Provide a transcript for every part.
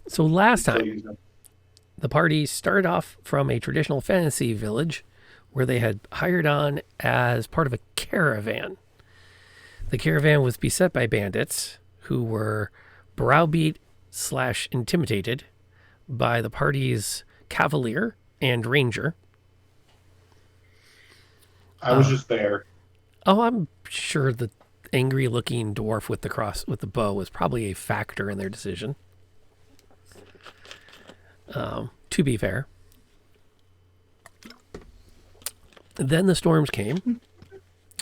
So last time, the party started off from a traditional fantasy village where they had hired on as part of a caravan. The caravan was beset by bandits who were browbeat / intimidated by the party's cavalier and ranger. I was just there. Oh, I'm sure the angry-looking dwarf with the bow was probably a factor in their decision. To be fair. Then the storms came.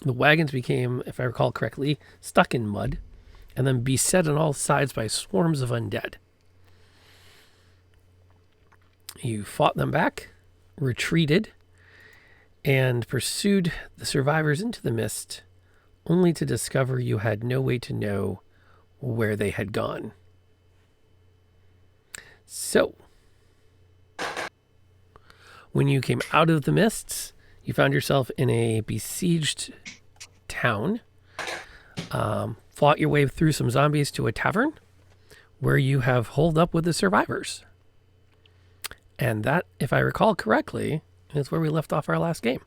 The wagons became, if I recall correctly, stuck in mud, and then beset on all sides by swarms of undead. You fought them back, retreated, and pursued the survivors into the mist, only to discover you had no way to know where they had gone. So, when you came out of the mists, you found yourself in a besieged town, fought your way through some zombies to a tavern, where you have holed up with the survivors. And that, if I recall correctly, is where we left off our last game.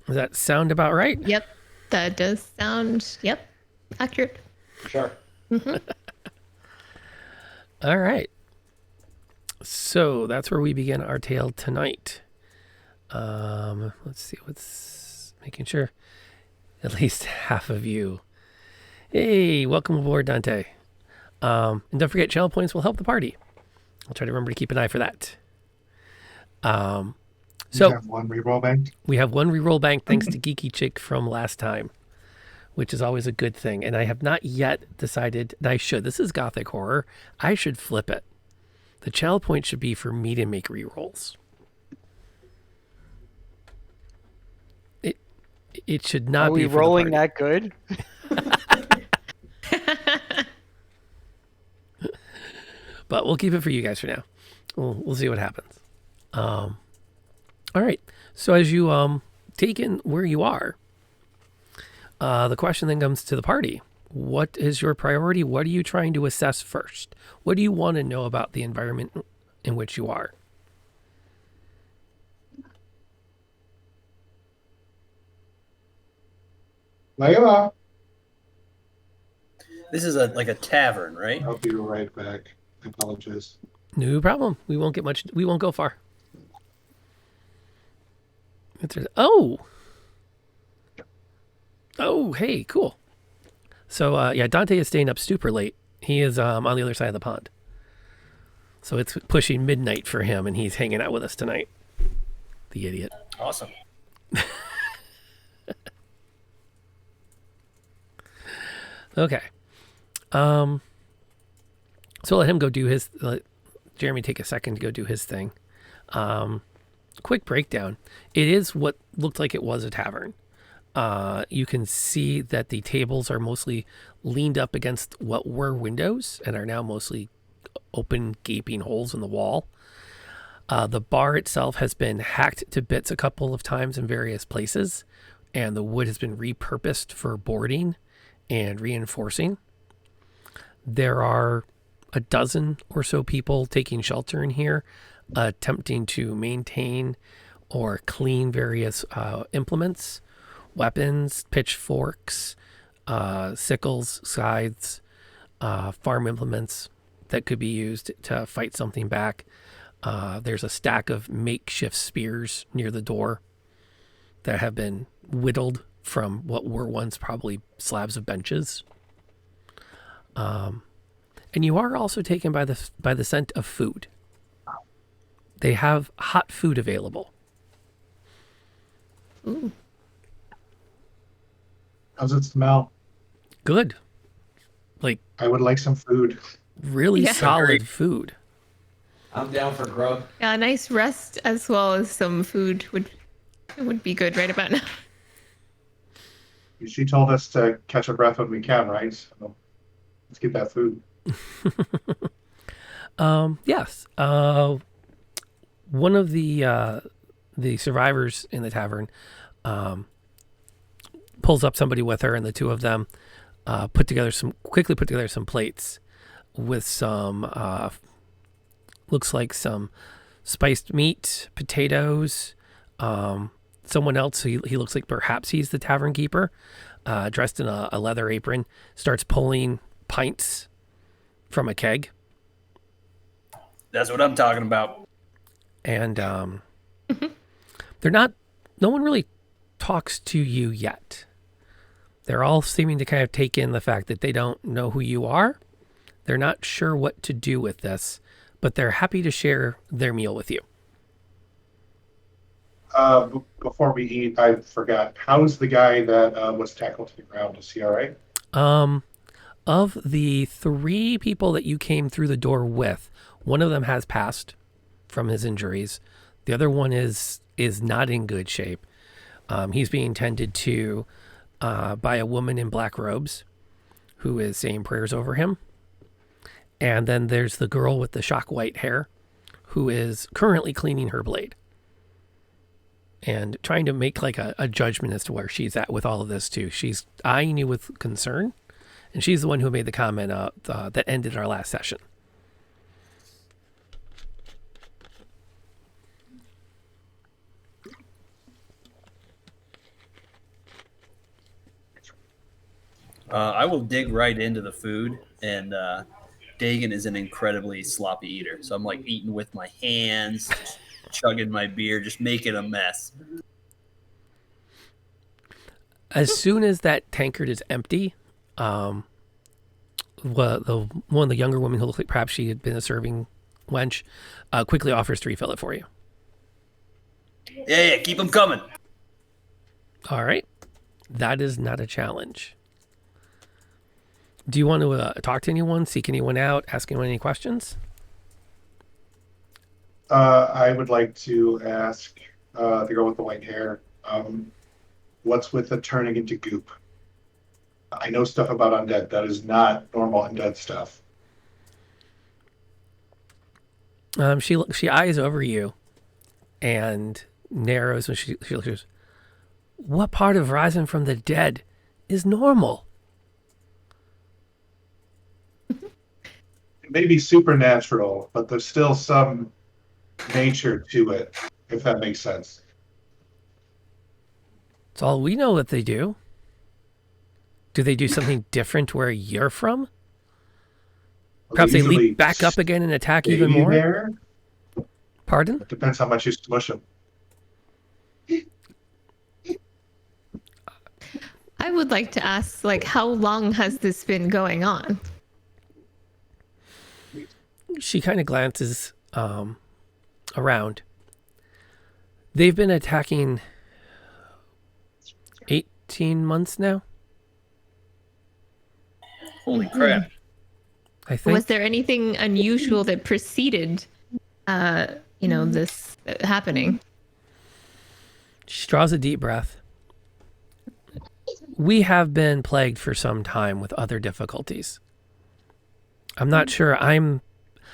Does that sound about right? Yep, that does sound, accurate. Sure. All right. So that's where we begin our tale tonight. Let's see, what's making sure at least half of you. Hey, welcome aboard, Dante. And don't forget, channel points will help the party. I'll try to remember to keep an eye for that. So we have one reroll bank. We have one reroll bank thanks to Geeky Chick from last time, which is always a good thing. And I have not yet decided that I should. This is Gothic horror. I should flip it. The channel point should be for me to make rerolls. It should not be. Are we rolling that good? But we'll keep it for you guys for now. We'll see what happens. All right. So as you take in where you are, the question then comes to the party. What is your priority? What are you trying to assess first? What do you want to know about the environment in which you are? Layla. This is like a tavern, right? I'll be right back. I apologize. No problem. We won't go far. Oh, hey, cool. So, Dante is staying up super late. He is on the other side of the pond. So it's pushing midnight for him, and he's hanging out with us tonight. The idiot. Awesome. Okay. So let him go do his... Let Jeremy take a second to go do his thing. Quick breakdown. It is what looked like it was a tavern. You can see that the tables are mostly leaned up against what were windows and are now mostly open, gaping holes in the wall. The bar itself has been hacked to bits a couple of times in various places, and the wood has been repurposed for boarding and reinforcing. There are a dozen or so people taking shelter in here, attempting to maintain or clean various implements, weapons, pitchforks, sickles, scythes, farm implements that could be used to fight something back. There's a stack of makeshift spears near the door that have been whittled from what were once probably slabs of benches. And you are also taken by the scent of food. They have hot food available. Ooh. How's it smell? Good. I would like some food. Really solid food. I'm down for grub. Yeah, a nice rest as well as some food would be good right about now. She told us to catch our breath when we can, right? So let's get that food. Yes. One of the survivors in the tavern pulls up somebody with her, and the two of them quickly put together some plates with some looks like some spiced meat, potatoes. Someone else, he looks like perhaps he's the tavern keeper, dressed in a leather apron, starts pulling pints from a keg. That's what I'm talking about. And they're not, no one really talks to you yet. They're all seeming to kind of take in the fact that they don't know who you are. They're not sure what to do with this, but they're happy to share their meal with you. Before we eat, I forgot. How's the guy that was tackled to the ground? Is he all right? Of the 3 people that you came through the door with, one of them has passed from his injuries. The other one is not in good shape. He's being tended to by a woman in black robes who is saying prayers over him. And then there's the girl with the shock white hair who is currently cleaning her blade and trying to make like a judgment as to where she's at with all of this too. She's eyeing you with concern, and she's the one who made the comment that ended our last session. I will dig right into the food, and Dagan is an incredibly sloppy eater. So I'm like eating with my hands, chugging my beer, just making a mess. As soon as that tankard is empty, one of the younger women who looked like perhaps she had been a serving wench quickly offers to refill it for you. Yeah, keep them coming. All right. That is not a challenge. Do you want to talk to anyone, seek anyone out, ask anyone any questions? I would like to ask the girl with the white hair, what's with the turning into goop? I know stuff about undead. That is not normal undead stuff. She eyes over you and narrows when she looks. What part of rising from the dead is normal? It may be supernatural, but there's still some nature to it, if that makes sense. It's all we know what they do. Do they do something different where you're from? Perhaps they leap back up again and attack even more? There. Pardon? It depends how much you smush them. I would like to ask, like, how long has this been going on? She kind of glances around. They've been attacking 18 months now. Holy crap. I think. Was there anything unusual that preceded, this happening? She draws a deep breath. We have been plagued for some time with other difficulties. I'm not sure I'm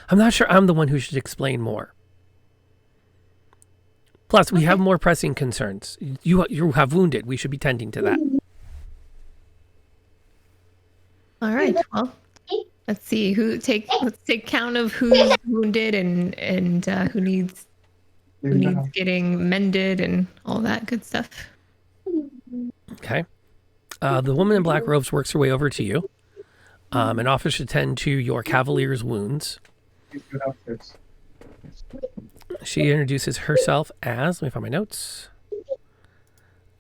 the one who should explain more. Plus, we have more pressing concerns. You have wounded. We should be tending to that. All right. Well, let's see. Let's take count of who's wounded and who needs getting mended and all that good stuff. Okay. The woman in black robes works her way over to you and offers to tend to your cavalier's wounds. Good outfits. She introduces herself as, let me find my notes.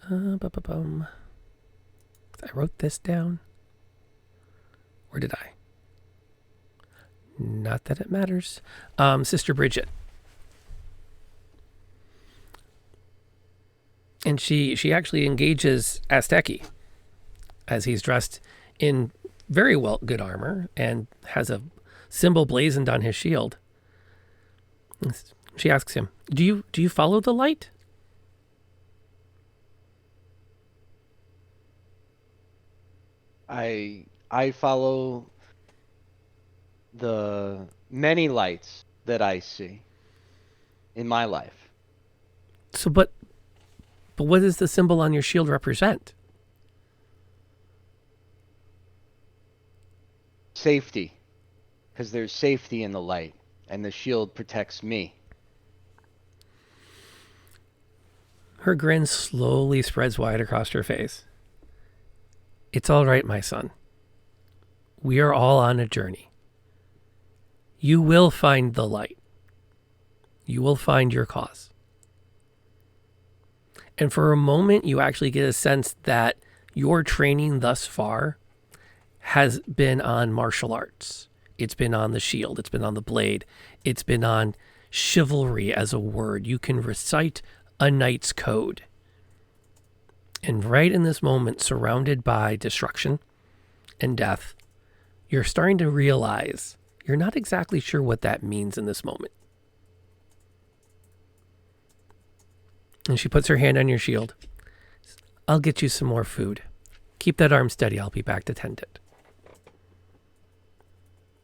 I wrote this down. Where did I? Not that it matters. Sister Bridget. And she actually engages Azteki as he's dressed in very good armor and has a symbol blazoned on his shield. She asks him, "Do you follow the light?" I follow the many lights that I see in my life. So, but what does the symbol on your shield represent? safety, because there's safety in the light, and the shield protects me. Her grin slowly spreads wide across her face. It's all right, my son. We are all on a journey. You will find the light. You will find your cause. And for a moment, you actually get a sense that your training thus far has been on martial arts. It's been on the shield. It's been on the blade. It's been on chivalry as a word. You can recite a knight's code. And right in this moment, surrounded by destruction and death, you're starting to realize you're not exactly sure what that means in this moment. And she puts her hand on your shield. I'll get you some more food. Keep that arm steady. I'll be back to tend it.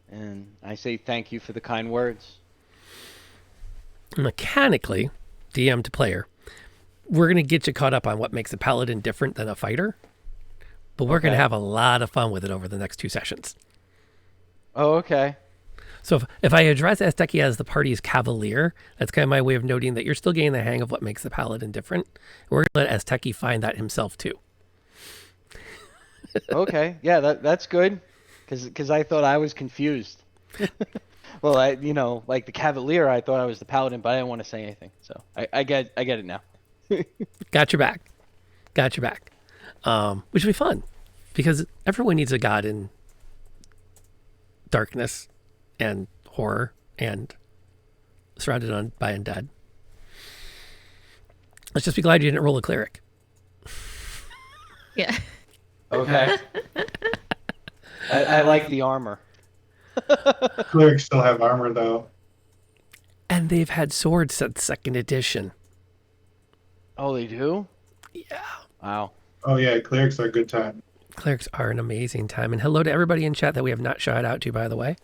And I say thank you for the kind words. Mechanically, DM to player, we're going to get you caught up on what makes a paladin different than a fighter. But we're going to have a lot of fun with it over the next 2 sessions. Oh, okay. So if I address Azteki as the party's cavalier, that's kind of my way of noting that you're still getting the hang of what makes the paladin different. We're going to let Azteki find that himself too. Okay. Yeah, that's good. Because I thought I was confused. Well, like the cavalier, I thought I was the paladin, but I didn't want to say anything. So I get it now. Got your back. Which will be fun because everyone needs a god in darkness and horror and surrounded by undead. Let's just be glad you didn't roll a cleric. Yeah. Okay. I like the armor. Clerics still have armor, though. And they've had swords since 2nd edition. Oh, they do? Yeah. Wow. Oh, yeah, clerics are a good time. Clerics are an amazing time. And hello to everybody in chat that we have not shouted out to, by the way.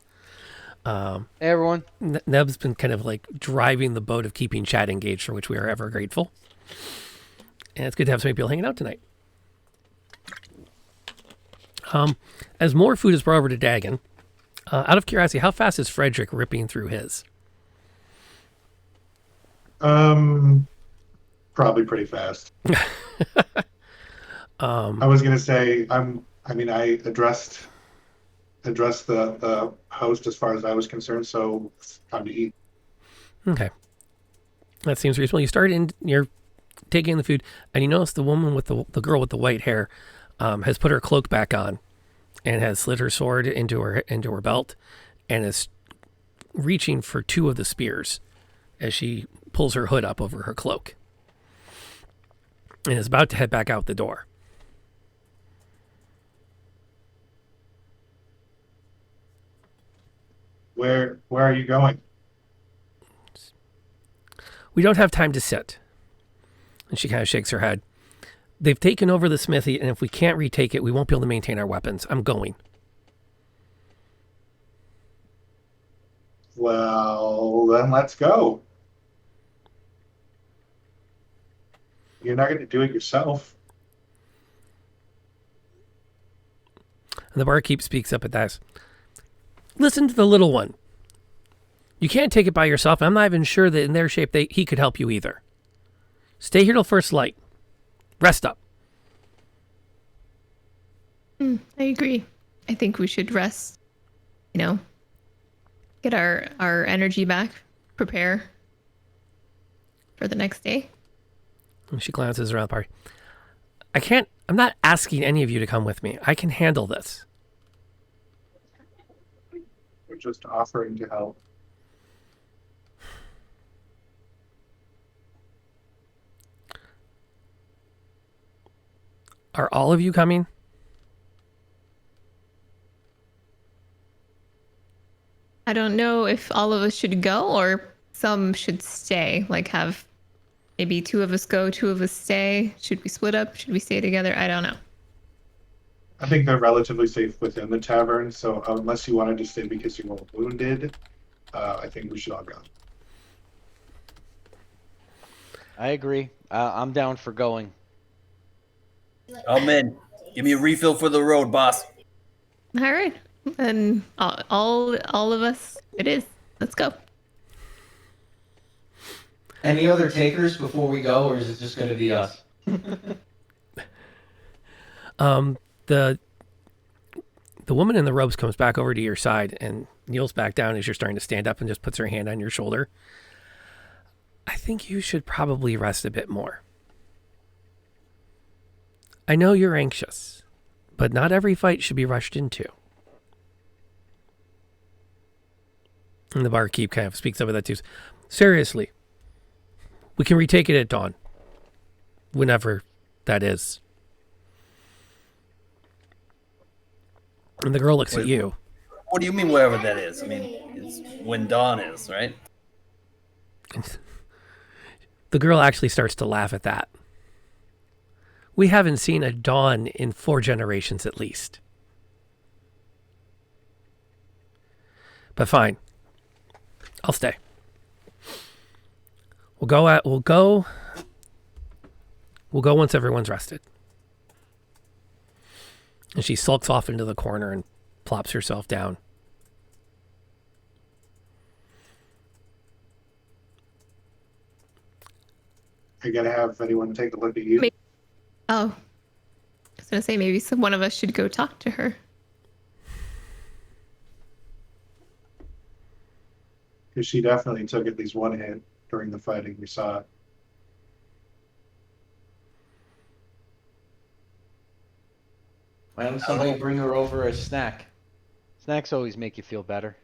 Hey, everyone. Neb's been kind of like driving the boat of keeping chat engaged, for which we are ever grateful. And it's good to have so many people hanging out tonight. As more food is brought over to Dagon, out of curiosity, how fast is Frederick ripping through his? Probably pretty fast. I was gonna say I addressed the host as far as I was concerned, so it's time to eat. Okay. That seems reasonable. You're taking the food, and you notice the woman with the girl with the white hair has put her cloak back on and has slid her sword into her belt and is reaching for 2 of the spears as she pulls her hood up over her cloak and is about to head back out the door. Where are you going? We don't have time to sit. And she kind of shakes her head. They've taken over the smithy, and if we can't retake it, we won't be able to maintain our weapons. I'm going. Well, then let's go. You're not going to do it yourself. And the barkeep speaks up at this. Listen to the little one. You can't take it by yourself. I'm not even sure that in their shape he could help you either. Stay here till first light. Rest up. I agree. I think we should rest. Get our energy back. Prepare for the next day. And she glances around the party. I'm not asking any of you to come with me. I can handle this. We're just offering to help. Are all of you coming? I don't know if all of us should go or some should stay. Like have maybe 2 of us go, 2 of us stay. Should we split up? Should we stay together? I don't know. I think they're relatively safe within the tavern, so unless you wanted to stay because you were wounded, I think we should all go. I agree. I'm down for going. I'm in. Give me a refill for the road, boss. All right. And all of us, it is. Let's go. Any other takers before we go, or is it just going to be us? The woman in the robes comes back over to your side and kneels back down as you're starting to stand up and just puts her hand on your shoulder. I think you should probably rest a bit more. I know you're anxious, but not every fight should be rushed into. And the barkeep kind of speaks up with that too. Seriously, we can retake it at dawn. Whenever that is. And the girl looks at you. What do you mean, wherever that is? I mean, it's when dawn is, right? The girl actually starts to laugh at that. We haven't seen a dawn in 4 generations at least. But fine. I'll stay. We'll go once everyone's rested. And she sulks off into the corner and plops herself down. I gotta have anyone take a look at you. Oh, I was gonna say maybe one of us should go talk to her. Because she definitely took at least one hit during the fighting. We saw it. Why don't somebody bring her over a snack? Snacks always make you feel better.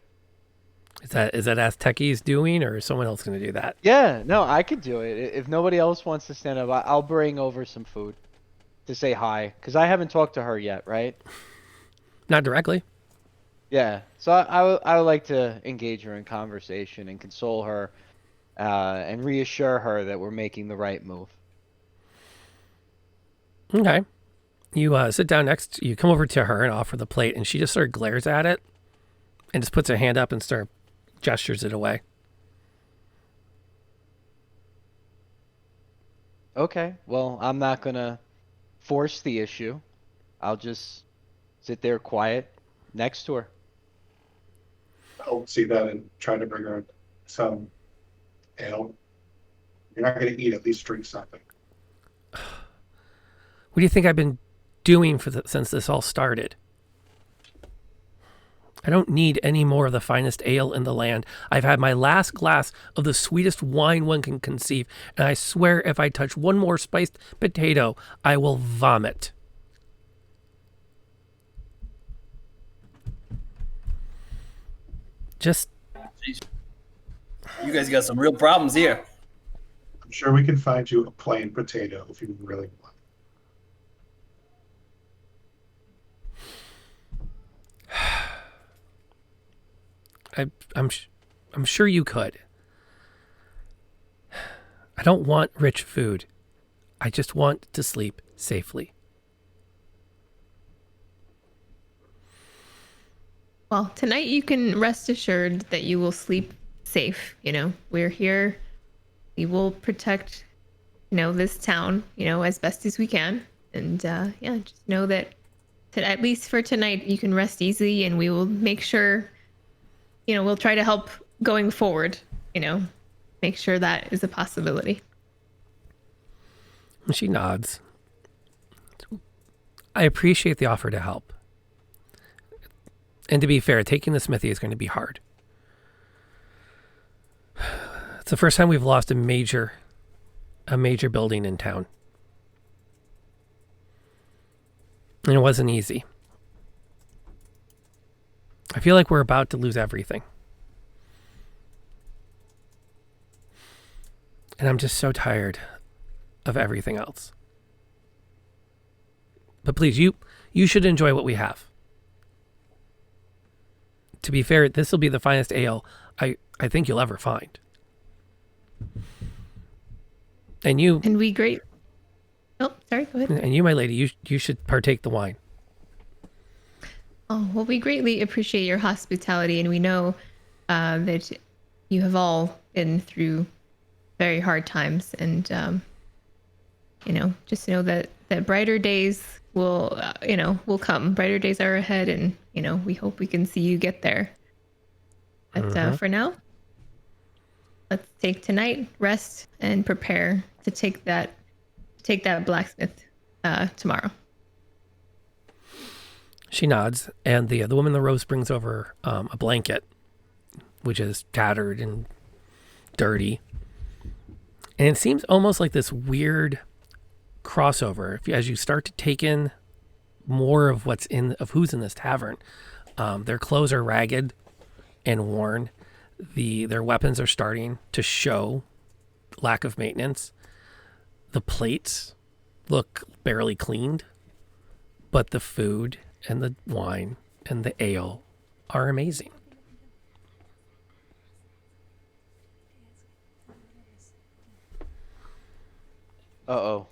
Is that Azteki's doing, or is someone else going to do that? Yeah, no, I could do it. If nobody else wants to stand up, I'll bring over some food to say hi, because I haven't talked to her yet, right? Not directly. Yeah, so I would like to engage her in conversation and console her and reassure her that we're making the right move. Okay. You sit down next. You come over to her and offer the plate, and she just sort of glares at it and just puts her hand up and gestures it away. Okay, well, I'm not going to force the issue. I'll just sit there quiet next to her. I'll see that and try to bring her some ale. You're not gonna eat, at least drink something. What do you think I've been doing since this all started? I don't need any more of the finest ale in the land. I've had my last glass of the sweetest wine one can conceive, and I swear if I touch one more spiced potato, I will vomit. Just... Jeez. You guys got some real problems here. I'm sure we can find you a plain potato if you really want. I'm sure you could. I don't want rich food. I just want to sleep safely. Well, tonight you can rest assured that you will sleep safe. You know, we're here. We will protect, this town, as best as we can. And yeah, just know that at least for tonight, you can rest easy, and we will make sure, we'll try to help going forward, make sure that is a possibility. She nods. I appreciate the offer to help. And to be fair, taking the smithy is going to be hard. It's the first time we've lost a major building in town. And it wasn't easy. I feel like we're about to lose everything. And I'm just so tired of everything else. But please, you should enjoy what we have. To be fair, this will be the finest ale I think you'll ever find. And you... And we great... Oh, sorry, go ahead. And you, my lady, you should partake the wine. Oh, well, we greatly appreciate your hospitality, and we know that you have all been through very hard times, and just know that that brighter days will, will come. Brighter days are ahead, and we hope we can see you get there. But for now, let's take tonight, rest, and prepare to take that blacksmith tomorrow. She nods, and the woman in the robes brings over a blanket, which is tattered and dirty. And it seems almost like this weird crossover. As you start to take in more of who's in this tavern, their clothes are ragged and worn. Their weapons are starting to show lack of maintenance. The plates look barely cleaned, but the food and the wine and the ale are amazing. Uh-oh.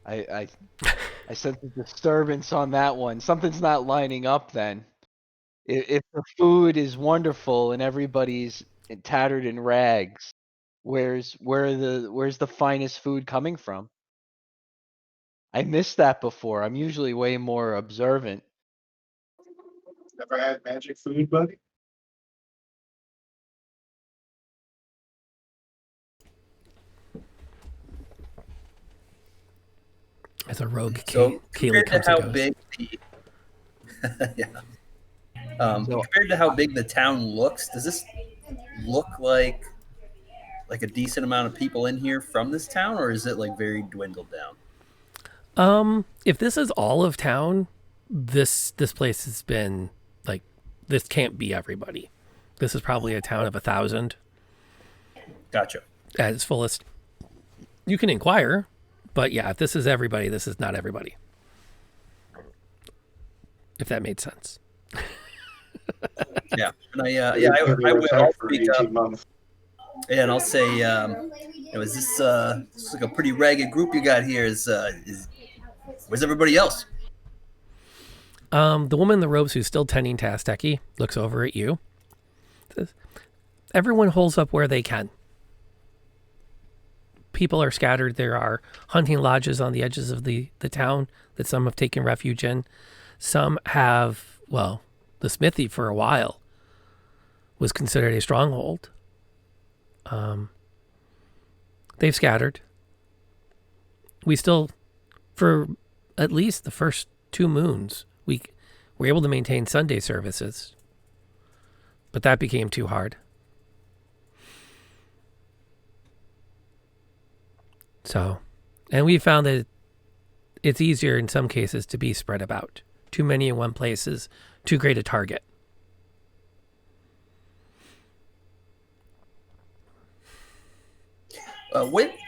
I sense a disturbance on that one. Something's not lining up then. If the food is wonderful and everybody's tattered in rags, where's the finest food coming from? I missed that before. I'm usually way more observant. Never had magic food, buddy? As a rogue, So Kaylee compared comes to how and goes. big yeah. Compared to how big the town looks, does this look like a decent amount of people in here from this town, or is it like very dwindled down? If this is all of town, this place has been like, this can't be everybody. This is probably a town of 1,000 Gotcha. at its fullest. You can inquire, but yeah, if this is everybody, this is not everybody. If that made sense. Yeah, and I We were will attacked for speak up. 18 months. Yeah, and I'll say, is this like a pretty ragged group you got here? Where's everybody else? The woman in the robes who's still tending to Azteki looks over at you. Says, everyone holds up where they can. People are scattered. There are hunting lodges on the edges of the town that some have taken refuge in. Some have, the smithy for a while was considered a stronghold. They've scattered. We still, for at least the first 2 moons, we were able to maintain Sunday services, but that became too hard. So, and we found that it's easier in some cases to be spread about. Too many in one place is too great a target.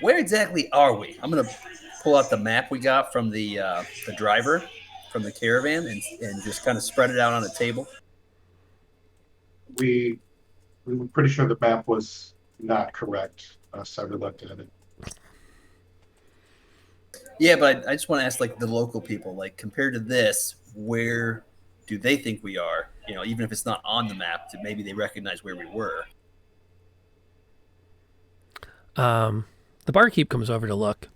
Where exactly are we? I'm gonna pull out the map we got from the driver from the caravan and just kind of spread it out on a table. We were pretty sure the map was not correct. So we looked at it. Yeah, but I just want to ask, like, the local people, like, compared to this, where do they think we are? Even if it's not on the map, maybe they recognize where we were. The barkeep comes over to look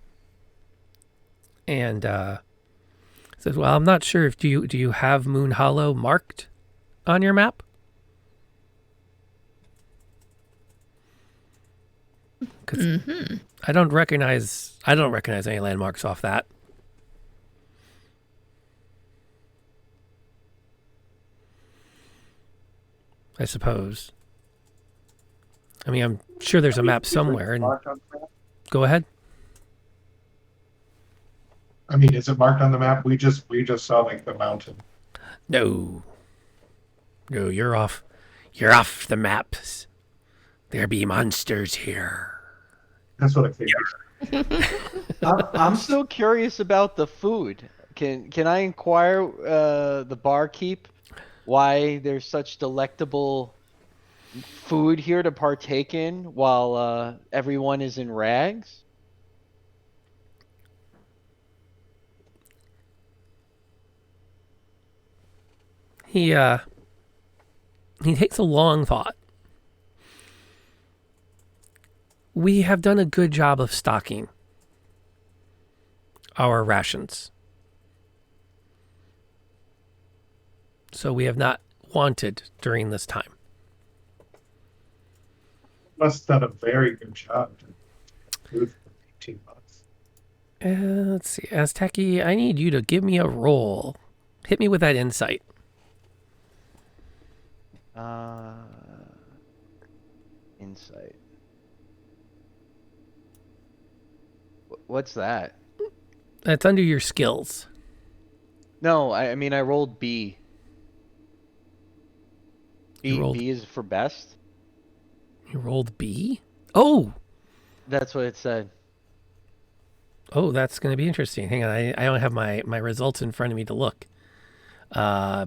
and says, "Well, I'm not sure if do you have Moon Hollow marked on your map?" Because I don't recognize any landmarks off that. I suppose. I mean, I'm sure there's a map somewhere. And go ahead. I mean, is it marked on the map? We just saw like the mountain. No, you're off. You're off the maps. There be monsters here. That's what I figured. I'm still curious about the food. Can I inquire the barkeep why there's such delectable food here to partake in while everyone is in rags? He takes a long thought. We have done a good job of stocking our rations. So we have not wanted during this time. Must have done a very good job to food for 18 months. Let's see. Azteki, I need you to give me a roll. Hit me with that insight. Insight. What's that? That's under your skills. No, I mean I rolled B. You rolled- B is for best. You rolled B? Oh! That's what it said. Oh, that's going to be interesting. Hang on. I don't have my results in front of me to look.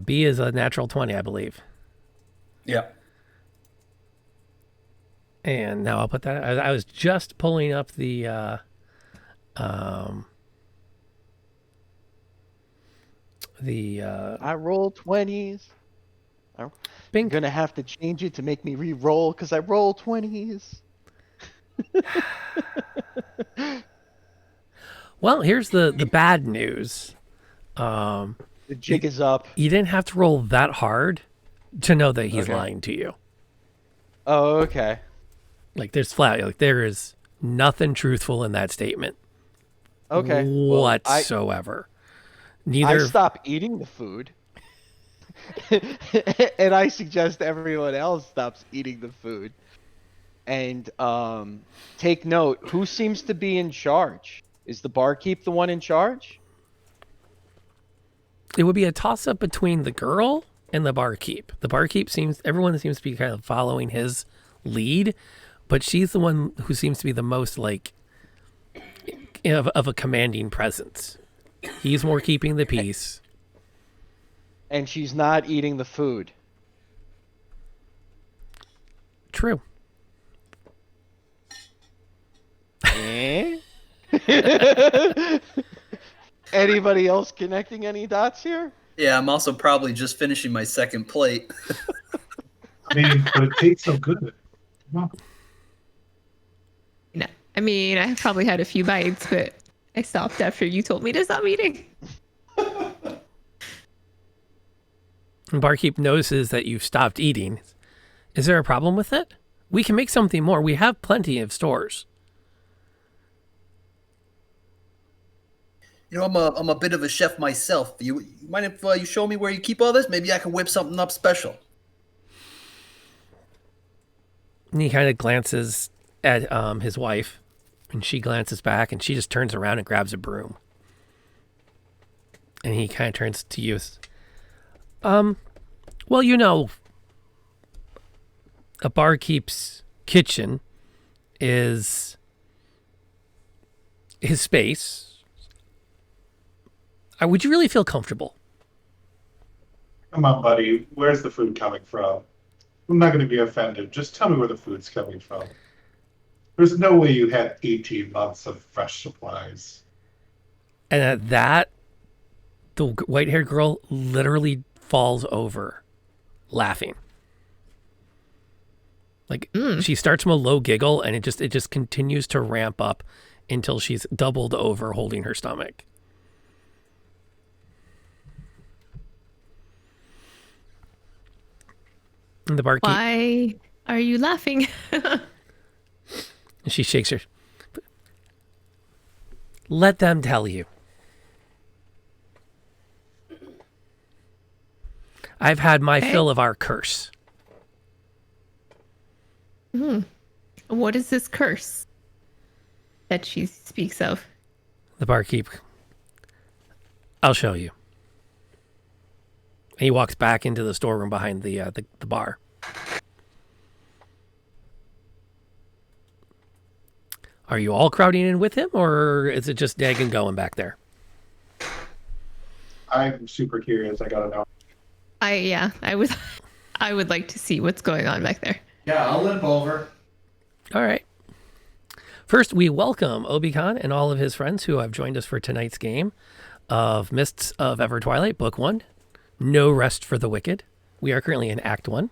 B is a natural 20, I believe. Yeah. And now I'll put that. I was just pulling up the. I roll 20s. I'm Bing. gonna have to change it to make me re-roll because I roll 20s. Well, here's the bad news. The jig is up. You didn't have to roll that hard to know that he's Okay. lying to you. Oh, okay. Like there is nothing truthful in that statement. Okay. Well, Whatsoever. I Neither. stop eating the food. And I suggest everyone else stops eating the food. And take note, who seems to be in charge? Is the barkeep the one in charge? It would be a toss up between the girl and the barkeep. The barkeep everyone seems to be kind of following his lead, but she's the one who seems to be the most like of a commanding presence. He's more keeping the peace. And she's not eating the food. True. Eh? Anybody else connecting any dots here? Yeah, I'm also probably just finishing my second plate. I mean, but it tastes so good. Come on. No, I mean, I probably had a few bites, but I stopped after you told me to stop eating. And barkeep notices that you've stopped eating. Is there a problem with it? We can make something more. We have plenty of stores. You know, I'm a bit of a chef myself. You mind if you show me where you keep all this? Maybe I can whip something up special. And he kind of glances at his wife, and she glances back, and she just turns around and grabs a broom. And he kind of turns to you. Well, you know, a barkeep's kitchen is his space. Would you really feel comfortable? Come on, buddy. Where's the food coming from? I'm not going to be offended. Just tell me where the food's coming from. There's no way you had 18 months of fresh supplies. And at that, the white-haired girl literally falls over, laughing. Like she starts from a low giggle, and it just continues to ramp up until she's doubled over, holding her stomach. And the barkeep. Why are you laughing? She shakes her. Let them tell you. I've had my fill of our curse. What is this curse that she speaks of? The barkeep. I'll show you. And he walks back into the storeroom behind the bar. Are you all crowding in with him, or is it just Dagon going back there? I'm super curious. I gotta know. I would like to see what's going on back there. Yeah, I'll limp over. All right. First, we welcome Obi-Khan and all of his friends who have joined us for tonight's game of Mists of Ever Twilight, Book 1. No Rest for the Wicked. We are currently in Act 1.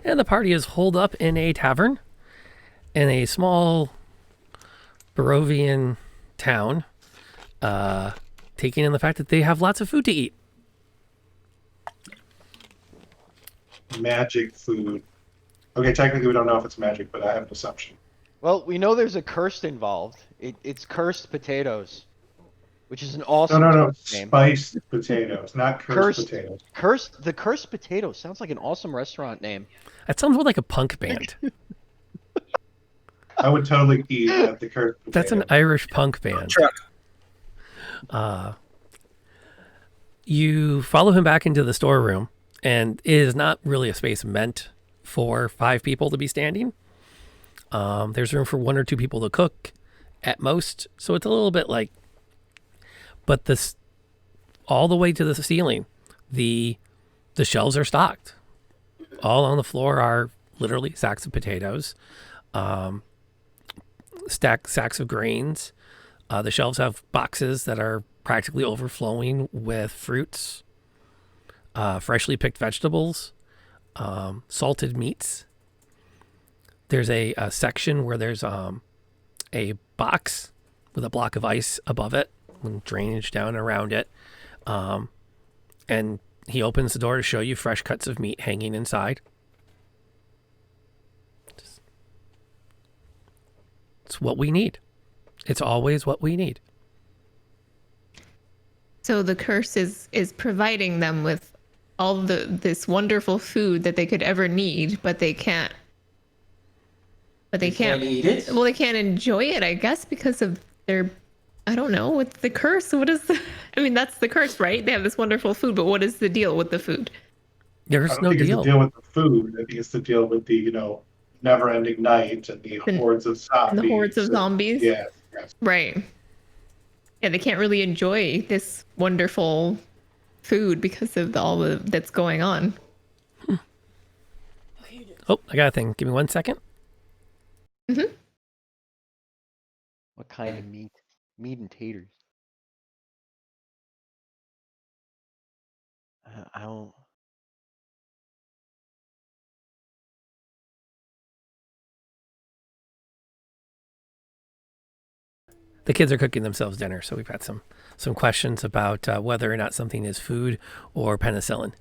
And the party is holed up in a tavern in a small Barovian town taking in the fact that they have lots of food to eat. Magic food. Okay, technically we don't know if it's magic, but I have an assumption. Well, we know there's a cursed involved. It's cursed potatoes, which is an No, awesome no. name. Spiced potatoes, not cursed Cursed- potatoes. The cursed potato sounds like an awesome restaurant name. That sounds more like a punk band. I would totally eat at the cursed potato. That's an Irish punk band. Truck. You follow him back into the storeroom, and it is not really a space meant for 5 people to be standing. There's room for 1 or 2 people to cook at most, so it's a little bit like, but this all the way to the ceiling, the shelves are stocked. All on the floor are literally sacks of potatoes, sacks of grains. The shelves have boxes that are practically overflowing with fruits, freshly picked vegetables, salted meats. There's a section where there's a box with a block of ice above it and drainage down around it. And he opens the door to show you fresh cuts of meat hanging inside. It's what we need. It's always what we need. So the curse is providing them with all this wonderful food that they could ever need, but they can't. But they can't eat it. Well, they can't enjoy it, I guess, because of their. I don't know. What's the curse? What is the? I mean, that's the curse, right? They have this wonderful food, but what is the deal with the food? I There's don't no think it's deal. to deal with the food. I think it's to deal with the, never-ending night and the hordes of zombies. The hordes of zombies. Yes, yes. Right. Yeah, they can't really enjoy this wonderful food because of all that's going on. Oh, I got a thing. Give me 1 second. What kind of meat? Meat and taters. I don't. The kids are cooking themselves dinner, so we've got some questions about whether or not something is food or penicillin.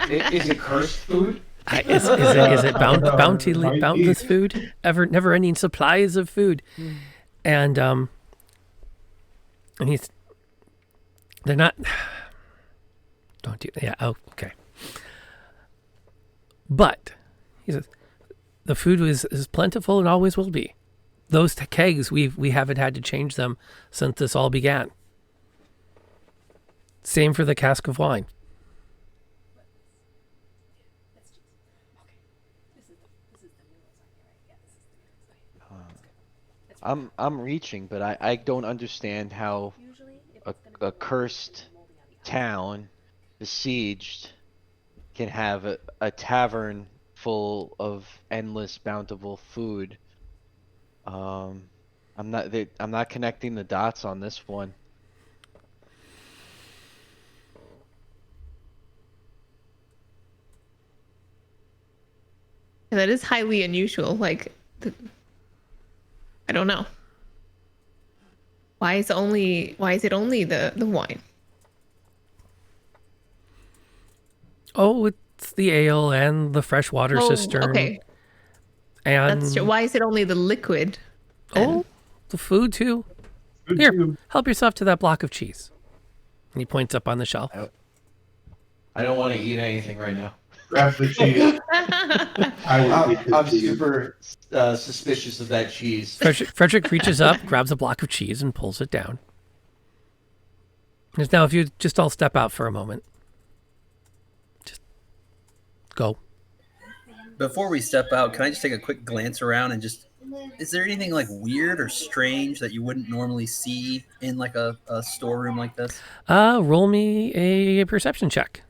Is it cursed food? Is it boundless food? Never-ending supplies of food, and they're not. Don't do. Yeah. Oh, okay. But he says the food is plentiful and always will be. Those kegs, we haven't had to change them since this all began. Same for the cask of wine. I'm reaching, but I don't understand how a cursed town besieged can have a tavern full of endless bountiful food. I'm not connecting the dots on this one. And that is highly unusual. Like, I don't know. Why is it only the wine? Oh, it's the ale and the fresh water cistern. Okay. And That's true. Why is it only the liquid? oh, the food too. Food Here, too. help yourself to that block of cheese. And he points up on the shelf. I don't want to eat anything right now. Grab the cheese. I would eat I'm the cheese. super suspicious of that cheese. Frederick reaches up, grabs a block of cheese, and pulls it down. Just now, if you just all step out for a moment. Just go. Before we step out, can I just take a quick glance around and just, is there anything like weird or strange that you wouldn't normally see in like a storeroom like this? Roll me a perception check.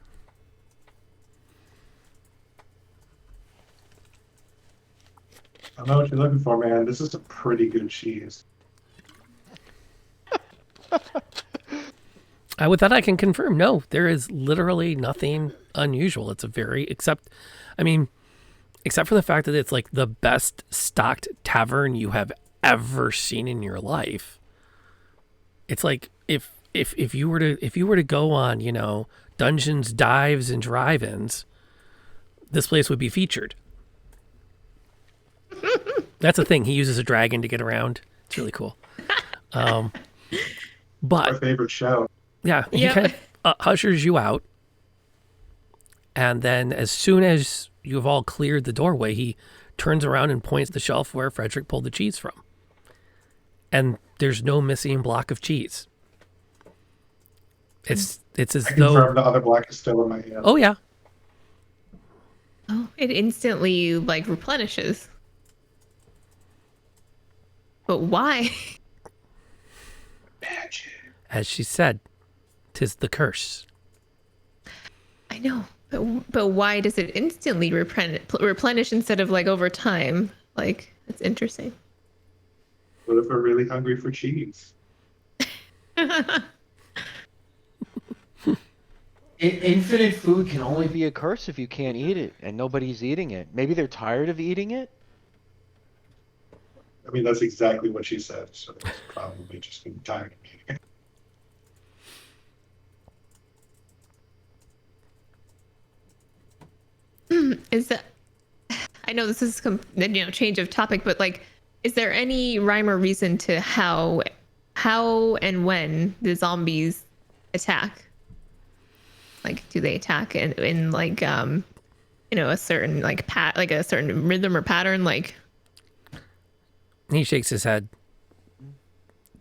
I know what you're looking for, man. This is a pretty good cheese. With that, I can confirm, no, there is literally nothing unusual. It's except for the fact that it's like the best stocked tavern you have ever seen in your life. It's like if you were to go on, dungeons, dives, and drive-ins, this place would be featured. That's a thing. He uses a dragon to get around. It's really cool. My But favorite show. yeah, he Yep. kind of ushers you out, and then as soon as you've all cleared the doorway, he turns around and points to the shelf where Frederick pulled the cheese from. And there's no missing block of cheese. It's as I though, confirm the other block is still in my hand. oh yeah, Oh, it instantly like replenishes. But why? Magic. as she said, 'tis the curse. I know, but why does it instantly replenish instead of like over time? Like, it's interesting. What if we're really hungry for cheese? Infinite food can only Only be. be a curse if you can't eat it and nobody's eating it. Maybe they're tired of eating it. I mean, that's exactly what she said. So it's probably just in time. Is that? I know this is change of topic, but like, is there any rhyme or reason to how and when the zombies attack? Like, do they attack in like a certain like like a certain rhythm or pattern? Like, He shakes his head.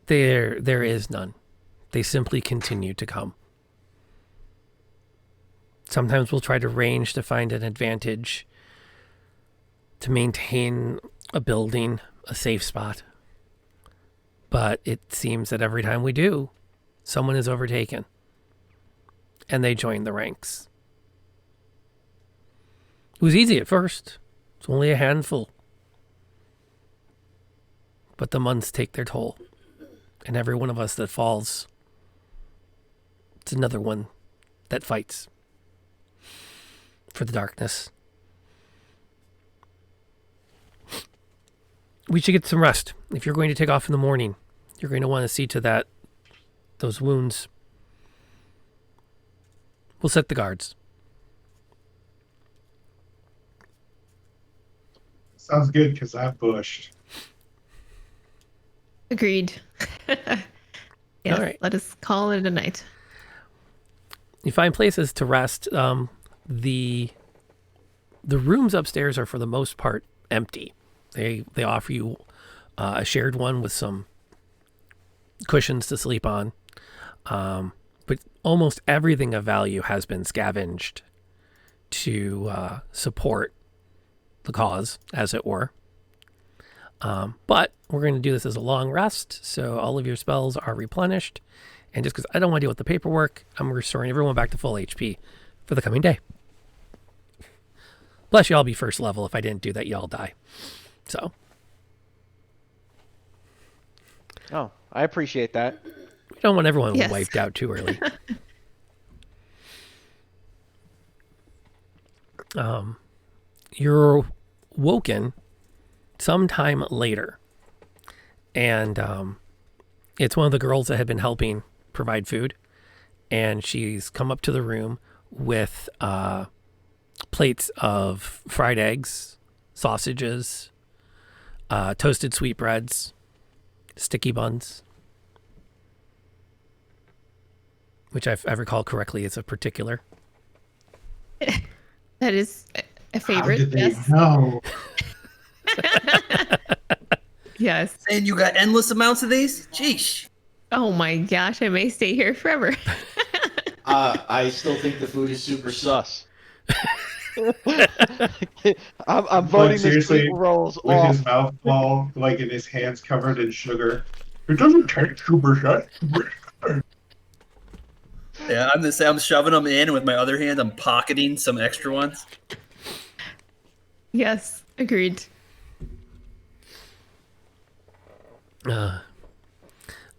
There is none. They simply continue to come. Sometimes we'll try to range to find an advantage to maintain a building, a safe spot. But it seems that every time we do, someone is overtaken. And they join the ranks. It was easy at first. It's only a handful. But the months take their toll. And every one of us that falls, it's another one that fights for the darkness. We should get some rest. If you're going to take off in the morning, you're going to want to see to those wounds. We'll set the guards. Sounds good because I'm bushed. agreed. Yes, All right. let us call it a night. You find places to rest. The rooms upstairs are for the most part empty. They offer you a shared one with some cushions to sleep on. But almost everything of value has been scavenged to support the cause, as it were. But we're going to do this as a long rest, so all of your spells are replenished. And just because I don't want to deal with the paperwork, I'm restoring everyone back to full HP for the coming day. Plus, y'all be first level. If I didn't do that, y'all die. So, Oh, I appreciate that. we don't want everyone Yes. wiped out too early. You're woken sometime later. And it's one of the girls that had been helping provide food. And she's come up to the room with plates of fried eggs, sausages, toasted sweetbreads, sticky buns, which I recall correctly is a particular. That is a How favorite. did they Yes. know? Yes. And you got endless amounts of these? Jeesh. Oh my gosh, I may stay here forever. I still think the food is super sus. I'm voting the seriously, sweet rolls With off. his mouth full, like, and his hands covered in sugar. It doesn't taste super shut. Yeah, I'm the same. I'm shoving them in, and with my other hand, I'm pocketing some extra ones. Yes, agreed. The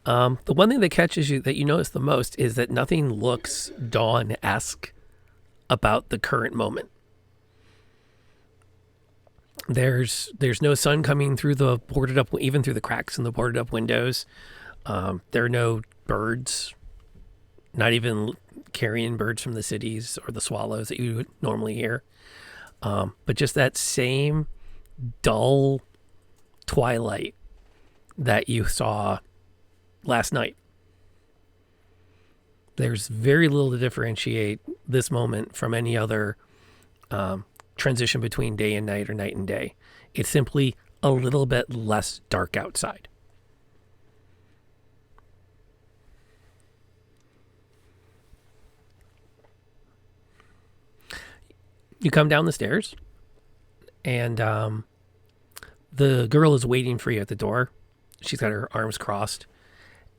one thing that catches you, that you notice the most, is that nothing looks Dawn-esque about the current moment. There's no sun coming through the boarded up, even through the cracks in the boarded up windows. There are no birds, not even carrion birds from the cities or the swallows that you would normally hear. But just that same dull twilight that you saw last night. There's very little to differentiate this moment from any other transition between day and night or night and day. It's simply a little bit less dark outside. You come down the stairs, and the girl is waiting for you at the door. She's got her arms crossed,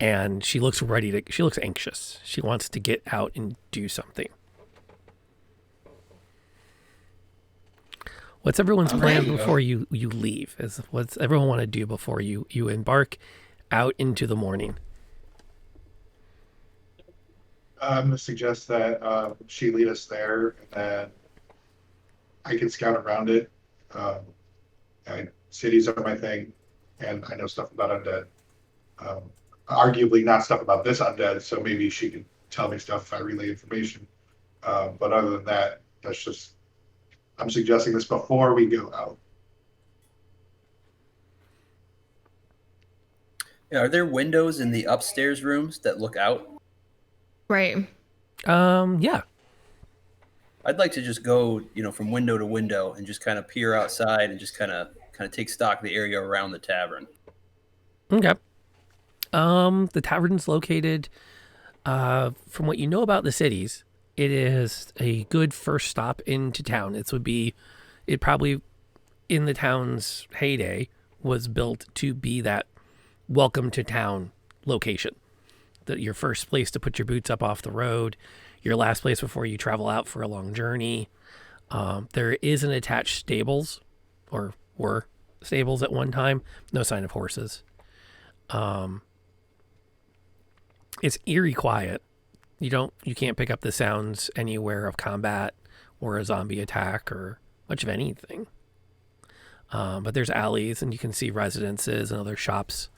and she looks she looks anxious. She wants to get out and do something. What's everyone's plan before you leave? What's everyone want to do before you embark out into the morning? I'm going to suggest that she lead us there, and then I can scout around it. Cities are my thing, and I know stuff about undead. Arguably not stuff about this undead, so maybe she can tell me stuff if I relay information. But other than that, I'm suggesting this before we go out. Yeah, are there windows in the upstairs rooms that look out? Right. Yeah. I'd like to just go, from window to window and just kind of peer outside and just kind of take stock of the area around the tavern. Okay. The tavern's located, from what you know about the cities, it is a good first stop into town. It probably, in the town's heyday, was built to be that welcome to town location. Your first place to put your boots up off the road, your last place before you travel out for a long journey. There is an attached stables, or were stables at one time. No sign of horses. It's eerie quiet. You can't pick up the sounds anywhere of combat or a zombie attack or much of anything. But there's alleys, and you can see residences and other shops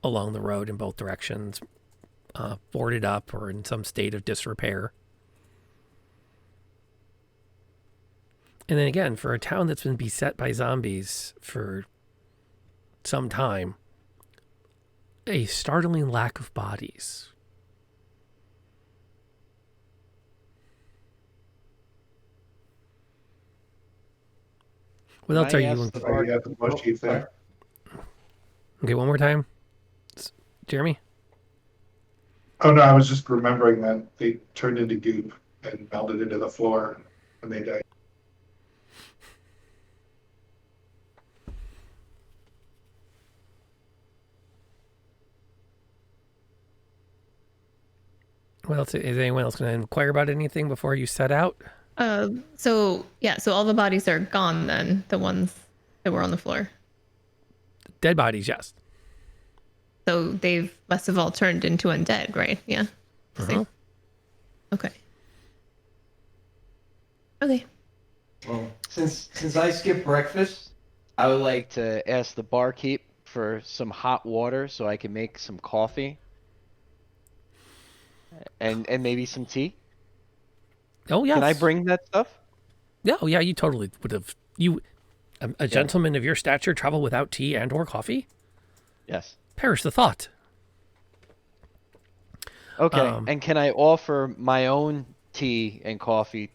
along the road in both directions, boarded up or in some state of disrepair. And then again, for a town that's been beset by zombies for some time, a startling lack of bodies. What else are you doing? Oh, you have the bush chief there. Okay, one more time. Jeremy? Oh no, I was just remembering that they turned into goop and melted into the floor when they died. What else? Is anyone else going to inquire about anything before you set out? So all the bodies are gone then, the ones that were on the floor. Dead bodies, yes. So they must have all turned into undead, right? Yeah. Uh-huh. Okay. Okay. Well, since I skipped breakfast, I would like to ask the barkeep for some hot water so I can make some coffee. And maybe some tea. Oh, yes. Can I bring that stuff? Yeah, oh, yeah, you totally would have. A gentleman of your stature travel without tea and or coffee? Yes. Perish the thought. Okay, and can I offer my own tea and coffee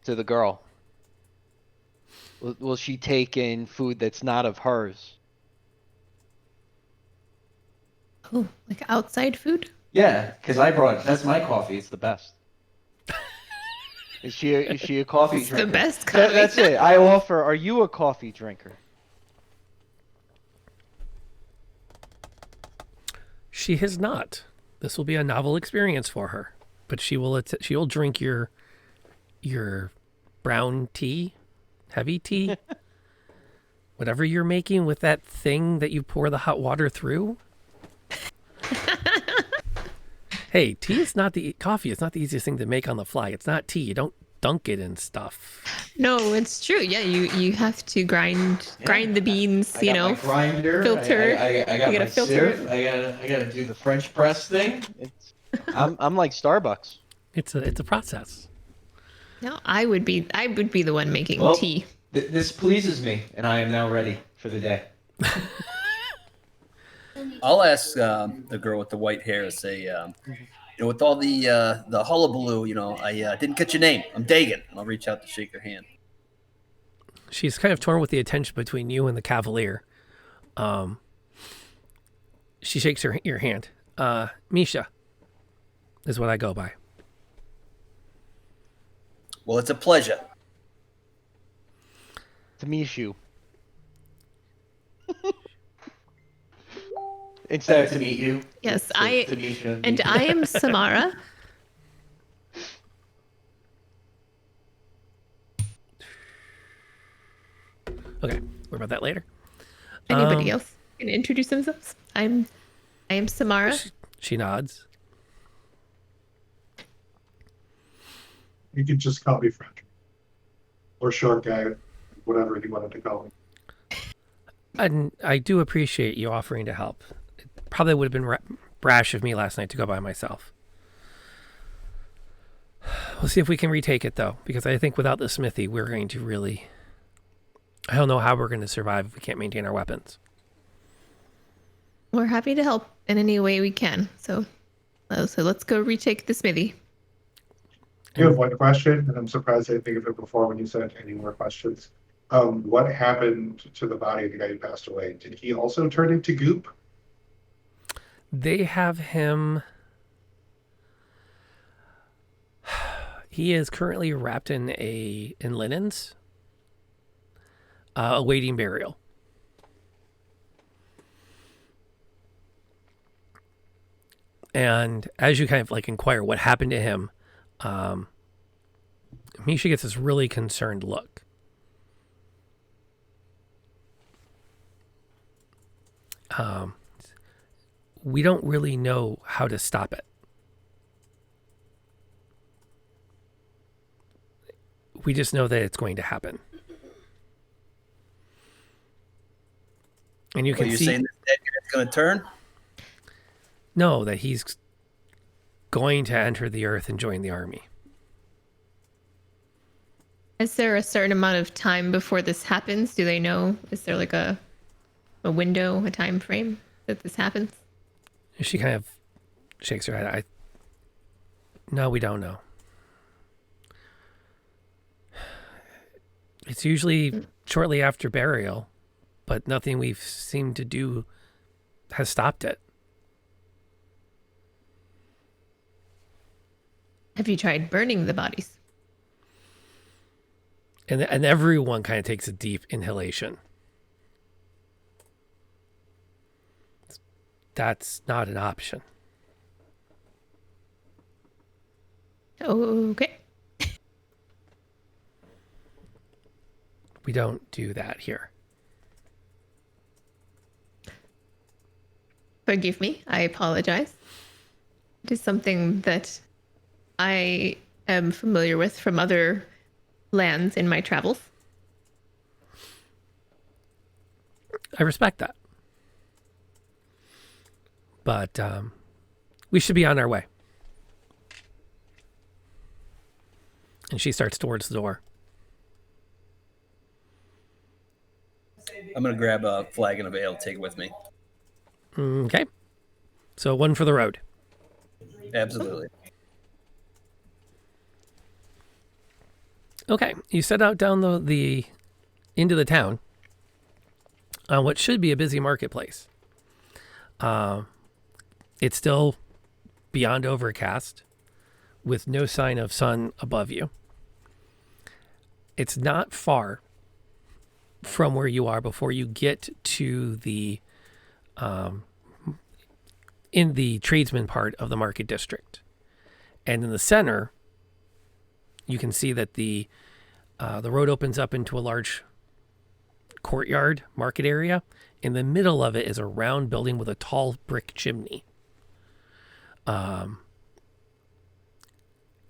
to the girl? Will she take in food that's not of hers? Oh, like outside food? yeah, because that's my coffee. It's the best. Is she a coffee It's drinker? the best coffee. That's it. I offer. Are you a coffee drinker? She has not. This will be a novel experience for her, but she'll drink your brown tea, heavy tea, whatever you're making with that thing that you pour the hot water through. Hey, coffee is not the easiest thing to make on the fly. It's not tea. You don't dunk it in stuff. No, it's true. Yeah, you have to grind the beans. I got my grinder. filter. I got You my gotta filter sieve. I gotta do the French press thing. I'm like Starbucks. It's a process. No, I would be the one making Well, tea. This pleases me, and I am now ready for the day. I'll ask the girl with the white hair. Say, with all the hullabaloo, I didn't get your name. I'm Dagan, and I'll reach out to shake her hand. She's kind of torn with the attention between you and the Cavalier. She shakes your hand. Misha is what I go by. Well, it's a pleasure. To meet you. Instead of to meet you. Yes, to meet you. and I am Samara. Okay, worry about that later. Anybody else can introduce themselves? I am Samara. She nods. You could just call me French. Or short guy, whatever you wanted to call me. And I do appreciate you offering to help. It probably would have been brash of me last night to go by myself. We'll see if we can retake it, though, because I think without the smithy, we're going to really... I don't know how we're going to survive if we can't maintain our weapons. We're happy to help in any way we can. So let's go retake the smithy. You have one question, and I'm surprised I didn't think of it before when you said any more questions. What happened to the body of the guy who passed away? Did he also turn into goop? They have him... He is currently wrapped in linens, awaiting burial. And as you kind of like inquire what happened to him, Misha gets this really concerned look. We don't really know how to stop it. We just know that it's going to happen. And you can You're see... saying this dead guy's going to turn? No, that he's going to enter the earth and join the army. Is there a certain amount of time before this happens? Do they know? Is there like a window, a time frame that this happens? She kind of shakes her head. No, we don't know. It's usually shortly after burial, but nothing we've seemed to do has stopped it. Have you tried burning the bodies? And everyone kind of takes a deep inhalation. That's not an option. Okay. We don't do that here. Forgive me. I apologize. It is something that I am familiar with from other lands in my travels. I respect that. But we should be on our way. And she starts towards the door. I'm going to grab a flagon of ale, take it with me. Okay. So one for the road. Absolutely. Okay. You set out down the into the town on what should be a busy marketplace. It's still beyond overcast with no sign of sun above you. It's not far from where you are before you get to the in the tradesman part of the market district. And in the center, you can see that the road opens up into a large courtyard market area. In the middle of it is a round building with a tall brick chimney.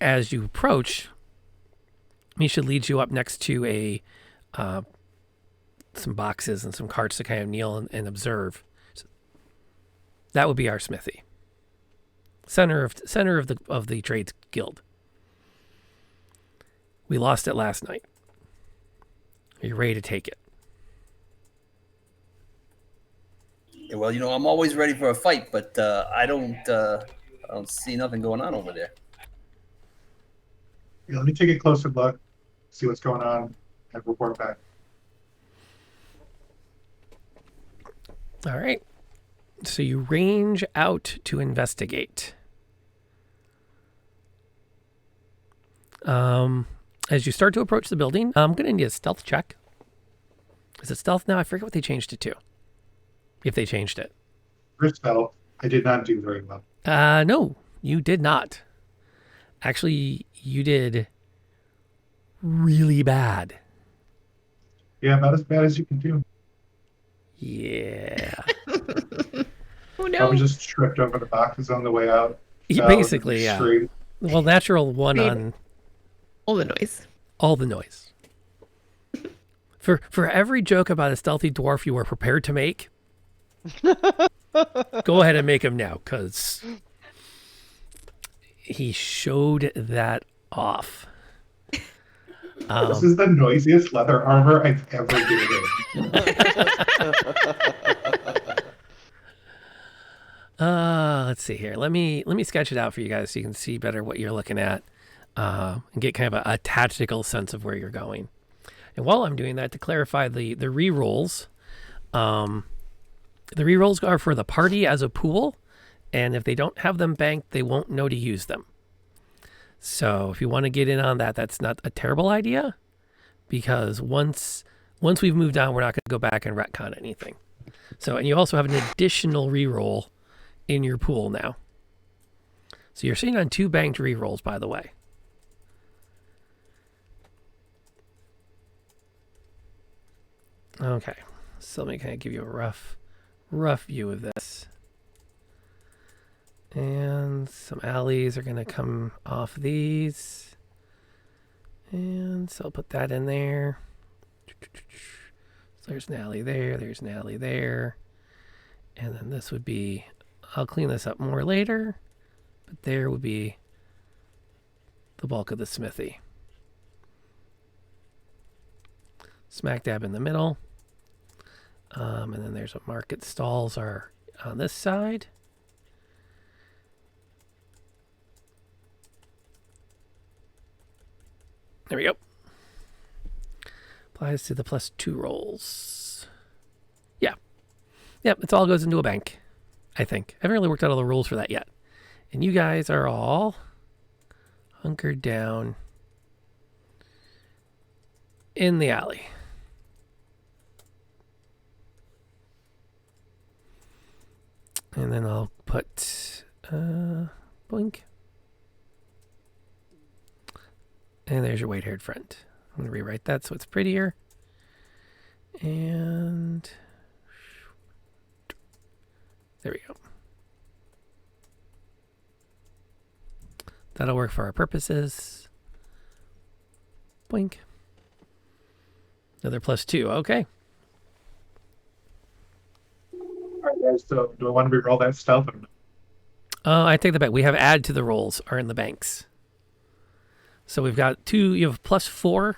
As you approach, Misha leads you up next to a some boxes and some carts to kind of kneel and observe. So that would be our smithy, center of the trades guild. We lost it last night. Are you ready to take it? Yeah, well, I'm always ready for a fight, but I don't see nothing going on over there. Yeah, let me take a closer look, see what's going on, and report back. All right. So you range out to investigate. As you start to approach the building, I'm going to need a stealth check. Is it stealth now? I forget what they changed it to. If they changed it. First spell, I did not do very well. No, you did not. Actually, you did really bad. Yeah, about as bad as you can do. Yeah. Oh I no. was just tripped over the boxes on the way out. Basically, yeah. Straight. Well, natural one Made on all the noise. all the noise. For every joke about a stealthy dwarf you were prepared to make, go ahead and make him now, because he showed that off. This is the noisiest leather armor I've ever been in. Let's see here. Let me sketch it out for you guys so you can see better what you're looking at, and get kind of a tactical sense of where you're going. And while I'm doing that, to clarify the re-rolls, the re-rolls are for the party as a pool, and if they don't have them banked, they won't know to use them. So if you want to get in on that, that's not a terrible idea, because once we've moved on, we're not going to go back and retcon anything. So, and you also have an additional re-roll in your pool now. So you're sitting on 2 banked re-rolls, by the way. Okay, so let me kind of give you a rough view of this. And some alleys are going to come off these. And so I'll put that in there. So there's an alley there, there's an alley there. And then this would be, I'll clean this up more later, but there would be the bulk of the smithy. Smack dab in the middle. And then there's a market stalls are on this side. There we go. Applies to the +2 rolls. Yeah. Yep, it all goes into a bank, I think. I haven't really worked out all the rules for that yet. And you guys are all hunkered down in the alley. And then I'll put blink. And there's your white-haired friend. I'm going to rewrite that so it's prettier. And there we go. That'll work for our purposes. Blink. Another +2. Okay. All right, guys, so do I want to re-roll that stealth? I take that back. We have add to the rolls are in the banks. So we've got 2, you have +4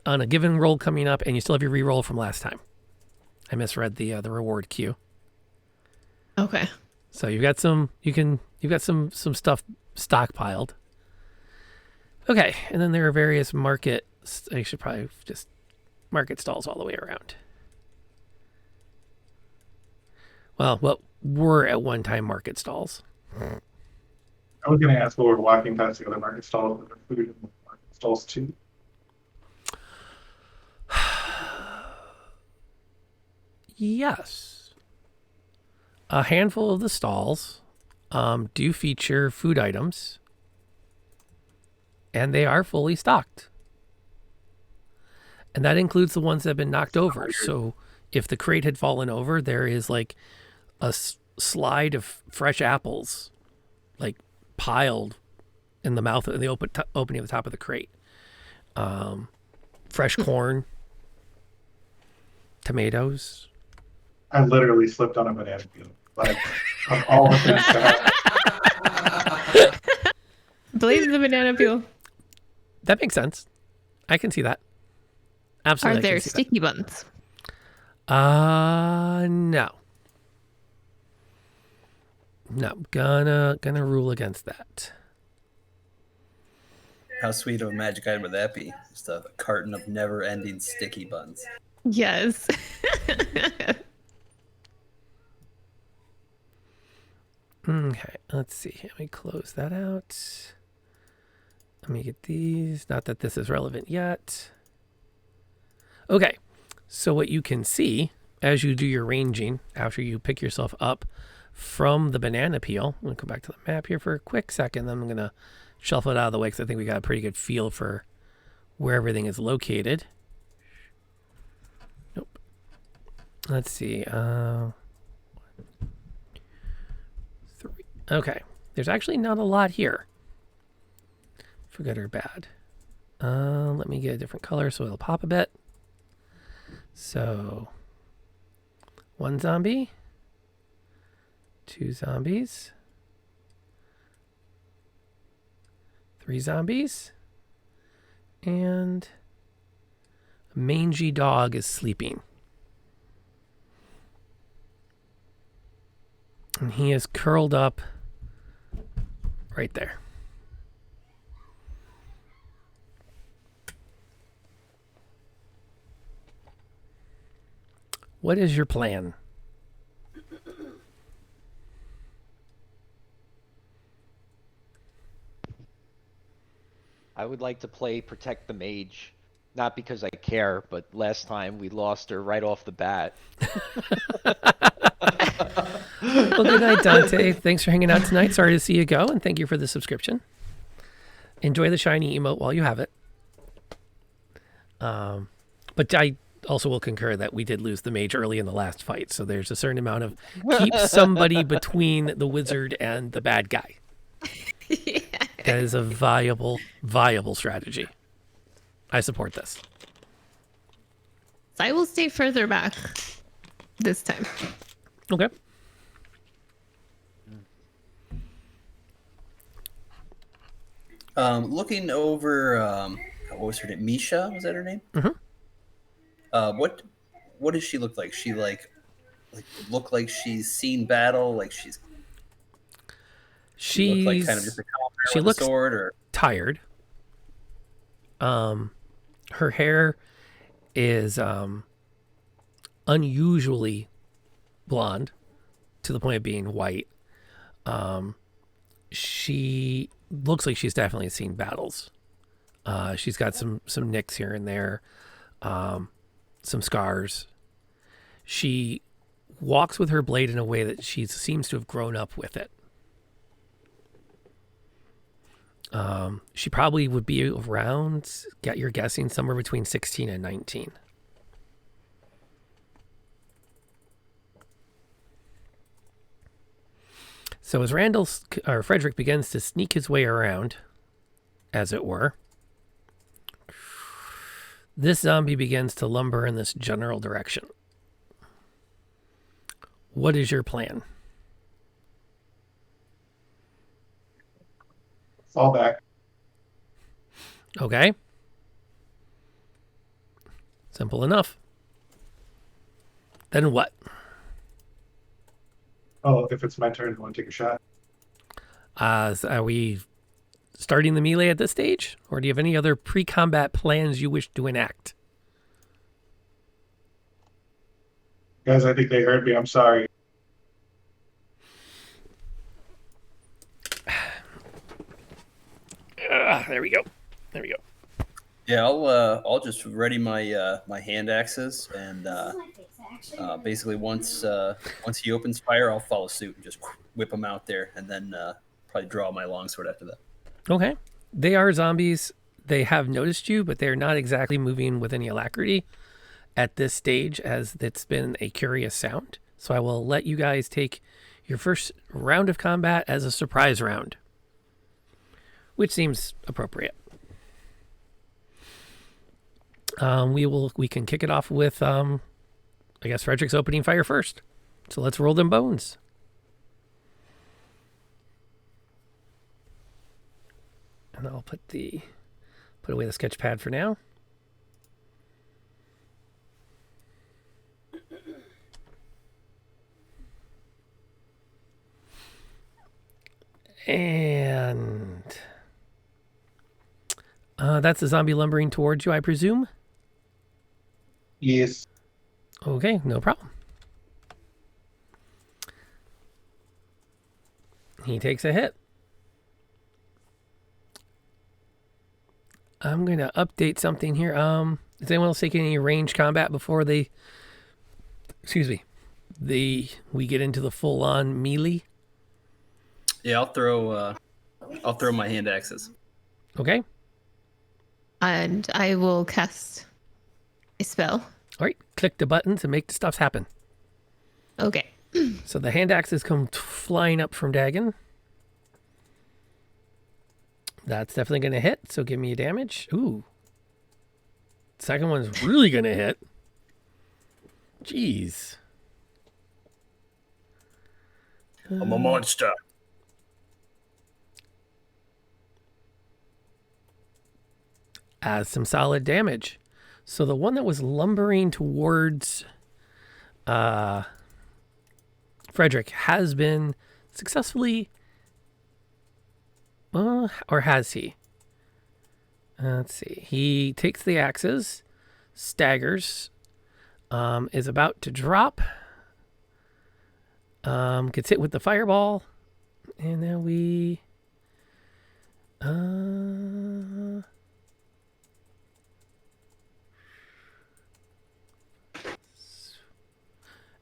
on a given roll coming up, and you still have your re-roll from last time. I misread the reward queue. Okay. So you've got some stuff stockpiled. Okay, and then there are various I should probably just market stalls all the way around. Well, what were at one time market stalls. I was going to ask while we're walking past the other market stalls, are there food in the market stalls too? Yes. A handful of the stalls do feature food items, and they are fully stocked. And that includes the ones that have been knocked over. So if the crate had fallen over, there is like a slide of fresh apples, like piled in the mouth of the opening of the top of the crate. fresh corn, tomatoes. I literally slipped on a banana peel. Like, of all the things to have. Blaze the banana peel. That makes sense. I can see that. Are Absolutely. there sticky buns? No. No, gonna rule against that. How sweet of a magic item would that be? Just a carton of never-ending sticky buns. Yes. Okay, let's see. Let me close that out. Let me get these. Not that this is relevant yet. Okay, so what you can see as you do your ranging, after you pick yourself up from the banana peel, I'm going to come back to the map here for a quick second. Then I'm going to shuffle it out of the way because I think we got a pretty good feel for where everything is located. Nope. Let's see. 3. Okay. There's actually not a lot here. For good or bad. Let me get a different color so it'll pop a bit. So, 1 zombie. 2 zombies. 3 zombies. And a mangy dog is sleeping. And he is curled up right there. What is your plan? I would like to play Protect the Mage. Not because I care, but last time we lost her right off the bat. Well, good night, Dante. Thanks for hanging out tonight. Sorry to see you go, and thank you for the subscription. Enjoy the shiny emote while you have it. But I also will concur that we did lose the mage early in the last fight, so there's a certain amount of keep somebody between the wizard and the bad guy. Yeah. That is a viable strategy. I support this. I will stay further back this time. Okay. Looking over, what was her name? Misha, was that her name? Mm-hmm. What does she look like? She look like she's seen battle, like she looks like kind of just a commoner she with looks a sword, or tired. Her hair is unusually blonde to the point of being white. She looks like she's definitely seen battles. She's got some nicks here and there, some scars. She walks with her blade in a way that she seems to have grown up with it. She probably would be around, you're guessing, somewhere between 16 and 19. So as Frederick begins to sneak his way around, as it were, this zombie begins to lumber in this general direction. What is your plan? Fall back. Okay. Simple enough. Then what? Oh, if it's my turn, I want to take a shot. Are we starting the melee at this stage? Or do you have any other pre-combat plans you wish to enact? Guys, I think they heard me. I'm sorry. There we go. There we go. yeah, I'll just ready my my hand axes, and basically once he opens fire, I'll follow suit and just whip him out there, and then probably draw my longsword after that. Okay. They are zombies. They have noticed you, but they're not exactly moving with any alacrity at this stage, as it's been a curious sound. So I will let you guys take your first round of combat as a surprise round, which seems appropriate. We can kick it off with I guess Frederick's opening fire first. So let's roll them bones. And I'll put away the sketch pad for now. And that's the zombie lumbering towards you, I presume? Yes. Okay, no problem. He takes a hit. I'm going to update something here. Is anyone else taking any range combat before we get into the full-on melee? Yeah, I'll throw my hand axes. Okay. And I will cast a spell. All right. Click the buttons and make the stuff happen. Okay. So the hand axes come flying up from Dagon. That's definitely going to hit, so give me a damage. Ooh. Second one's really going to hit. Jeez. I'm a monster. As some solid damage. So the one that was lumbering towards Frederick has been successfully, or has he? Let's see. He takes the axes, staggers, is about to drop, gets hit with the fireball, and then we...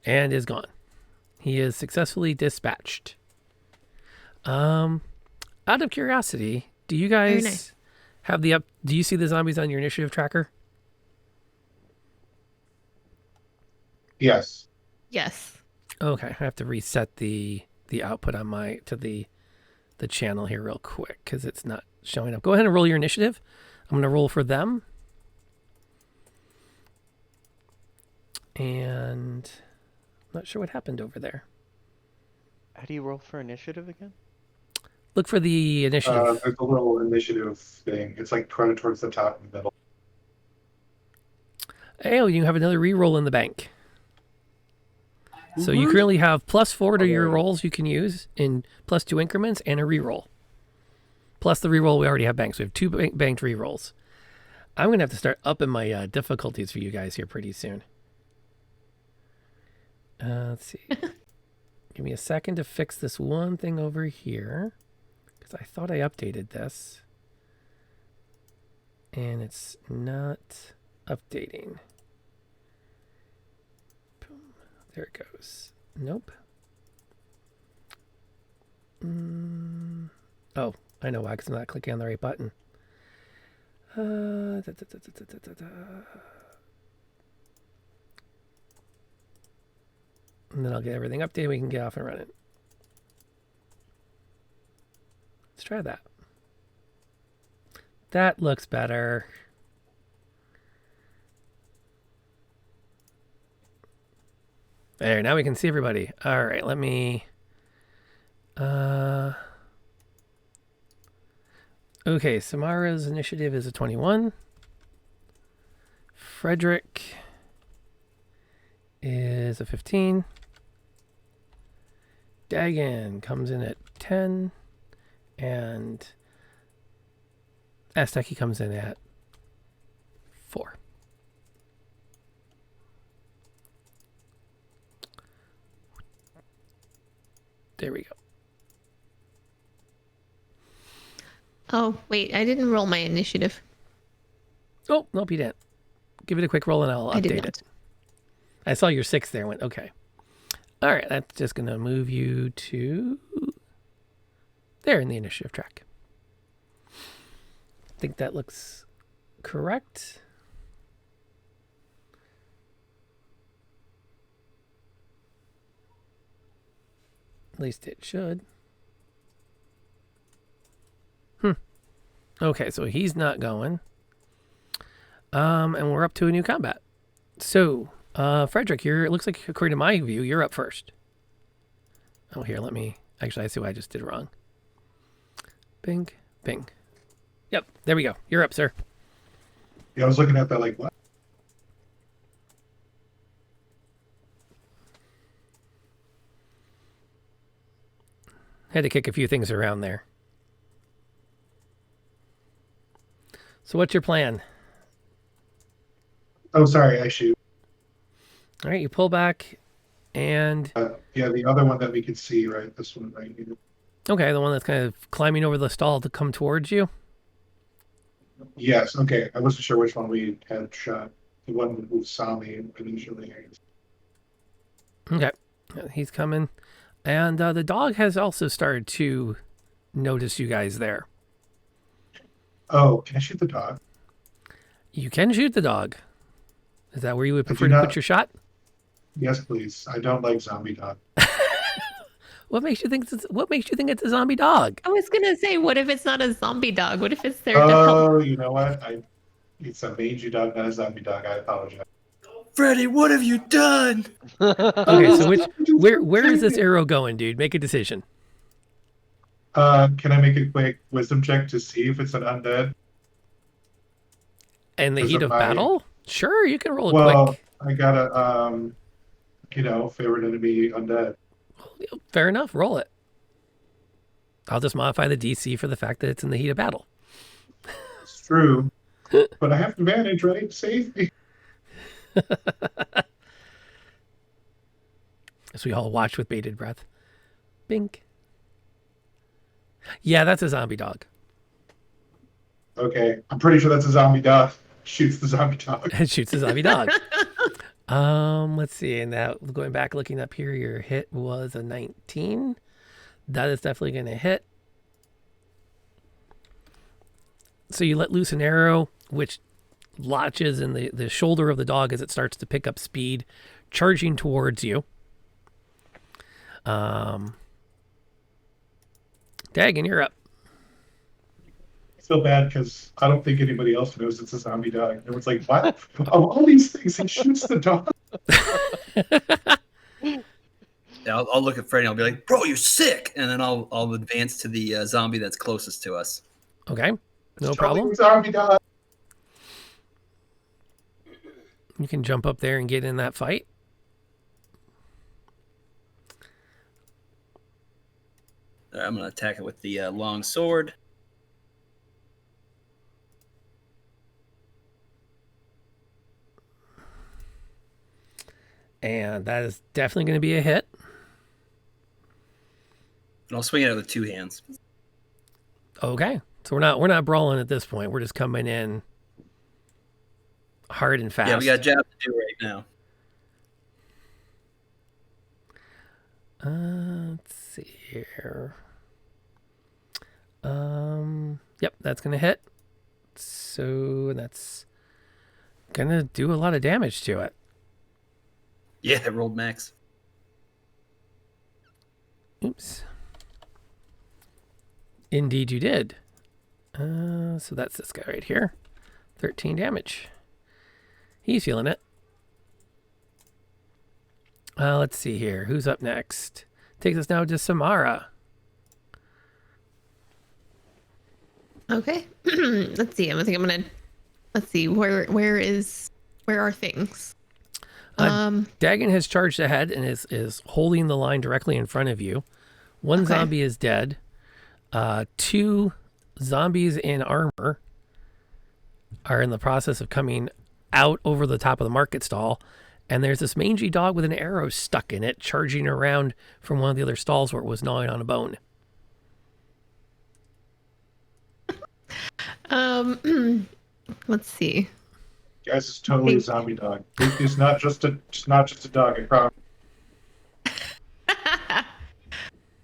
and is gone. He is successfully dispatched. Out of curiosity, do you guys nice. have do you see the zombies on your initiative tracker? Yes. Yes. Okay, I have to reset the output on the channel here real quick because it's not showing up. Go ahead and roll your initiative. I'm going to roll for them. And I'm not sure what happened over there. How do you roll for initiative again? Look for the initiative. There's a little initiative thing. It's like kind of towards the top and middle. Oh, you have another reroll in the bank. So you currently have +4 to your rolls you can use in +2 increments and a reroll. Plus the reroll we already have banked. So we have 2 banked rerolls. I'm going to have to start upping my difficulties for you guys here pretty soon. Let's see. Give me a second to fix this one thing over here. Because I thought I updated this. And it's not updating. Boom. There it goes. Nope. Oh, I know why, because I'm not clicking on the right button. And then I'll get everything updated. We can get off and running. Let's try that. That looks better. There, now we can see everybody. All right, let me... Okay, Samara's initiative is a 21. Frederick is a 15. Dagon comes in at 10. And Asteki comes in at 4. There we go. Oh, wait. I didn't roll my initiative. Oh, nope, you didn't. Give it a quick roll and I'll I did update not. it. I saw your 6 there. Went, okay. All right, that's just going to move you to there in the initiative track. I think that looks correct. At least it should. Okay, so he's not going. And we're up to a new combat. So, Frederick, it looks like according to my view, you're up first. Oh, here, let me. Actually, I see what I just did wrong. Bing, bing. Yep, there we go. You're up, sir. Yeah, I was looking at that like, what? Had to kick a few things around there. So, what's your plan? Oh, sorry, I shoot. All right, you pull back, and Yeah, the other one that we could see, right? This one right here. okay, the one that's kind of climbing over the stall to come towards you. Yes, okay. I wasn't sure which one we had shot. The one who saw me initially. Okay, he's coming, and the dog has also started to notice you guys there. Oh, can I shoot the dog? You can shoot the dog. Is that where you would I do prefer to put not- your shot? Yes, please. I don't like zombie dog. What makes you think it's a zombie dog? I was gonna say, what if it's not a zombie dog? What if it's there to help? Oh, you know what? It's a mangy dog, not a zombie dog. I apologize. Freddie, what have you done? Okay, so where is this arrow going, dude? Make a decision. Can I make a quick wisdom check to see if it's an undead? In the Is heat it of my- battle? Sure, you can roll a Well, quick. I got a favorite enemy undead. Fair enough, roll it. I'll just modify the DC for the fact that it's in the heat of battle. It's true, but I have advantage, right? Save me. As we all watch with bated breath. Bink. Yeah, that's a zombie dog. Okay, I'm pretty sure that's a zombie dog. Shoots the zombie dog. It shoots a zombie dog. Let's see. And now going back, looking up here, your hit was a 19. That is definitely going to hit. So you let loose an arrow, which latches in the shoulder of the dog as it starts to pick up speed, charging towards you. Dagon, you're up. I feel bad because I don't think anybody else knows it's a zombie dog. Everyone's like, what? Of all these things, he shoots the dog. Yeah, I'll look at Freddie and I'll be like, bro, you're sick. And then I'll advance to the zombie that's closest to us. Okay, no It's problem. totally a zombie dog. You can jump up there and get in that fight. I'm going to attack it with the long sword. And that is definitely going to be a hit. And I'll swing it with two hands. Okay. So we're not brawling at this point. We're just coming in hard and fast. Yeah, we got a job to do right now. Let's see here. Yep, that's gonna hit. So that's gonna do a lot of damage to it. Yeah, I rolled max. Oops. Indeed, you did. So that's this guy right here. 13 damage. He's feeling it. Let's see here. Who's up next? Takes us now to Samara. Okay. Let's see. Let's see. Where are things? Dagon has charged ahead and is holding the line directly in front of you. One Okay. zombie is dead. Two zombies in armor are in the process of coming out over the top of the market stall. And there's this mangy dog with an arrow stuck in it, charging around from one of the other stalls where it was gnawing on a bone. Let's see. Guys, it's totally a zombie dog. It's not just a dog. I promise.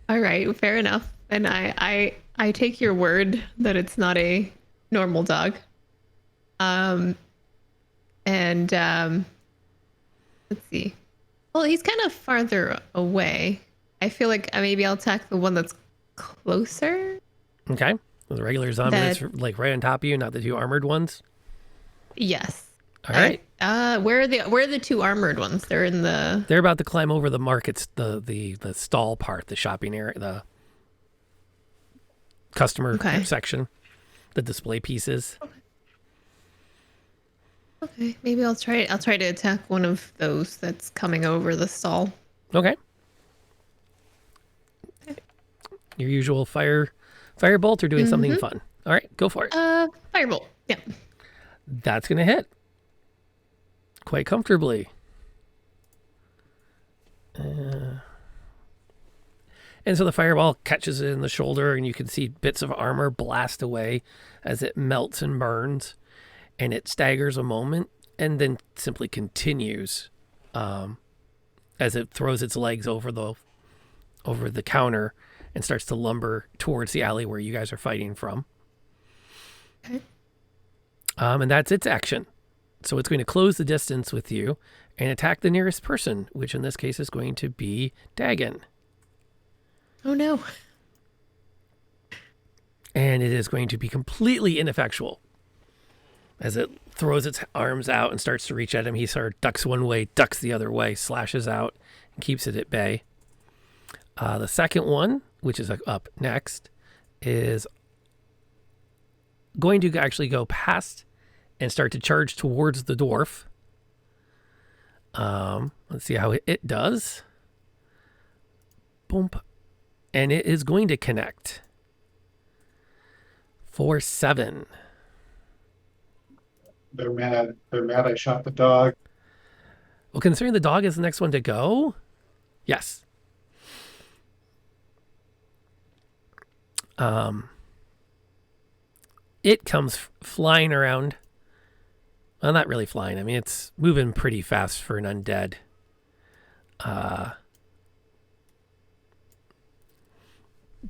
All right, fair enough. And I take your word that it's not a normal dog. Let's see. Well, he's kind of farther away. I feel like maybe I'll attack the one that's closer. Okay? The regular zombie That- that's like right on top of you, not the two armored ones. Yes. All right. Where are the two armored ones? They're in the. They're about to climb over the markets, the stall part, the shopping area, the customer section, the display pieces. Okay, maybe I'll try. I'll try to attack one of those that's coming over the stall. Okay. Your usual firebolt or doing something fun. All right, go for it. Firebolt. Yeah. That's gonna hit quite comfortably. And so the fireball catches it in the shoulder, and you can see bits of armor blast away as it melts and burns, and it staggers a moment and then simply continues as it throws its legs over the counter and starts to lumber towards the alley where you guys are fighting from. Okay. And that's its action. So it's going to close the distance with you and attack the nearest person, which in this case is going to be Dagon. Oh no. And it is going to be completely ineffectual. As it throws its arms out and starts to reach at him, he sort of ducks one way, ducks the other way, slashes out, and keeps it at bay. The second one, which is up next, is going to actually go past and start to charge towards the dwarf. Let's see how it does. Boom. And it is going to connect for 7. They're mad. They're mad I shot the dog. Well, considering the dog is the next one to go, yes. It comes flying around. Well, not really flying. I mean, it's moving pretty fast for an undead.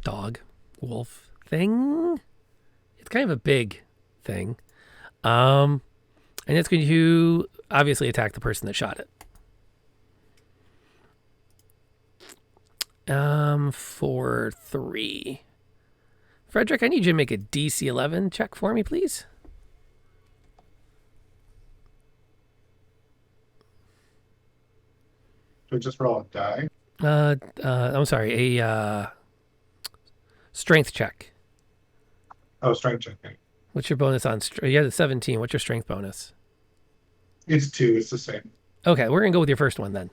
Dog, wolf thing. It's kind of a big thing. And it's going to obviously attack the person that shot it. For 3. Frederick, I need you to make a DC 11 check for me, please. Do I just roll a die? I'm sorry, a strength check. Oh, strength check. Okay. What's your bonus on? You had a 17. What's your strength bonus? It's 2. It's the same. Okay, we're gonna go with your first one then.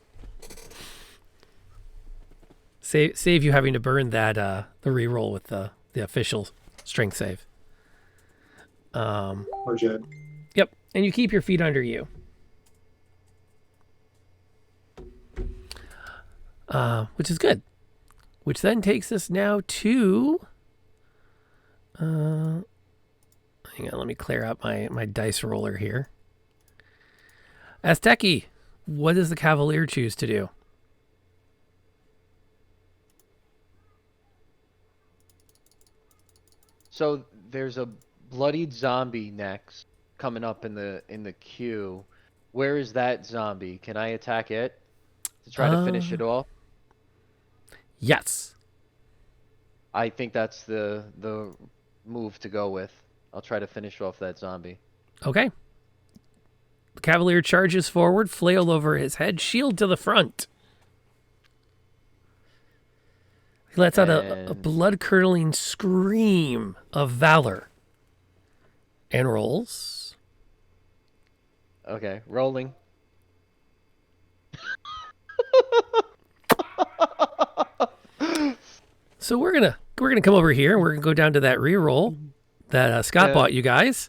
Save you having to burn that the reroll with the official strength save. Legit. Yep, and you keep your feet under you. Which is good. Which then takes us now to. Hang on, let me clear out my dice roller here. Azteki, what does the Cavalier choose to do? So there's a bloodied zombie next coming up in the queue. Where is that zombie? Can I attack it to try to finish it off? Yes. I think that's the move to go with. I'll try to finish off that zombie. Okay. The Cavalier charges forward, flail over his head, shield to the front. He lets out a blood-curdling scream of valor. And rolls. Okay, rolling. So we're gonna come over here and we're gonna go down to that reroll that Scott bought you guys.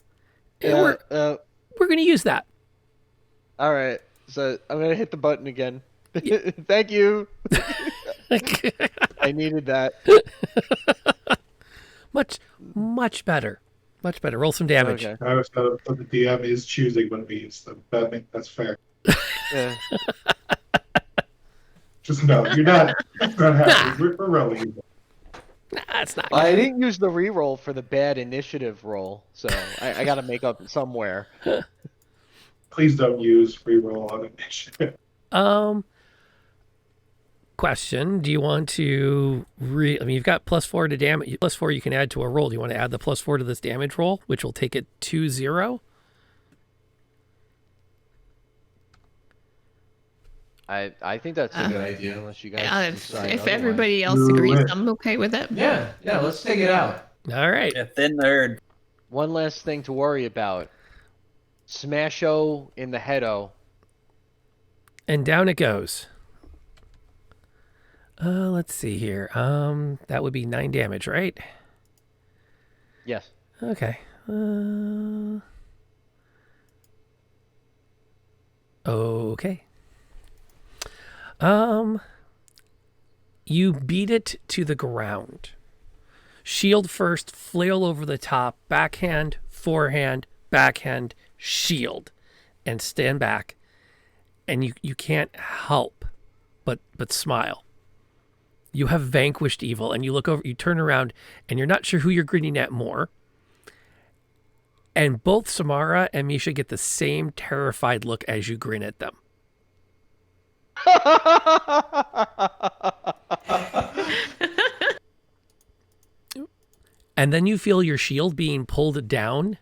And we're gonna use that. All right, so I'm gonna hit the button again. Thank you. I needed that. Much better. Much better. Roll some damage. Okay. So the DM is choosing when we use them. That's fair. Yeah. Just no, you're not happy. We're rolling. Nah, it's not. I didn't use the reroll for the bad initiative roll, so I got to make up somewhere. Please don't use reroll on initiative. Question: do you want to I mean, you've got +4 to damage. +4 you can add to a roll. Do you want to add the +4 to this damage roll, which will take it to 0? I think that's a Uh, good idea. idea, unless you guys if decide if otherwise. everybody else Do agrees, it. I'm okay with it. Yeah, let's take it out. All right. Yeah, thin the herd. One last thing to worry about. Smash-o in the head-o. And down it goes. Let's see here. That would be 9 damage, right? Yes. Okay. Okay. You beat it to the ground. Shield first, flail over the top, backhand, forehand, backhand, shield, and stand back. And you can't help but smile. You have vanquished evil, and you look over, you turn around, and you're not sure who you're grinning at more. And both Samara and Misha get the same terrified look as you grin at them. And then you feel your shield being pulled down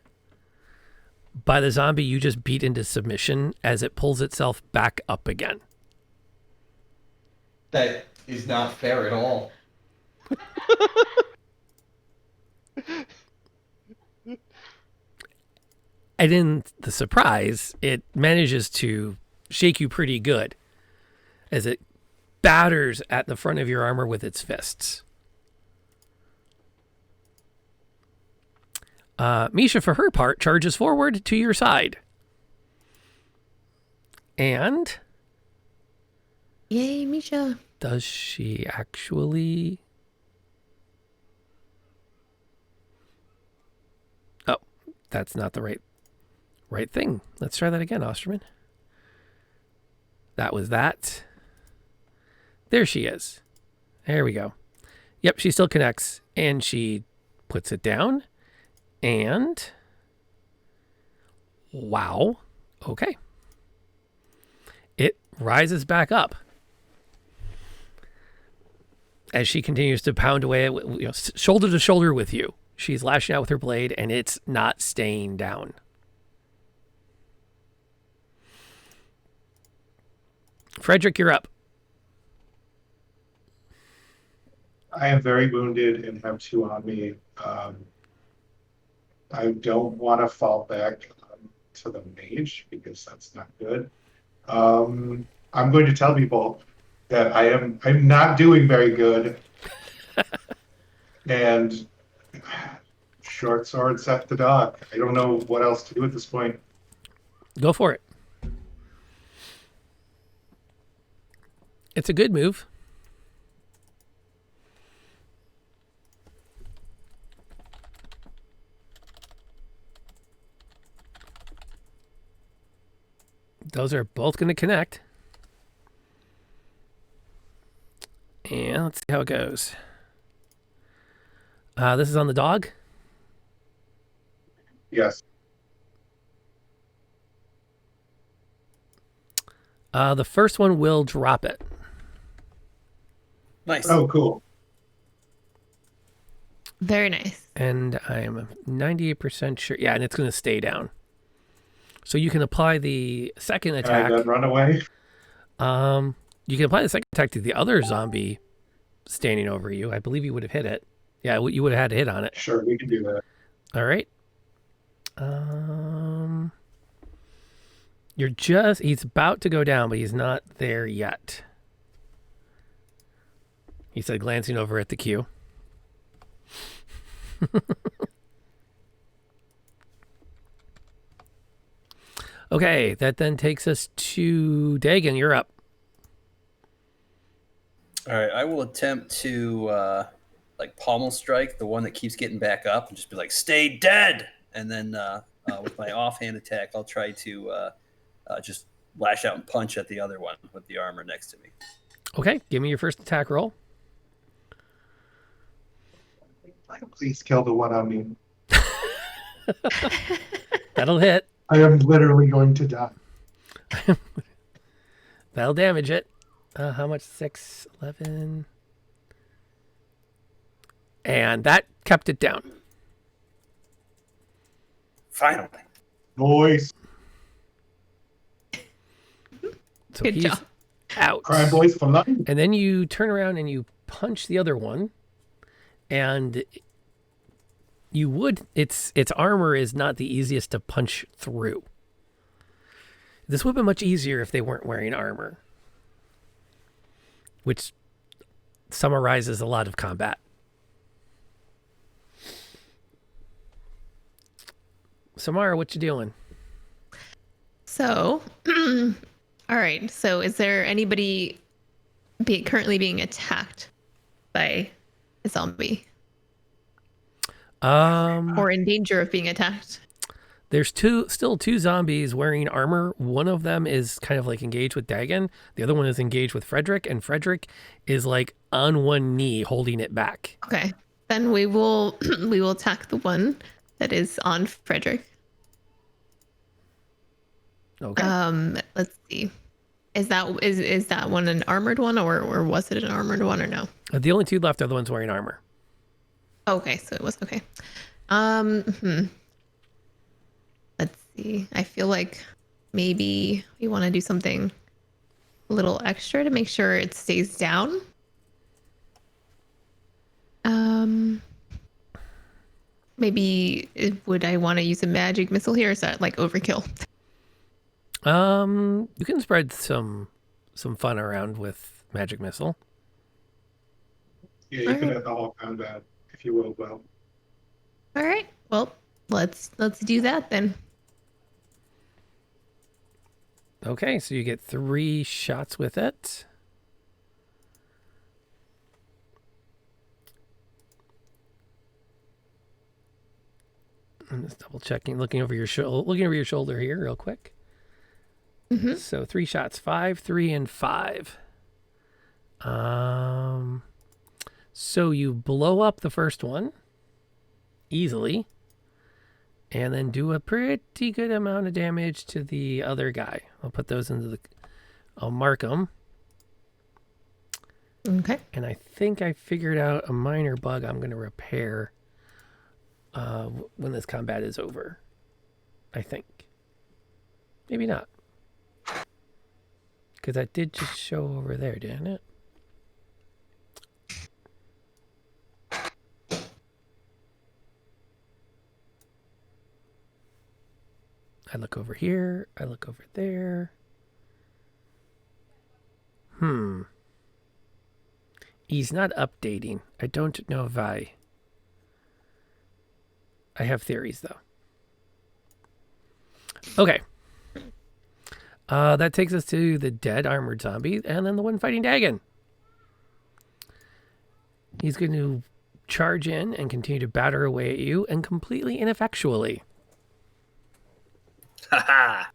by the zombie you just beat into submission as it pulls itself back up again. That is not fair at all. And in the surprise, it manages to shake you pretty good as it batters at the front of your armor with its fists. Misha, for her part, charges forward to your side. And Yay, Misha. does she actually... Oh, that's not the right thing. Let's try that again, Osterman. That was that. There she is. There we go. Yep, she still connects, and she puts it down. And wow. Okay. It rises back up as she continues to pound away, shoulder to shoulder with you. She's lashing out with her blade, and it's not staying down. Frederick, you're up. I am very wounded and have 2 on me. I don't want to fall back to the mage because that's not good. I'm going to tell people that I'm not doing very good. And short sword set the dog. I don't know what else to do at this point. Go for it. It's a good move. Those are both going to connect. And let's see how it goes. This is on the dog. Yes. The first one will drop it. Nice. Oh, cool. Very nice. And I am 98% sure. Yeah, and it's going to stay down. So you can apply the second Can attack. I then run away? You can apply the second attack to the other zombie standing over you. I believe you would have hit it. Yeah, you would have had to hit on it. Sure, we can do that. All right. He's about to go down, but he's not there yet. He said, glancing over at the queue. Okay, that then takes us to Dagon. You're up. All right, I will attempt to pommel strike the one that keeps getting back up and just be like, "Stay dead!" And then with my offhand attack, I'll try to just lash out and punch at the other one with the armor next to me. Okay, give me your first attack roll. Please kill the one on me. That'll hit. I am literally going to die. That'll damage it. How much? 6, 11. And that kept it down. Finally. Noise. So Good job. out. Cry boys for life. And then you turn around and you punch the other one. And its armor is not the easiest to punch through. This would have been much easier if they weren't wearing armor, which summarizes a lot of combat. Samara, what you doing? So, all right. So, is there anybody currently being attacked by a zombie or in danger of being attacked? There's still two zombies wearing armor. One of them is kind of like engaged with Dagon. The other one is engaged with Frederick, and Frederick is like on one knee holding it back. Okay. Then we will attack the one that is on Frederick. Okay. Let's see. Is that one an armored one or was it an armored one or no? The only two left are the ones wearing armor. Okay, so it was okay. Let's see. I feel like maybe we want to do something a little extra to make sure it stays down. Maybe would I want to use a magic missile here? Or is that like overkill? You can spread some fun around with magic missile. Yeah, you can have the whole combat, if you will, well. All right. Well, let's do that then. Okay, so you get 3 shots with it. I'm just double checking, looking over your shoulder here real quick. Mm-hmm. So 3 shots, 5, 3, and 5. So you blow up the first one easily, and then do a pretty good amount of damage to the other guy. I'll put those I'll mark them. Okay. And I think I figured out a minor bug I'm going to repair when this combat is over. I think. Maybe not. Because that did just show over there, didn't it? I look over here. I look over there. He's not updating. I don't know if I have theories, though. Okay. That takes us to the dead armored zombie and then the one fighting Dagon. He's going to charge in and continue to batter away at you and completely ineffectually. Haha.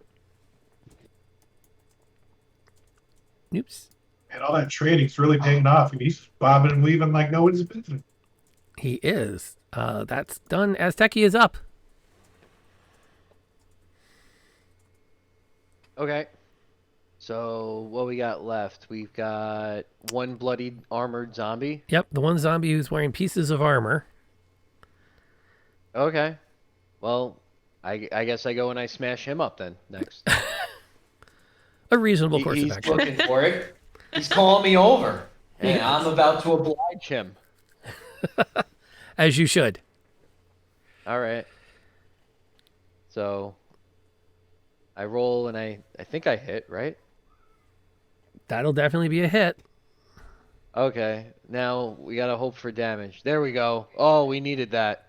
Oops. And all that training's really paying off, and he's bobbing and weaving like no one's business. He is. That's done. Azteki is up. Okay. So what we got left? We've got one bloodied armored zombie. Yep, the one zombie who's wearing pieces of armor. Okay. Well, I guess I go and I smash him up then next. A reasonable course of He's action. looking for it. He's calling me over. And I'm about to oblige. Punch him. As you should. All right. So I roll and I think I hit, right? That'll definitely be a hit. Okay. Now we got to hope for damage. There we go. Oh, we needed that.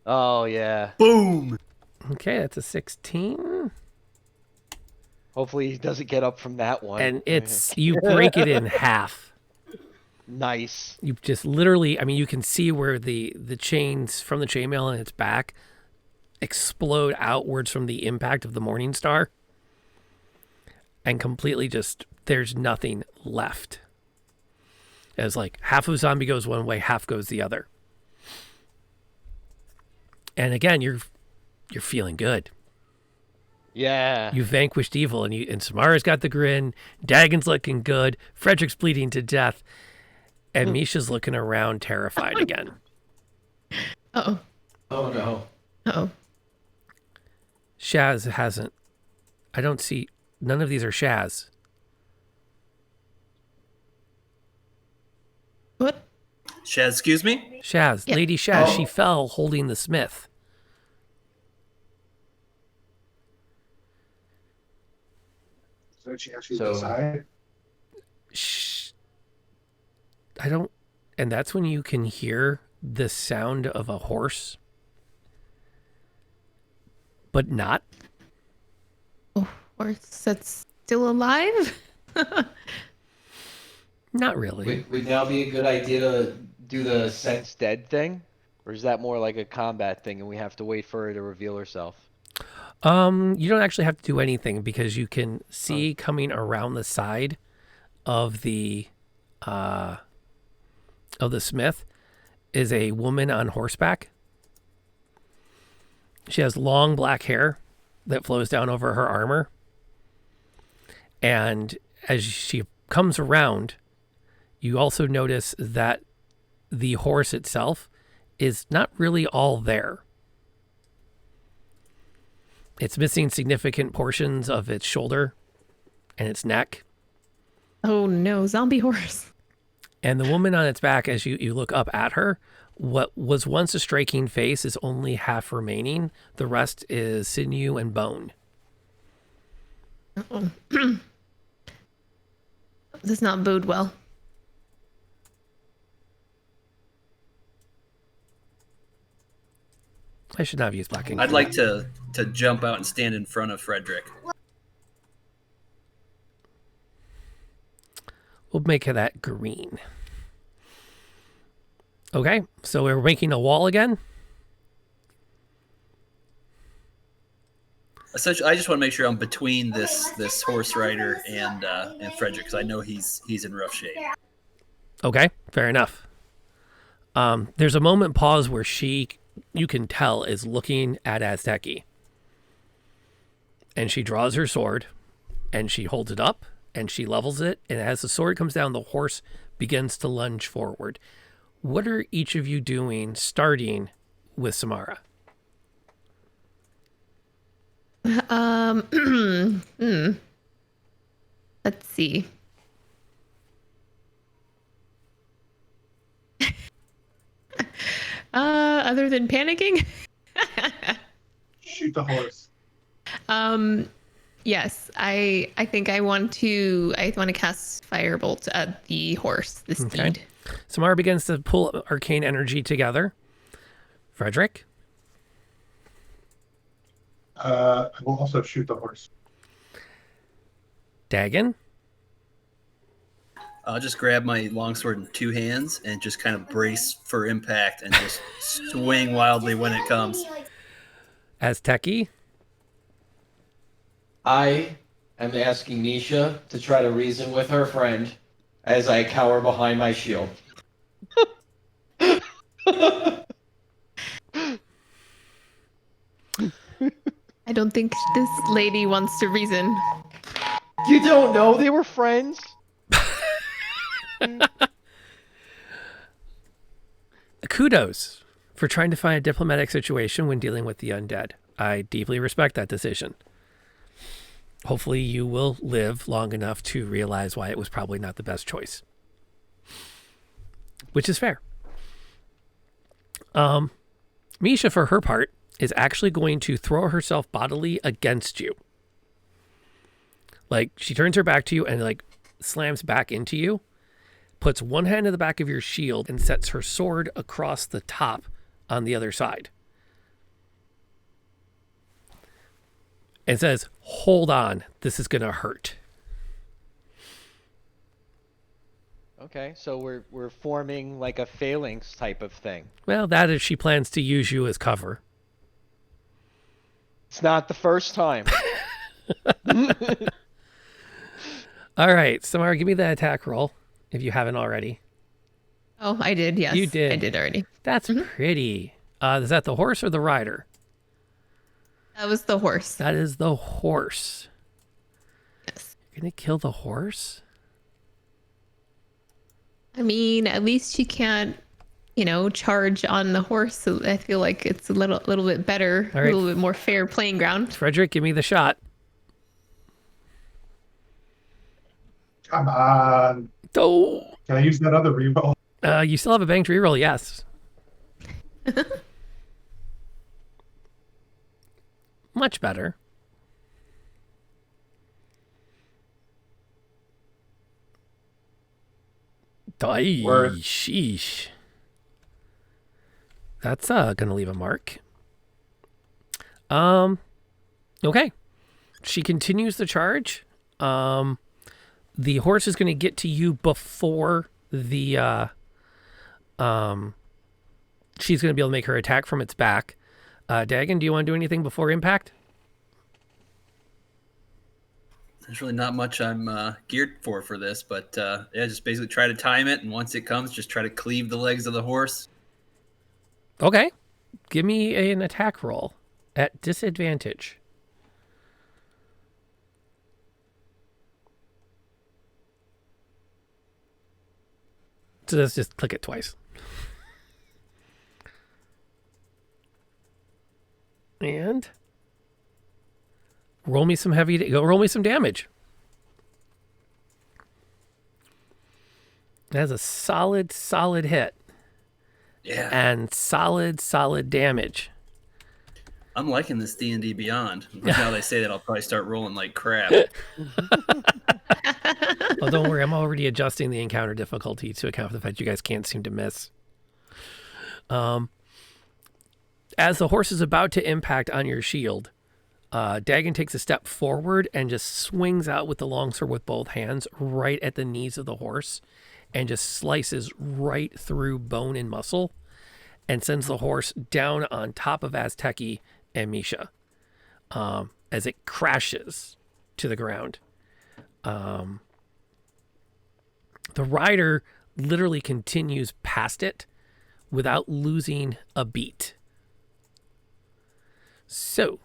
Oh, yeah. Boom. Okay, that's a 16. Hopefully he doesn't get up from that one. And you break it in half. Nice. You just literally, you can see where the chains from the chainmail in its back explode outwards from the impact of the Morning Star. And completely just, there's nothing left. As like half of zombie goes one way, half goes the other. And again, you're feeling good. Yeah. You vanquished evil, and Samara's got the grin. Dagon's looking good. Frederick's bleeding to death, and Misha's looking around, terrified again. Uh-oh. Oh no. Uh-oh. Shaz hasn't. I don't see. None of these are Shaz. What? Shaz, excuse me? Shaz, Yeah. Lady Shaz, Oh. she fell holding the smith. So she actually So- decide. Shh. I don't. And that's when you can hear the sound of a horse, but not. Horse that's still alive? Not really. Would now be a good idea to do the Sense dead thing? Or is that more like a combat thing and we have to wait for her to reveal herself? You don't actually have to do anything because you can see coming around the side of the smith is a woman on horseback. She has long black hair that flows down over her armor. And as she comes around, you also notice that the horse itself is not really all there. It's missing significant portions of its shoulder and its neck. Oh no, zombie horse. And the woman on its back, as you look up at her, what was once a striking face is only half remaining. The rest is sinew and bone. Uh-oh. Does not bode well. I should not have used black ink. I'd like to jump out and stand in front of Frederick. We'll make that green. Okay, so we're making a wall again. Essentially, I just want to make sure I'm between this horse rider and Frederick because I know he's in rough shape. Okay, fair enough. There's a moment pause where you can tell, is looking at Azteki. And she draws her sword, and she holds it up, and she levels it, and as the sword comes down, the horse begins to lunge forward. What are each of you doing, starting with Samara? Let's see. Other than panicking? Shoot the horse. Yes, I think I want to cast Firebolt at the horse, the steed. Samara begins to pull arcane energy together. Frederick? I will also shoot the horse. Dagon? I'll just grab my longsword in two hands and just kind of brace for impact and just swing wildly when it comes. Azteki? I am asking Nisha to try to reason with her friend as I cower behind my shield. I don't think this lady wants to reason. You don't know they were friends? Kudos for trying to find a diplomatic situation when dealing with the undead. I deeply respect that decision. Hopefully you will live long enough to realize why it was probably not the best choice. Which is fair. Misha, for her part, is actually going to throw herself bodily against you. Like, she turns her back to you and, like, slams back into you, puts one hand in the back of your shield, and sets her sword across the top on the other side. And says, "Hold on, this is going to hurt." Okay, so we're forming like a phalanx type of thing. Well, that is, she plans to use you as cover. It's not the first time. All right, Samara, give me the attack roll if you haven't already. Oh, I did. Yes, You did. I did already. That's pretty. Is that the horse or the rider? That was the horse. That is the horse. Yes. You're going to kill the horse? I mean, at least she can't, charge on the horse. So I feel like it's a little bit better, All a right. little bit more fair playing ground. Frederick, give me the shot. Come on. Oh, Can I use that other reroll? You still have a banked reroll, yes. Much better. Worth. Sheesh. That's gonna leave a mark. Okay. She continues the charge. The horse is gonna get to you before the she's gonna be able to make her attack from its back. Dagon, do you want to do anything before impact? There's really not much I'm geared for this, but yeah, just basically try to time it, and once it comes, just try to cleave the legs of the horse. Okay. Give me an attack roll at disadvantage. So let's just click it twice. And roll me some roll me some damage. That's a solid hit. Yeah, And solid damage. I'm liking this D&D Beyond. Now they say that, I'll probably start rolling like crap. Well, don't worry. I'm already adjusting the encounter difficulty to account for the fact you guys can't seem to miss. As the horse is about to impact on your shield, Dagon takes a step forward and just swings out with the longsword with both hands right at the knees of the horse and just slices right through bone and muscle and sends the horse down on top of Azteki and Misha as it crashes to the ground. The rider literally continues past it without losing a beat. So,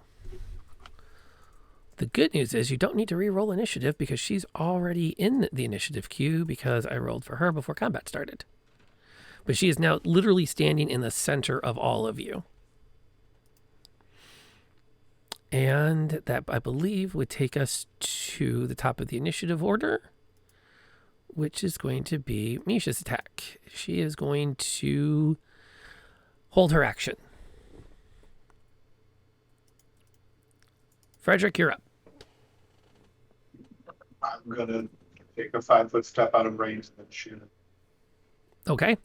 the good news is you don't need to re-roll initiative because she's already in the initiative queue because I rolled for her before combat started. But she is now literally standing in the center of all of you. And that, I believe, would take us to the top of the initiative order, which is going to be Misha's attack. She is going to hold her action. Frederick, you're up. I'm gonna take a 5-foot step out of range and then shoot it. Okay.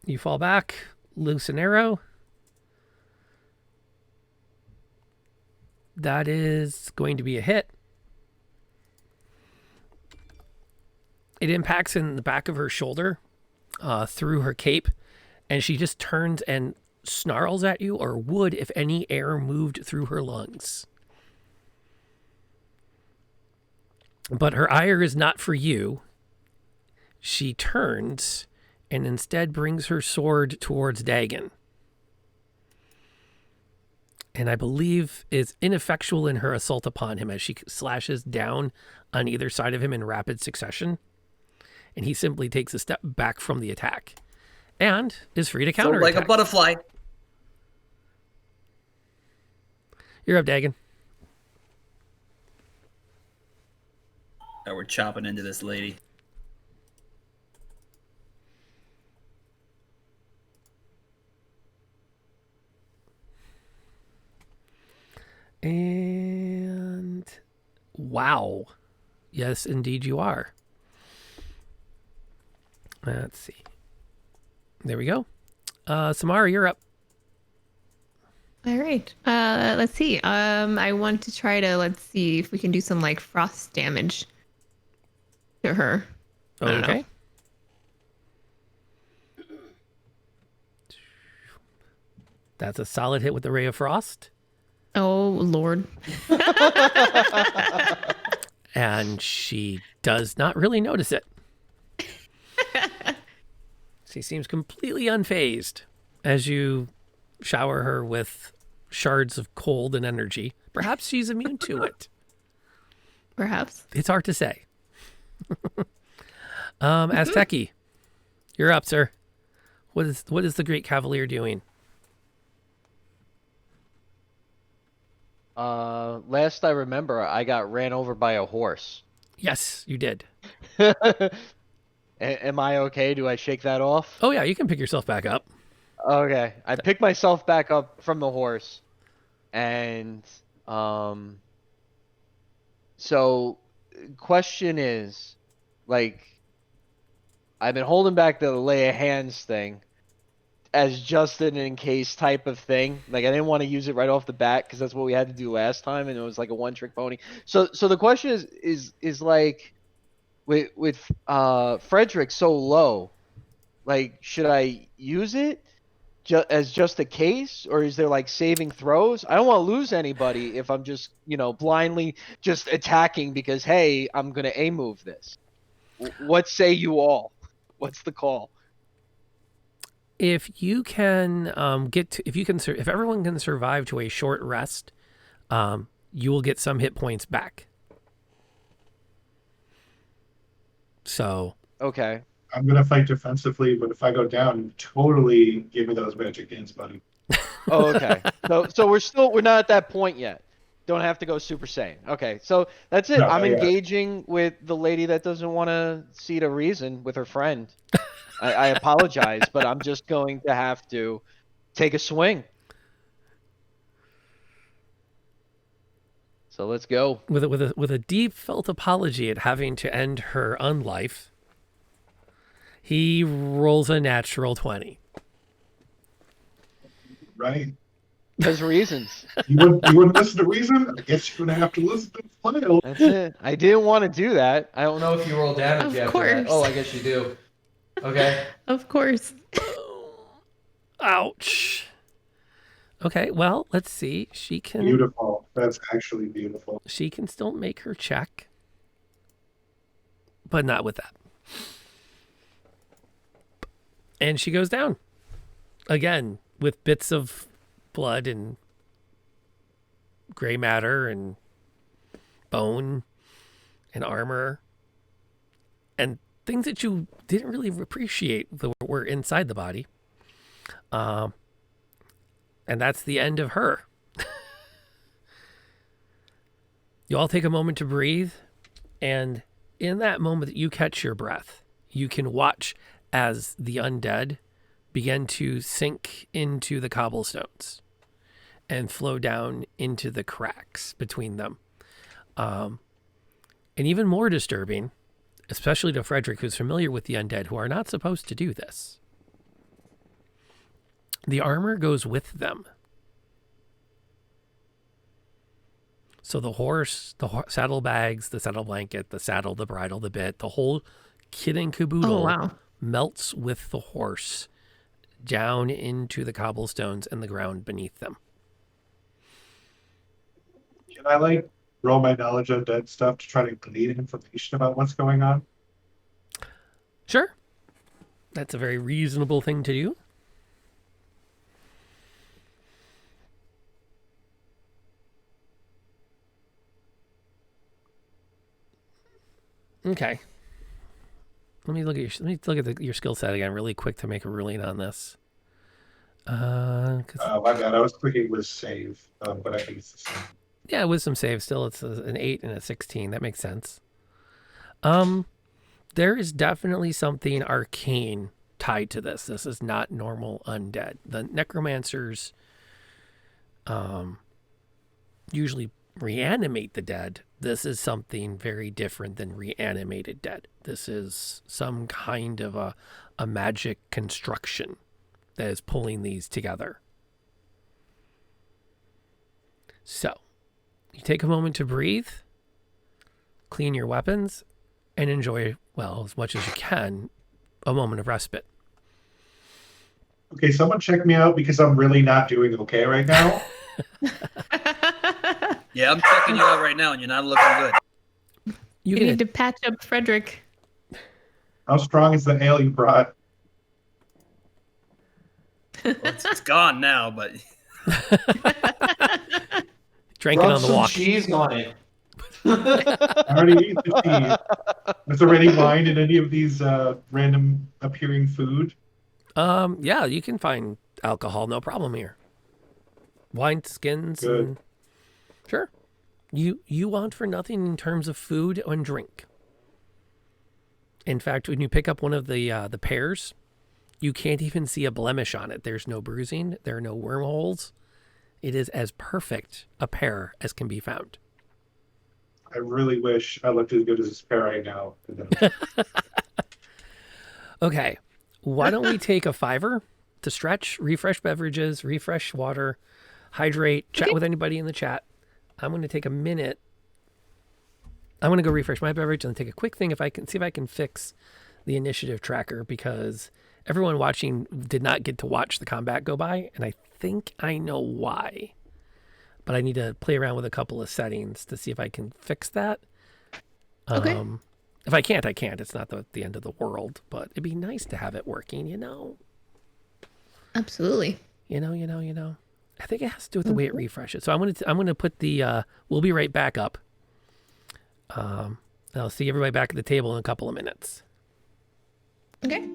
You fall back, loose an arrow. That is going to be a hit. It impacts in the back of her shoulder through her cape, and she just turns and snarls at you, or would if any air moved through her lungs. But her ire is not for you. She turns and instead brings her sword towards Dagon. And I believe is ineffectual in her assault upon him as she slashes down on either side of him in rapid succession. And he simply takes a step back from the attack and is free to So counter. like a butterfly. You're up, Dagon. Now we're chopping into this lady. And wow. Yes, indeed you are. Let's see. There we go. Samara, you're up. All right. Let's see. I want to try to, let's see if we can do some like frost damage to her. I don't know. Okay. That's a solid hit with the Ray of Frost. Oh, Lord. And she does not really notice it. She seems completely unfazed as you shower her with shards of cold and energy. Perhaps she's immune to it. Perhaps. It's hard to say. Azteki, you're up, sir. What is the Great Cavalier doing? Last I remember, I got ran over by a horse. Yes, you did. Am I okay? Do I shake that off? Oh yeah, you can pick yourself back up. Okay. I pick myself back up from the horse, and so question is, like, I've been holding back the lay of hands thing as just an in case type of thing. Like, I didn't want to use it right off the bat because that's what we had to do last time, and it was like a one trick pony. So the question is like, with Frederick so low, like, should I use it as just a case, or is there like saving throws? I don't want to lose anybody if I'm just, blindly just attacking because, hey, I'm gonna A move this. What say you all? What's the call? If you can if everyone can survive to a short rest, you will get some hit points back. So Okay. I'm gonna fight defensively, but if I go down, totally give me those magic hands, buddy. Oh, okay. So we're not at that point yet. Don't have to go Super Saiyan. Okay, so that's it. No, I'm not yet. engaging with the lady that doesn't want to see the reason with her friend. I apologize, but I'm just going to have to take a swing. So let's go. with a deep felt apology at having to end her unlife, he rolls a natural 20. Right? There's reasons. You wouldn't listen to reason? I guess you're gonna have to listen to flail. That's it. I didn't want to do that. I I don't know if you roll damage Of after that. course. Oh, I guess you do. Okay. Of course. Ouch. Okay, well, let's see. She can Beautiful. That's actually beautiful. still make her check, but not with that. And she goes down again with bits of blood and gray matter and bone and armor and things that you didn't really appreciate that were inside the body. And that's the end of her. You all take a moment to breathe, and in that moment that you catch your breath, you can watch as the undead begin to sink into the cobblestones and flow down into the cracks between them. And even more disturbing, especially to Frederick, who's familiar with the undead, who are not supposed to do this, the armor goes with them. So the horse, saddlebags, the saddle blanket, the saddle, the bridle, the bit, the whole kit and caboodle Oh, wow. melts with the horse down into the cobblestones and the ground beneath them. Can I roll my knowledge of dead stuff to try to glean information about what's going on? Sure. That's a very reasonable thing to do. Okay. Let me look at your skill set again really quick to make a ruling on this. My bad. I was clicking with save, but I think it's the same. Yeah, wisdom save still. It's an 8 and a 16. That makes sense. There is definitely something arcane tied to this. This is not normal undead. The necromancers usually reanimate the dead. This is something very different than reanimated dead. This is some kind of a magic construction that is pulling these together. So, you take a moment to breathe, clean your weapons, and enjoy, well, as much as you can, a moment of respite. Okay, someone check me out because I'm really not doing okay right now. Yeah, I'm checking you out right now, and you're not looking good. You need to patch up Frederick. How strong is the ale you brought? Well, it's gone now, but Drank it Rub on the some walk. cheese on it. I already ate the cheese. Is there any wine in any of these random appearing food? Yeah, you can find alcohol, no problem here. Wine skins. Good. And... Sure. You want for nothing in terms of food and drink. In fact, when you pick up one of the pears, you can't even see a blemish on it. There's no bruising. There are no wormholes. It is as perfect a pear as can be found. I really wish I looked as good as this pear right now. Okay, why don't we take a $5 to stretch, refresh beverages, refresh water, hydrate, chat with anybody in the chat. I'm going to take a minute. I'm going to go refresh my beverage and take a quick thing if I can see if I can fix the initiative tracker, because everyone watching did not get to watch the combat go by, and I think I know why. But I need to play around with a couple of settings to see if I can fix that. Okay. If I can't, I can't. It's not the end of the world, but it'd be nice to have it working, you know? Absolutely. You know. I think it has to do with the way it refreshes. So I'm gonna put the we'll be right back up. And I'll see everybody back at the table in a couple of minutes. Okay.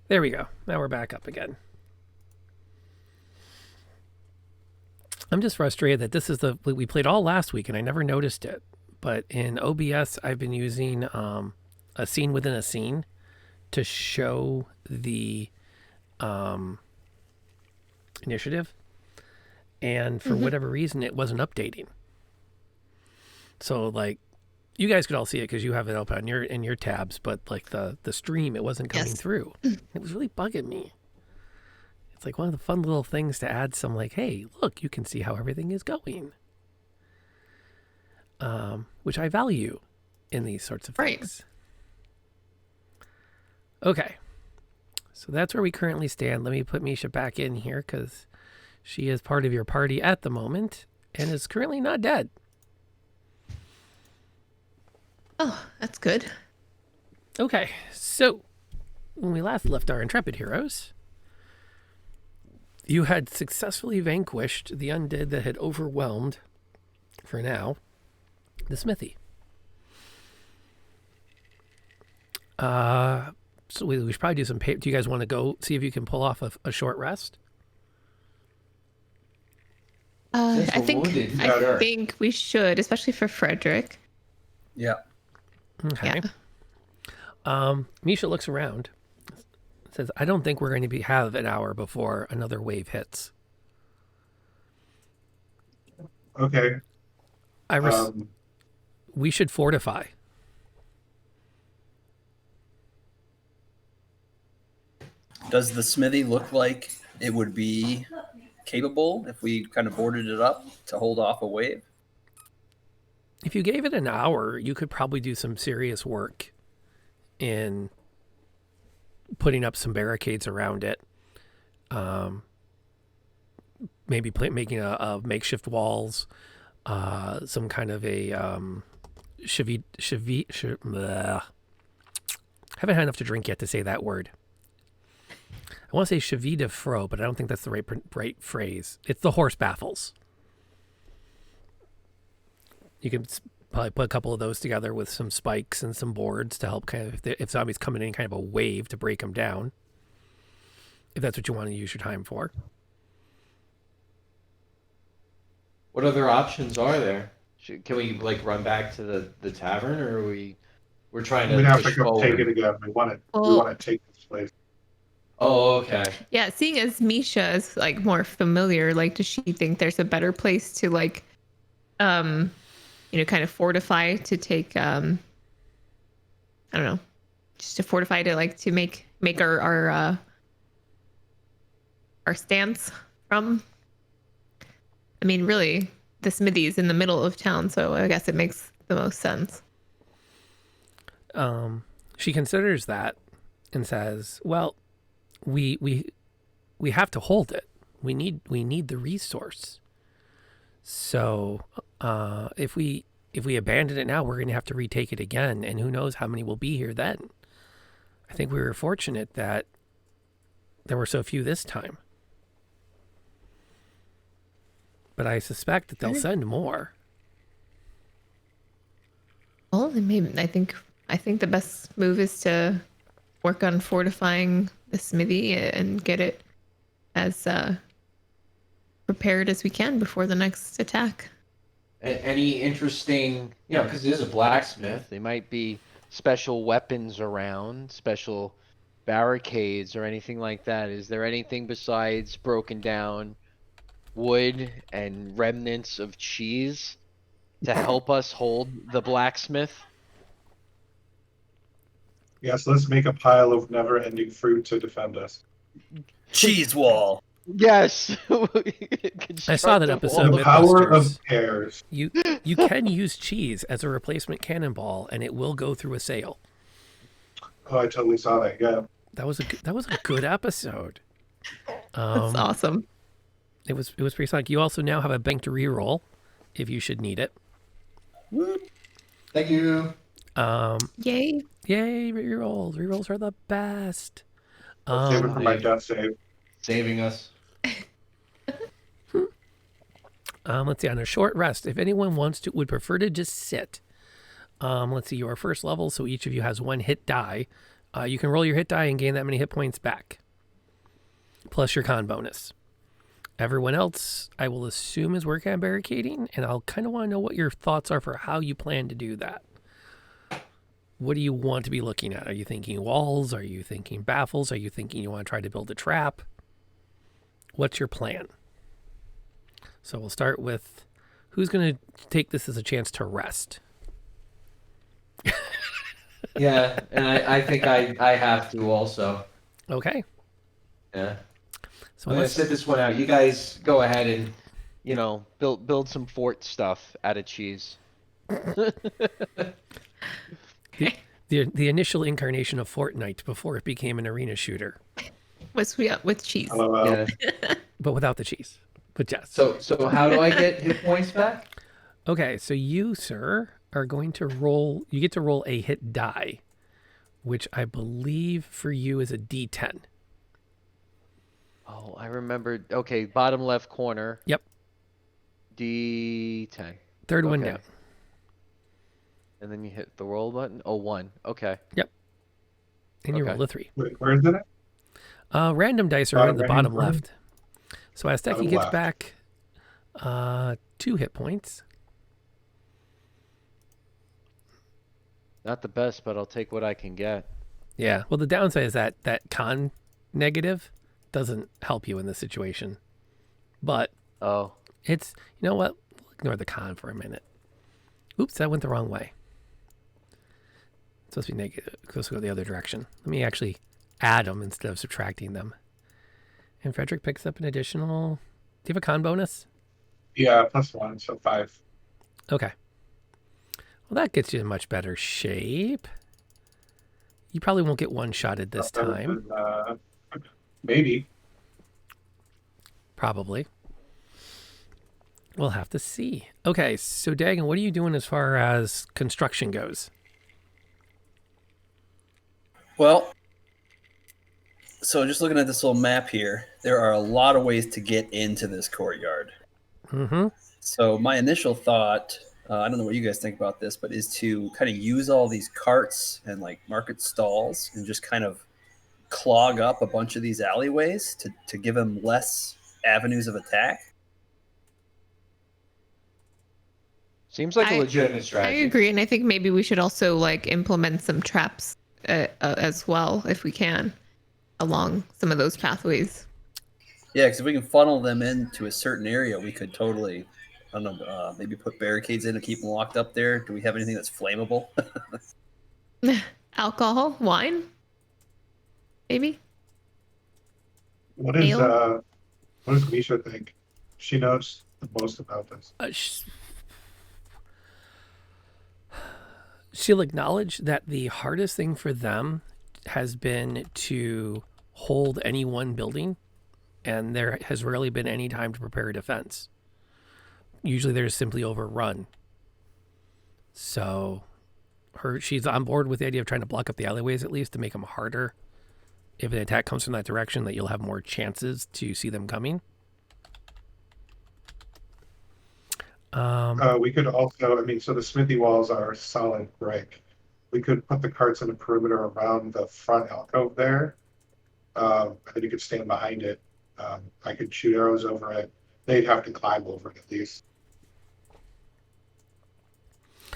There we go. Now we're back up again. I'm just frustrated that this is we played all last week and I never noticed it. But in OBS, I've been using a scene within a scene to show the initiative. And for whatever reason, it wasn't updating. So like, you guys could all see it because you have it up on in your tabs, but like the stream, it wasn't coming through. It was really bugging me. It's like one of the fun little things to add some like, hey, look, you can see how everything is going. Which I value in these sorts of things. Okay. So that's where we currently stand. Let me put Misha back in here because she is part of your party at the moment and is currently not dead. Oh, that's good. Okay, so when we last left our intrepid heroes, you had successfully vanquished the undead that had overwhelmed, for now, the smithy. So we should probably do some... Do you guys want to go see if you can pull off a short rest? Since I we're think wounded, I sure. think we should, especially for Frederick. Yeah. Okay. Misha looks around. Says, I don't think we're going to have an hour before another wave hits. Okay. Iris, we should fortify. Does the smithy look like it would be capable if we kind of boarded it up to hold off a wave? If you gave it an hour, you could probably do some serious work in putting up some barricades around it. Maybe making a makeshift walls, some kind of a haven't had enough to drink yet to say that word. I want to say cheville de fro, but I don't think that's the right phrase. It's the horse baffles. You can probably put a couple of those together with some spikes and some boards to help kind of, if zombies come in kind of a wave, to break them down. If that's what you want to use your time for. What other options are there? Can we like run back to the tavern, or we're trying to We'd have to push go forward? take it again. We want to take this place. Oh, okay. Yeah, seeing as Misha is like more familiar, like does she think there's a better place to like kind of fortify to take I don't know, just to fortify to like to make our stance from? I mean, really, the smithy's in the middle of town, so I guess it makes the most sense. She considers that and says, well, we have to hold it. We need the resource. So if we abandon it now, we're going to have to retake it again, and who knows how many will be here then. I think we were fortunate that there were so few this time. But I suspect that they'll send more. Well, then maybe I think the best move is to work on fortifying the smithy and get it as prepared as we can before the next attack. Any interesting, because it is a blacksmith. There might be special weapons around, special barricades or anything like that. Is there anything besides broken down wood and remnants of cheese to help us hold the blacksmith? Yes, let's make a pile of never-ending fruit to defend us. Cheese wall. Yes. I saw that episode. The power Mythbusters. of pears. You can use cheese as a replacement cannonball, and it will go through a sail. Oh, I totally saw that. Yeah. That was a good episode. That's awesome. It was pretty solid. You also now have a banked reroll, if you should need it. Thank you. Yay. Yay, rerolls! Rerolls are the best. Save it for my death save. Saving us. Let's see, on a short rest, if anyone would prefer to just sit. Let's see, you are first level, so each of you has 1 hit die. You can roll your hit die and gain that many hit points back, plus your con bonus. Everyone else, I will assume, is working on barricading, and I'll kind of want to know what your thoughts are for how you plan to do that. What do you want to be looking at? Are you thinking walls? Are you thinking baffles? Are you thinking you want to try to build a trap? What's your plan? So we'll start with who's going to take this as a chance to rest. Yeah, and I think I have to also. Okay. Yeah. So I'm gonna sit this one out. You guys go ahead and build some fort stuff out of cheese. the initial incarnation of Fortnite before it became an arena shooter, With cheese. yeah. but without the cheese. But yes. So how do I get hit points back? Okay, so you, sir, are going to roll. You get to roll a hit die, which I believe for you is a D10. Oh, I remember. Okay, bottom left corner. Yep. D10. Third one Okay. down. And then you hit the roll button. Oh, 1. Okay. And you Okay. roll a 3. Wait, where is it? Random dice are in the bottom Random. left. So Azteki Bottom gets left. back 2 hit points. Not the best, but I'll take what I can get. Yeah. Well, the downside is that con negative doesn't help you in this situation. But Oh. it's, you know what? We'll ignore the con for a minute. Oops, that went the wrong way. It's supposed to be negative. It's supposed to go the other direction. Let me actually add them instead of subtracting them. And Frederick picks up an additional. Do you have a con bonus? Yeah, +1, so 5. Okay. Well, that gets you in much better shape. You probably won't get one-shotted this time. Maybe. Probably. We'll have to see. Okay, so Dagon, what are you doing as far as construction goes? Well, so just looking at this little map here, there are a lot of ways to get into this courtyard. Mm-hmm. So my initial thought, I don't know what you guys think about this, but is to kind of use all these carts and like market stalls and just kind of clog up a bunch of these alleyways to give them less avenues of attack. Seems like a I- legitimate I strategy. agree, and I think maybe we should also implement some traps as well, if we can, along some of those pathways. Yeah, because if we can funnel them into a certain area, we could totally, I don't know, maybe put barricades in to keep them locked up there. Do we have anything that's flammable? Alcohol, wine, maybe. What does Ale? Misha think? She knows the most about this. She'll acknowledge that the hardest thing for them has been to hold any one building, and there has rarely been any time to prepare a defense. Usually they're simply overrun. So she's on board with the idea of trying to block up the alleyways at least to make them harder if an attack comes from that direction, that you'll have more chances to see them coming. We could also, I mean, so the smithy walls are solid brick. We could put the carts in the perimeter around the front alcove there. And then you could stand behind it. I could shoot arrows over it. They'd have to climb over it at least.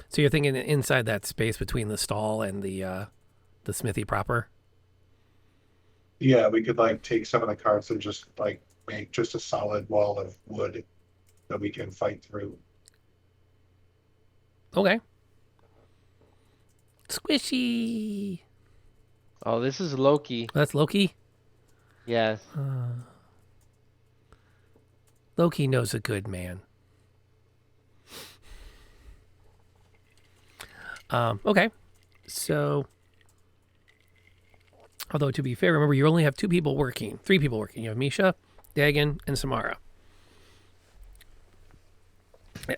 So you're thinking inside that space between the stall and the smithy proper? Yeah, we could like take some of the carts and just like make just a solid wall of wood that we can fight through. Okay. Squishy. Oh, this is Loki. That's Loki. Yes. Loki knows a good man. Okay. So, although to be fair, remember you only have three people working. You have Misha, Dagon, and Samara.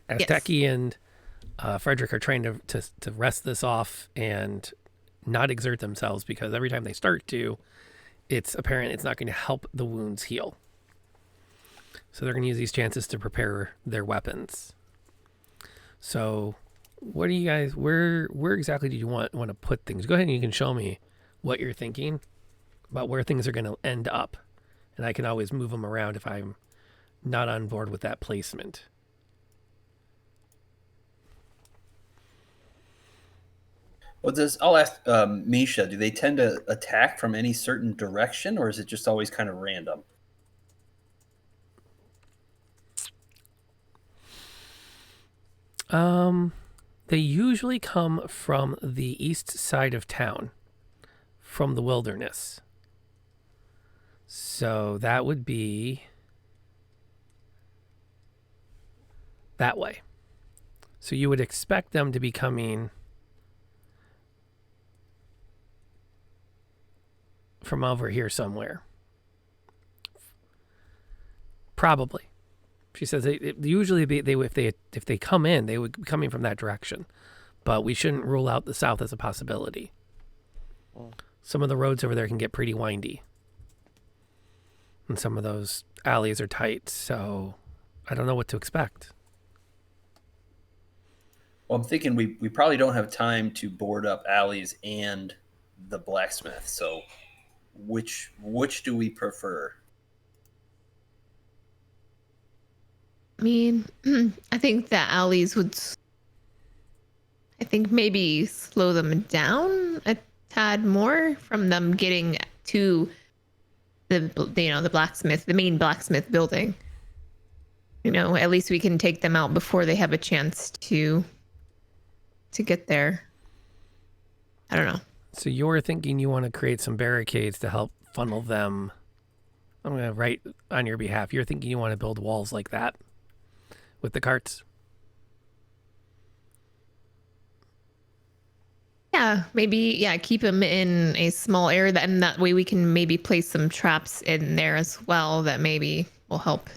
Asteki and Frederick are trying to rest this off and not exert themselves, because every time they start to, it's apparent it's not going to help the wounds heal. So they're going to use these chances to prepare their weapons. So, what do you guys? Where exactly do you want to put things? Go ahead and you can show me what you're thinking about where things are going to end up, and I can always move them around if I'm not on board with that placement. Well, I'll ask Misha, do they tend to attack from any certain direction, or is it just always kind of random? They usually come from the east side of town, from the wilderness. So that would be that way. So you would expect them to be coming from over here somewhere. Probably. She says usually if they come in, they would be coming from that direction, but we shouldn't rule out the south as a possibility. Some of the roads over there can get pretty windy, and some of those alleys are tight, so I don't know what to expect. Well, I'm thinking we probably don't have time to board up alleys and the blacksmith. So, which do we prefer? I mean, I think the alleys would. I think maybe slow them down a tad more from them getting to the blacksmith, the main blacksmith building. At least we can take them out before they have a chance to get there. I don't know. So you're thinking you want to create some barricades to help funnel them. I'm going to write on your behalf. You're thinking you want to build walls like that with the carts? Yeah, maybe, keep them in a small area, and that way we can maybe place some traps in there as well that maybe will help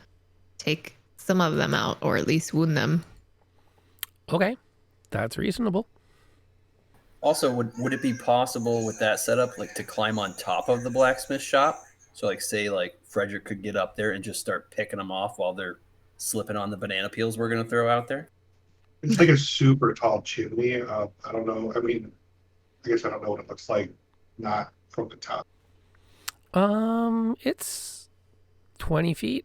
take some of them out, or at least wound them. Okay, that's reasonable. Also, would it be possible with that setup, like to climb on top of the blacksmith shop? So, like, say, like Frederick could get up there and just start picking them off while they're slipping on the banana peels we're going to throw out there? It's like a super tall chimney. I don't know. I mean, I guess I don't know what it looks like, not from the top. It's 20 feet.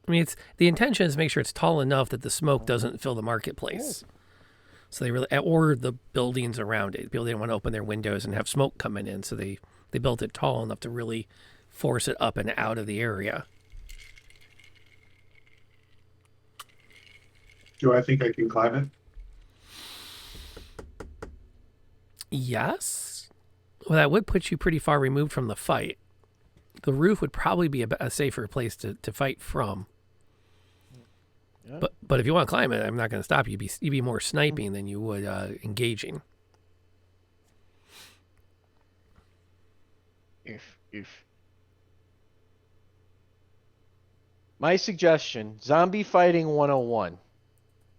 I mean, the intention is to make sure it's tall enough that the smoke doesn't fill the marketplace. So they really, or the buildings around it. People didn't want to open their windows and have smoke coming in, so they built it tall enough to really force it up and out of the area. Do I think I can climb it? Yes. Well, that would put you pretty far removed from the fight. The roof would probably be a safer place to fight from. Yeah. But if you want to climb it, I'm not going to stop you. You'd be more sniping than you would engaging. If. My suggestion, zombie fighting 101,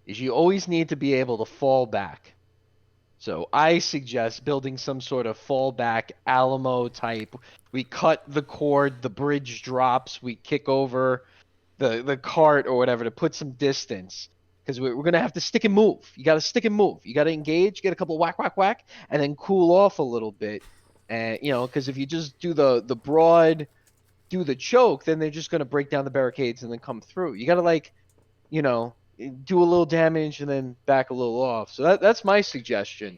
is you always need to be able to fall back. So I suggest building some sort of fallback Alamo type. We cut the cord, the bridge drops, we kick over the cart or whatever to put some distance. Because we're going to have to stick and move. You got to stick and move. You got to engage, get a couple whack, whack, whack, and then cool off a little bit. And, because if you just do the broad, do the choke, then they're just going to break down the barricades and then come through. You got to, do a little damage and then back a little off. So that's my suggestion.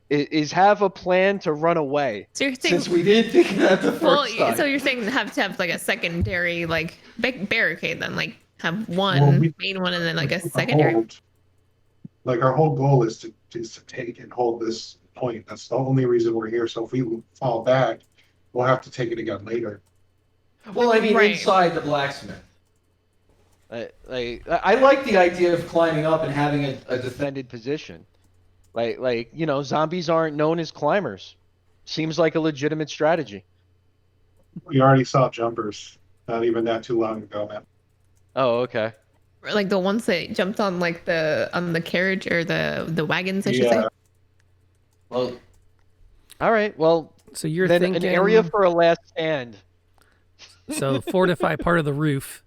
Is have a plan to run away. So you're saying, Since we didn't think of that the first time. so you're saying have to have like a secondary barricade then, like have one main one and then like a secondary. Our whole goal is to take and hold this point. That's the only reason we're here. So if we fall back, we'll have to take it again later. Well, I mean, Right. inside the blacksmith. I like the idea of climbing up and having a Defended position. Zombies aren't known as climbers. Seems like a legitimate strategy. We already saw jumpers not even that too long ago, man. Oh, okay. Like the ones that jumped on on the carriage or the wagons, I should say. Well, All right. Well, So you're then thinking an area for a last stand. So fortify part of the roof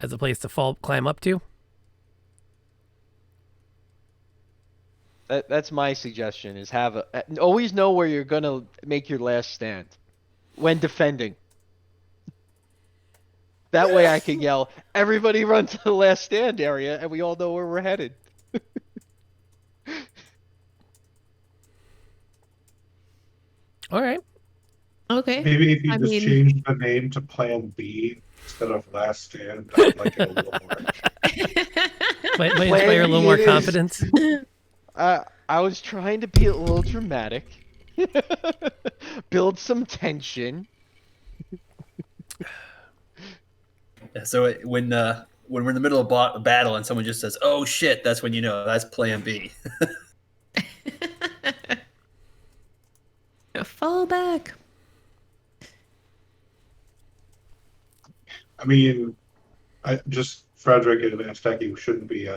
as a place to climb up to. That's my suggestion. Is always know where you're gonna make your last stand when defending. That way I can yell, "Everybody run to the last stand area," and we all know where we're headed. All right. Okay. Maybe if you I just mean- change the name to Plan B instead of Last Stand, I'd like it a little more. Might inspire a little more it is. confidence. I was trying to be a little dramatic, build some tension. So when we're in the middle of a battle and someone just says, "Oh shit," that's when you know that's Plan B. Fall back. I mean, Frederick and Stecki shouldn't be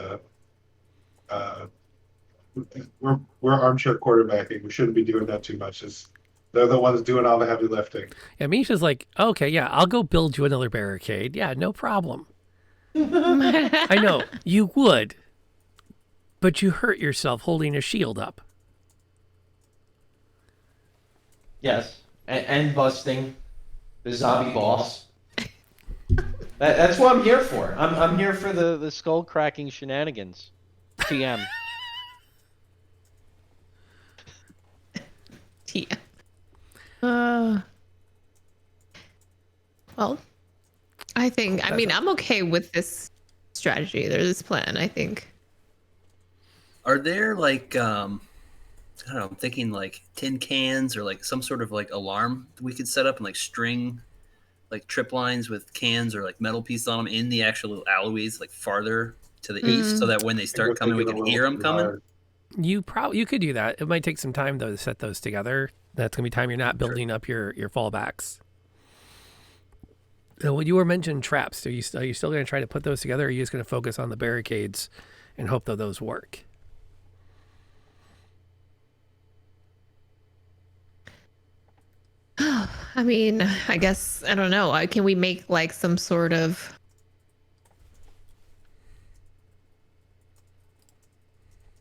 we're armchair quarterbacking. We shouldn't be doing that too much. They're the ones doing all the heavy lifting. Yeah, Misha's like, okay, yeah, I'll go build you another barricade. Yeah, no problem. I know, you would. But you hurt yourself holding a shield up. yes, and busting the zombie boss. That's what I'm here for. I'm here for The skull cracking shenanigans. TM. Yeah. Well, I mean, I'm okay with this strategy. There's this plan, I think. Are there I don't know, I'm thinking tin cans or some sort of alarm we could set up and string trip lines with cans or metal pieces on them in the actual alleyways farther to the east, so that when they start coming we can hear them coming. You could do that. It might take some time though to set those together. That's gonna be time you're not building up your fallbacks. So when you were mentioning traps, are you still gonna try to put those together, or are you just gonna focus on the barricades and hope that those work? I mean, I guess I don't know. Can we make some sort of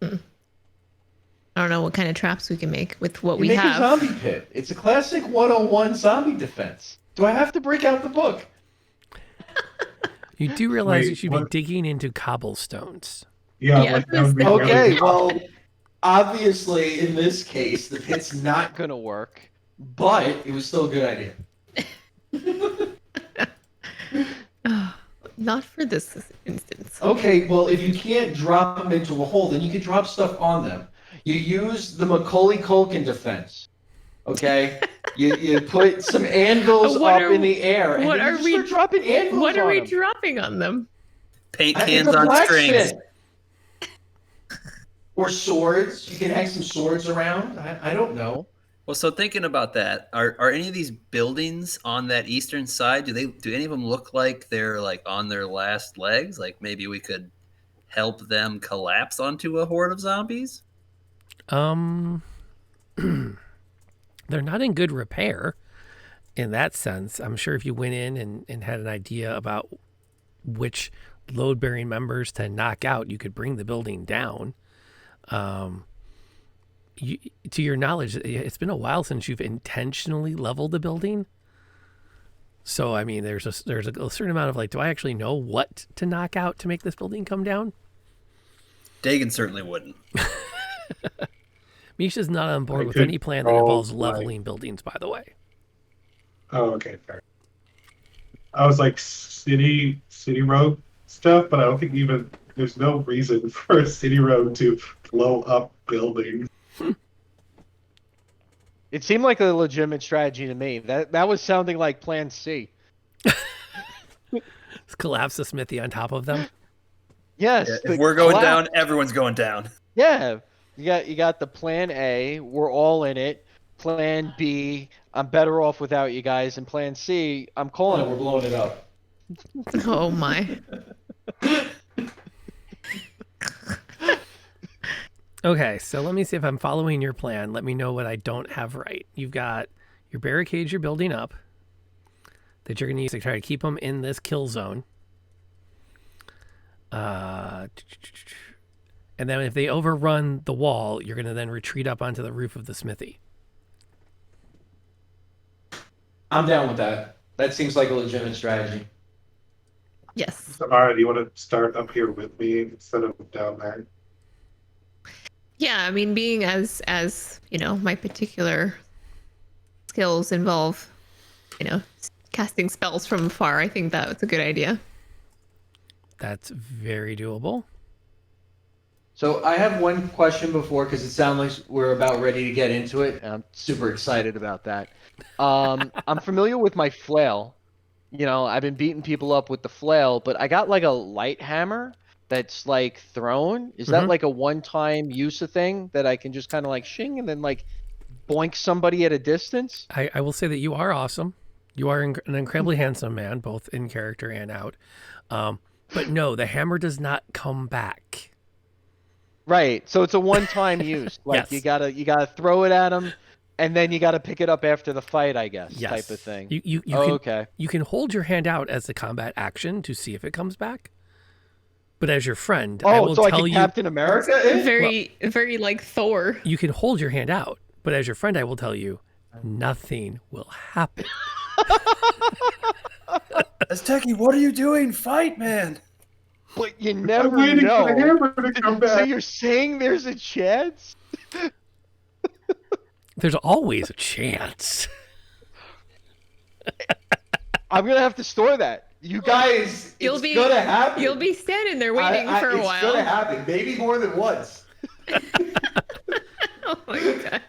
I don't know what kind of traps we can make with what we make have. a zombie pit. It's a classic 101 zombie defense. Do I have to break out the book? You do realize Wait, you should what? be digging into cobblestones. Yeah, That would be Okay, really- well, obviously in this case the pit's not, Gonna work. but it was still a good idea. Not for this instance. Okay, well, if you can't drop them into a hole, then you can drop stuff on them. You use the Macaulay Culkin defense. Okay? you put some anvils What up are- in the air, and what then are you just we- start dropping anvils What are on we them. dropping on them? Paint It's cans a on strings. blacksmith. Or swords. You can hang some swords around. I don't know. Well, so thinking about that, are any of these buildings on that eastern side? Do any of them look like they're on their last legs? Maybe we could help them collapse onto a horde of zombies. Um, they're not in good repair in that sense. I'm sure if you went in and had an idea about which load-bearing members to knock out, you could bring the building down. To your knowledge, it's been a while since you've intentionally leveled the building. So, I mean, there's a certain amount of like, do I actually know what to knock out to make this building come down? Dagan certainly wouldn't. Misha's not on board I with could any plan that roll involves my- leveling buildings, by the way. Oh, okay, fair. I was like city road stuff, but I don't think even there's no reason for a city road to blow up buildings. It seemed like a legitimate strategy to me. That was sounding like Plan C. Let's collapse the smithy on top of them. Yes. Yeah, the if we're going collapse- down, everyone's going down. Yeah. You got the Plan A. We're all in it. Plan B. I'm better off without you guys. And Plan C. I'm calling it. We're blowing it up. Oh my. Okay, so let me see if I'm following your plan. Let me know what I don't have right. You've got your barricades you're building up that you're going to use to try to keep them in this kill zone. And then if they overrun the wall, you're going to then retreat up onto the roof of the smithy. I'm down with that. That seems like a legitimate strategy. Yes. Samara, do you want to start up here with me instead of down there? Yeah, I mean, being as you know, my particular skills involve, you know, casting spells from afar. I think that was a good idea. That's very doable. So I have one question before, because it sounds like we're about ready to get into it. And I'm super excited about that. I'm familiar with my flail. You know, I've been beating people up with the flail, but I got like a light hammer that's like thrown. Is that like a one-time use of thing that I can just kind of like shing and then like boink somebody at a distance? I will say that you are awesome. You are an incredibly handsome man, both in character and out. But no, the hammer does not come back. Right. So it's a one-time use. Like Yes. you gotta throw it at them, and then you gotta pick it up after the fight, I guess. Yes. Type of thing. You can, okay. You can hold your hand out as a combat action to see if it comes back. But as your friend, I Oh, will so I tell can you. Captain America it? Very like Thor. You can hold your hand out, but as your friend, I will tell you, nothing will happen. Azteki, what are you doing? Fight, man! But you I'm never waiting for the know. hammer to come So back. you're saying there's a chance? There's always a chance. I'm gonna have to store that. You guys, You'll it's be- gonna happen. You'll be standing there waiting for a It's while. gonna happen. Maybe more than once. Oh my god.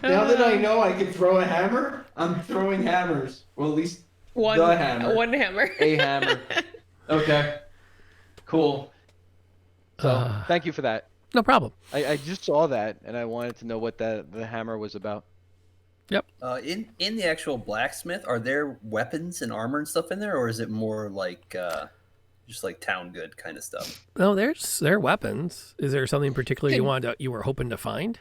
Now that I know I can throw a hammer, I'm throwing hammers. Well, at least One the hammer. One hammer. A hammer. Okay. Cool. So thank you for that. No problem. I just saw that and I wanted to know what the hammer was about. In the actual blacksmith, are there weapons and armor and stuff in there, or is it more like just like town good kind of stuff? No, there are weapons. Is there something particular you were hoping to find?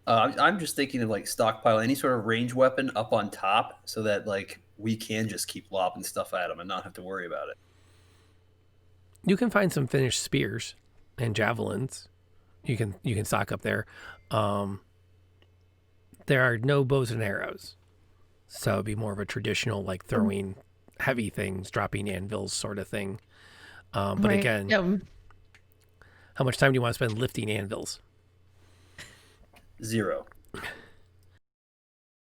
I'm just thinking of like stockpile any sort of range weapon up on top, so that like we can just keep lobbing stuff at them and not have to worry about it. You can find some finished spears and javelins. You can stock up there. There are no bows and arrows, so it'd be more of a traditional like throwing heavy things, dropping anvils sort of thing. But Right. again, how much time do you want to spend lifting anvils? 0.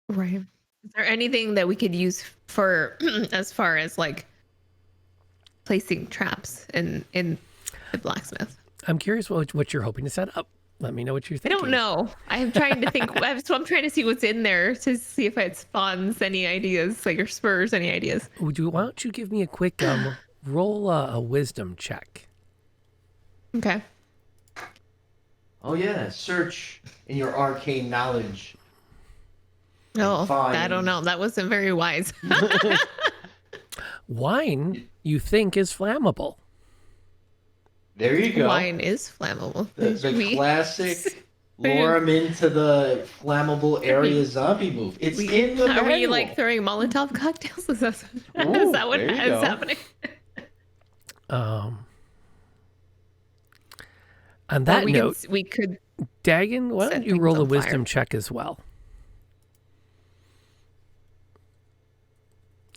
Right. Is there anything that we could use for as far as like placing traps in the blacksmith? I'm curious what you're hoping to set up. Let me know what you're I thinking. don't know. I'm trying to think. So I'm trying to see what's in there to see if it spawns any ideas, like your spurs, any ideas. Why don't you give me a quick roll a wisdom check? Okay. Oh yeah, search in your arcane knowledge. No, Fine. I don't know. That wasn't very wise. Wine, you think, is flammable. There you go. Wine is flammable. The Should we- classic lure 'em into the flammable area zombie move. It's in the Are we manual. like throwing Molotov cocktails? Is that Ooh, what there you is go. happening? On that note, we could. Dagon, why set don't you things roll a on wisdom fire. check as well?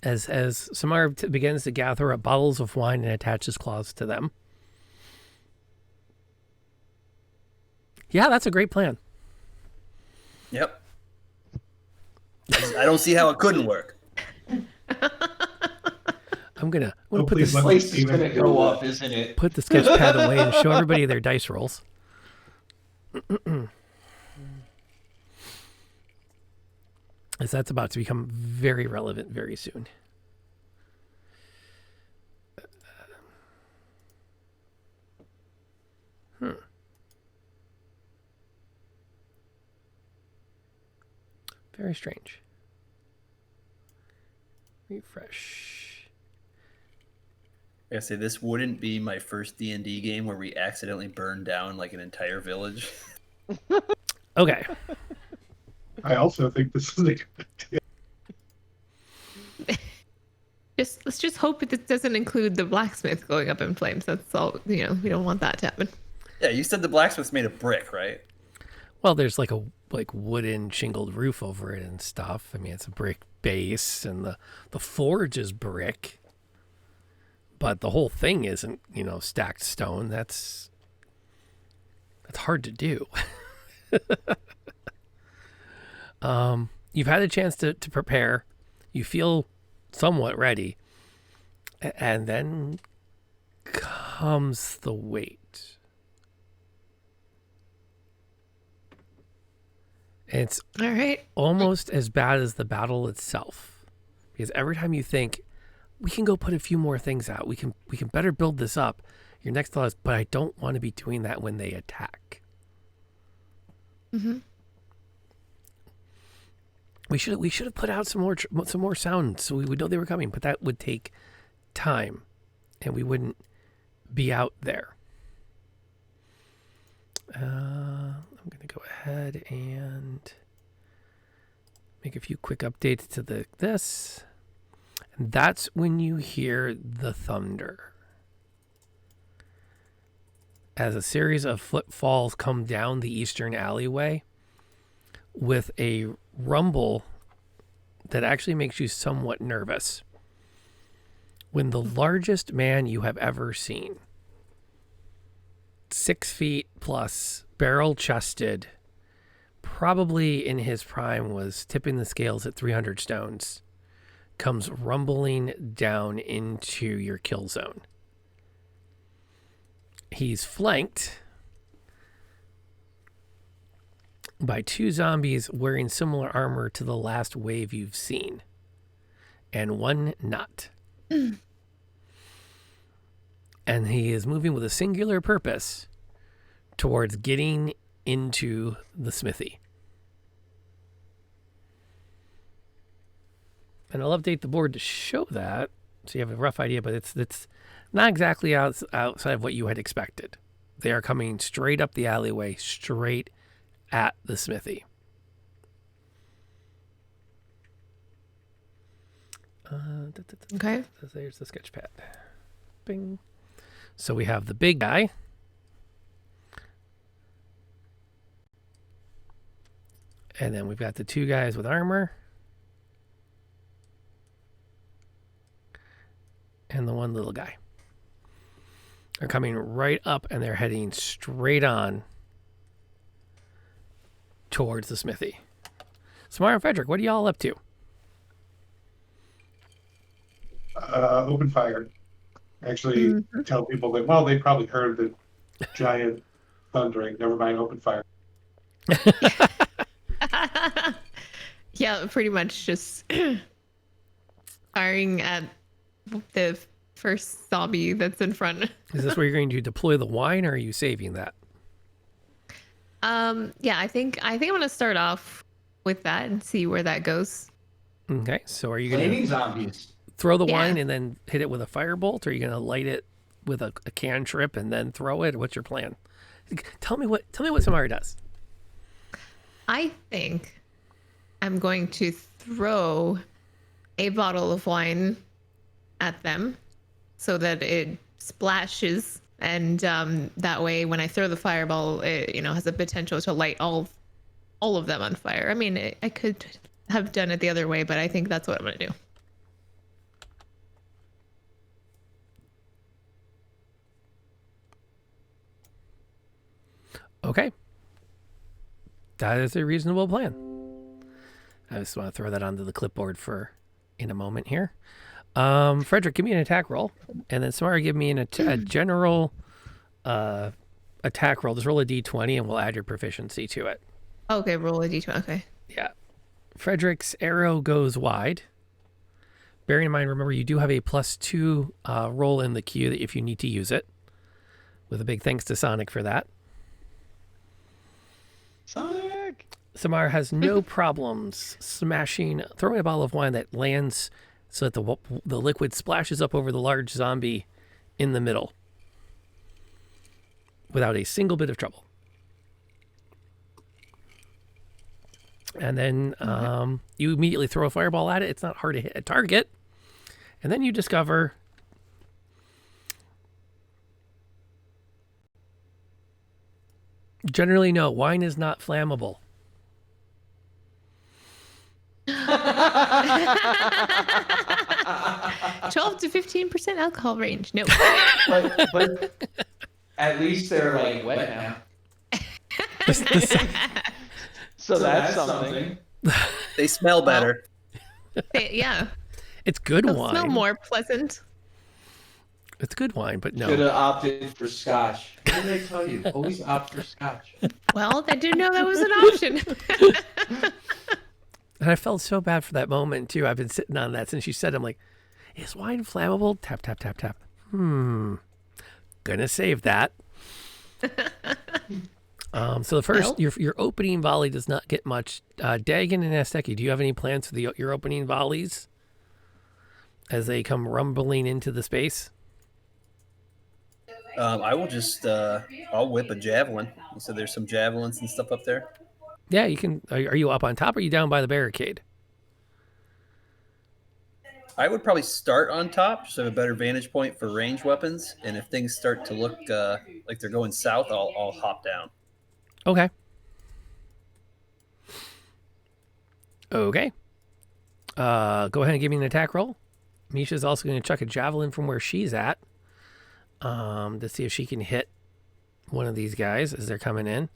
As Samara begins to gather up bottles of wine and attaches claws to them. Yeah, that's a great plan. Yep. I don't see how it couldn't work. I'm gonna put Hopefully this let- Place is gonna go up, isn't it? put the sketch pad away and show everybody their dice rolls. As that's about to become very relevant very soon. Very strange. Refresh. I say this wouldn't be my first D&D game where we accidentally burned down like an entire village. Okay. I also think this is a good idea. Let's just hope it doesn't include the blacksmith going up in flames. That's all. We don't want that to happen. Yeah, you said the blacksmith's made of brick, right? Well, there's like a wooden shingled roof over it and stuff. I mean, it's a brick base, and the forge is brick, but the whole thing isn't, stacked stone. That's hard to do. You've had a chance to prepare. You feel somewhat ready, and then comes the wait. And it's All right. almost as bad as the battle itself, because every time you think we can go put a few more things out, we can better build this up, your next thought is, but I don't want to be doing that when they attack. Mm-hmm. We should have put out some more sounds so we would know they were coming, but that would take time, and we wouldn't be out there. I'm going to go ahead and make a few quick updates to this. And that's when you hear the thunder. As a series of footfalls come down the eastern alleyway with a rumble that actually makes you somewhat nervous. When the largest man you have ever seen, 6 feet plus, barrel chested, probably in his prime was tipping the scales at 300 stones, comes rumbling down into your kill zone. He's flanked by 2 zombies wearing similar armor to the last wave you've seen, and 1 not. And he is moving with a singular purpose towards getting into the smithy. And I'll update the board to show that, so you have a rough idea, but it's not exactly outside of what you had expected. They are coming straight up the alleyway, straight at the smithy. Okay. So there's the sketch pad. Bing. So we have the big guy. And then we've got the 2 guys with armor. And the 1 little guy. They're coming right up and they're heading straight on towards the smithy. Samara and Frederick, what are y'all up to? Open fire. Actually, tell people that, well, they probably heard the giant thundering. Never mind, open fire. Yeah, pretty much just firing at the first zombie that's in front. Is this where you're going to deploy the wine, or are you saving that? Yeah, I think I'm gonna start off with that and see where that goes. Okay, so are you going Flaming to zombies. throw the Yeah. wine and then hit it with a firebolt, or are you going to light it with a cantrip and then throw it? What's your plan? Tell me what Samara does. I think I'm going to throw a bottle of wine at them so that it splashes, and that way when I throw the fireball, it has a potential to light all of them on fire. I mean, I could have done it the other way, but I think that's what I'm going to do. Okay. That is a reasonable plan. I just want to throw that onto the clipboard for in a moment here. Frederick, give me an attack roll. And then Samara, give me a general attack roll. Just roll a d20 and we'll add your proficiency to it. Okay, roll a d20. Okay. Yeah. Frederick's arrow goes wide. Bearing in mind, remember, you do have a +2 roll in the queue that if you need to use it. With a big thanks to Sonic for that. Sonic. Samara has no problems throwing a bottle of wine that lands so that the liquid splashes up over the large zombie in the middle without a single bit of trouble. And then you immediately throw a fireball at it. It's not hard to hit a target. And then you discover generally no, wine is not flammable. 12 to 15% alcohol range. No. But at least they're like wet now. So that's something. They smell better. Yeah. It's good They'll wine. smell more pleasant. It's good wine, but no. Should have opted for scotch. What did they tell you? Always opt for scotch. Well, I didn't know that was an option. And I felt so bad for that moment too. I've been sitting on that since you said. I'm like, is wine flammable? Tap, tap, tap, tap. Gonna save that. So the first, your opening volley does not get much. Dagon and Azteki, do you have any plans for your opening volleys as they come rumbling into the space? I will just I'll whip a javelin. You said there's some javelins and stuff up there. Yeah, you can. Are you up on top or are you down by the barricade? I would probably start on top, so I have a better vantage point for range weapons. And if things start to look like they're going south, I'll hop down. Okay. Okay. Go ahead and give me an attack roll. Misha's also going to chuck a javelin from where she's at to see if she can hit one of these guys as they're coming in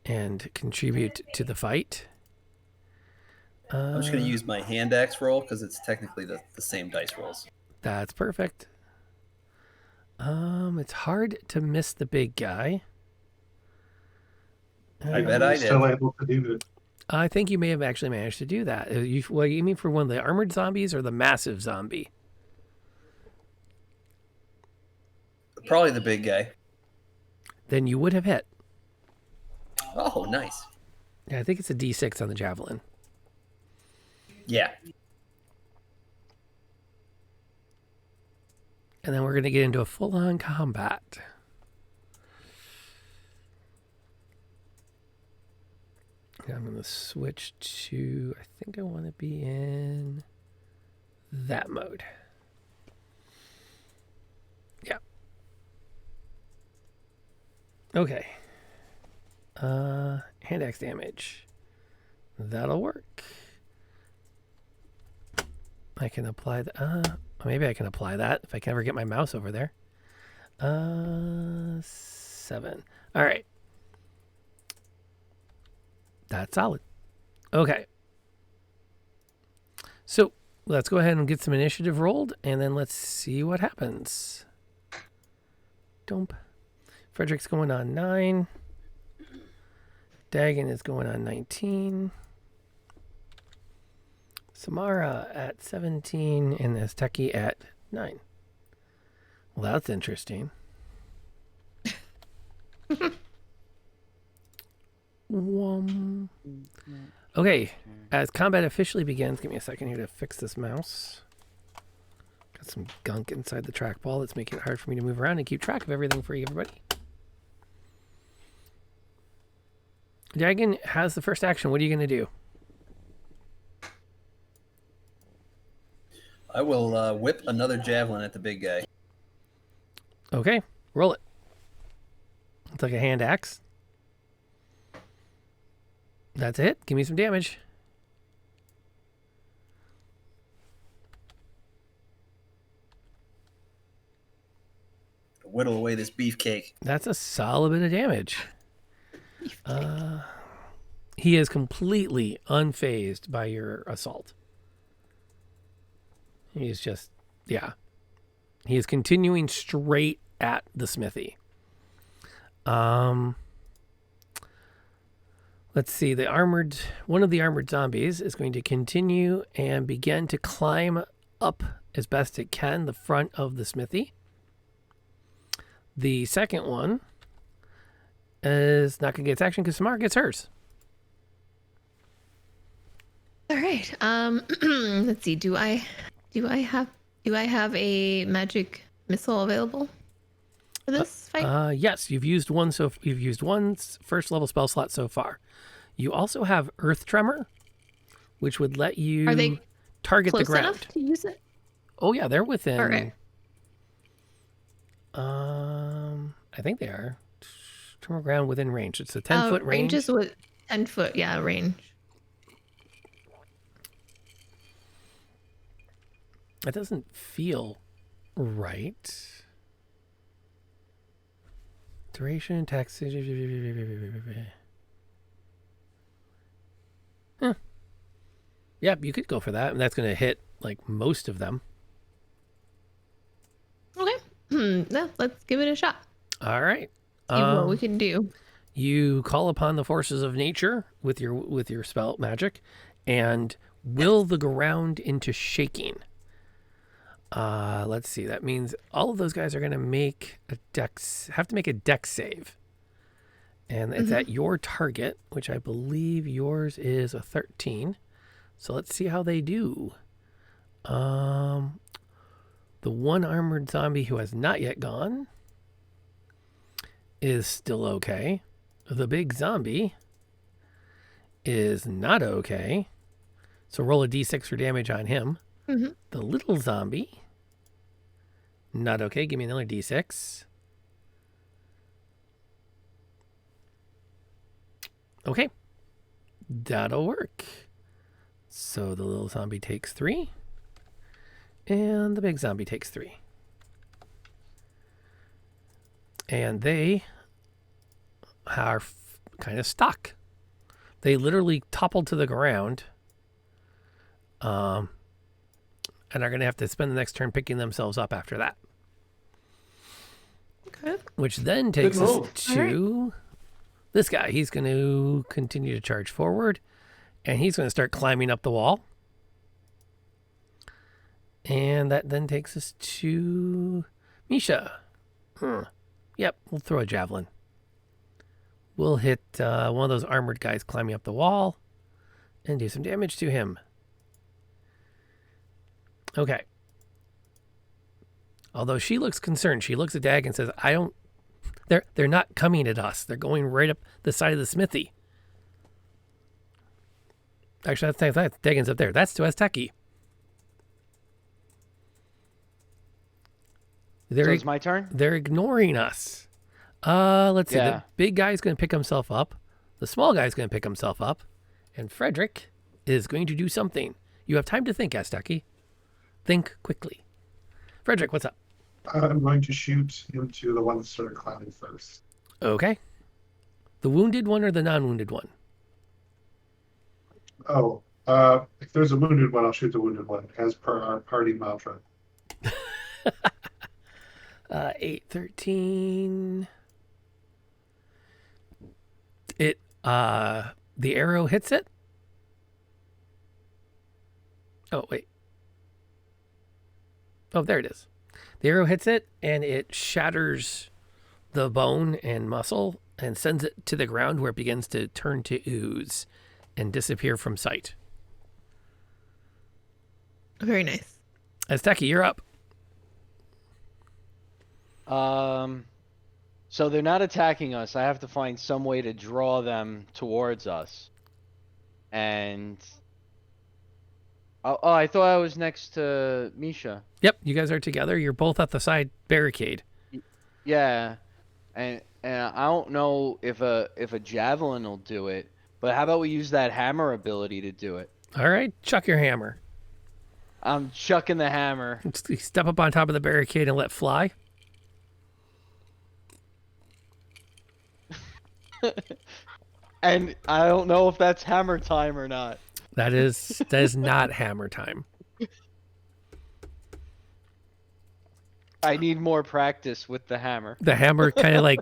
and contribute to the fight. I'm just going to use my hand axe roll because it's technically the same dice rolls. That's perfect. It's hard to miss the big guy. I bet I did. Still able to do it. I think you may have actually managed to do that. What you mean for one of the armored zombies or the massive zombie? Probably the big guy. Then you would have hit. Oh, nice. Yeah, I think it's a D6 on the javelin. Yeah. And then we're going to get into a full-on combat. I'm going to switch to, I think I want to be in that mode. Yeah. Okay. Hand axe damage. That'll work. I can apply that. Maybe I can apply that if I can ever get my mouse over there. 7. All right. That's solid. Okay. So let's go ahead and get some initiative rolled, and then let's see what happens. Dump. Frederick's going on 9. Dagon is going on 19. Samara at 17, and Azteki at 9. Well, that's interesting. Okay, as combat officially begins, give me a second here to fix this mouse. Because some gunk inside the trackball that's making it hard for me to move around and keep track of everything for you, everybody. Dragon has the first action. What are you going to do? I will whip another javelin at the big guy. Okay, roll it. It's like a hand axe. That's it. Give me some damage. Whittle away this beefcake. That's a solid bit of damage. He is completely unfazed by your assault. He's just, yeah. He is continuing straight at the smithy. Let's see. One of the armored zombies is going to continue and begin to climb up as best it can the front of the smithy. The second one is not going to get its action because Samara gets hers. All right. Let's see. Do I have a magic missile available for this fight? Yes, you've used one first level spell slot so far. You also have Earth Tremor, which would let you Are they target the close ground. enough to use it? Oh yeah, they're within. Okay. I think they are. Tremor ground within range. It's a 10-foot range. Range is with 10 foot. Yeah, range. That doesn't feel right. Duration, tax. Huh. Yep, you could go for that, and that's going to hit like most of them. Okay. No, let's give it a shot. All right. See what we can do. You call upon the forces of nature with your spell magic, and will the ground into shaking. Let's see. That means all of those guys are going to have to make a dex save. And it's at your target, which I believe yours is a 13. So let's see how they do. The one armored zombie who has not yet gone is still okay. The big zombie is not okay. So roll a d6 for damage on him. Mm-hmm. The little zombie, not okay. Give me another d6. Okay. That'll work. So the little zombie takes 3. And the big zombie takes 3. And they are kind of stuck. They literally toppled to the ground. And are going to have to spend the next turn picking themselves up after that. Okay. Which then takes us move. to this guy. He's going to continue to charge forward. And he's going to start climbing up the wall. And that then takes us to Misha. Yep, we'll throw a javelin. We'll hit one of those armored guys climbing up the wall and do some damage to him. Okay. Although she looks concerned, she looks at Dag and says, they're not coming at us. They're going right up the side of the smithy. Actually, that's Dagon's up there. That's to Azteki. So it's my turn? They're ignoring us. Let's see. Yeah. The big guy's going to pick himself up. The small guy's going to pick himself up. And Frederick is going to do something. You have time to think, Azteki. Think quickly. Frederick, what's up? I'm going to shoot into the one that started climbing first. Okay. The wounded one or the non-wounded one? Oh, if there's a wounded one, I'll shoot the wounded one, as per our party mantra. 8, 13. The arrow hits it. Oh, wait. Oh, there it is. The arrow hits it and it shatters the bone and muscle and sends it to the ground where it begins to turn to ooze and disappear from sight. Very nice. Azteki, you're up. So they're not attacking us. I have to find some way to draw them towards us. And oh, I thought I was next to Misha. Yep, you guys are together. You're both at the side barricade. Yeah, and I don't know if a javelin will do it, but how about we use that hammer ability to do it? All right, chuck your hammer. I'm chucking the hammer. Step up on top of the barricade and let fly. And I don't know if that's hammer time or not. That is not hammer time. I need more practice with the hammer. The hammer kind of like,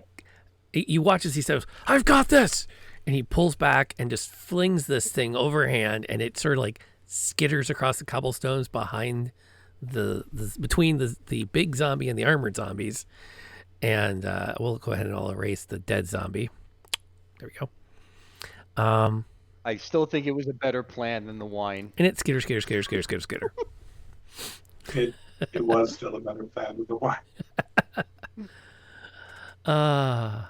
you watch as he says, "I've got this," and he pulls back and just flings this thing overhand, and it sort of like skitters across the cobblestones behind between the big zombie and the armored zombies. And we'll go ahead and I'll erase the dead zombie. There we go. I still think it was a better plan than the wine. And it skitter. It was still a better plan with the wine. But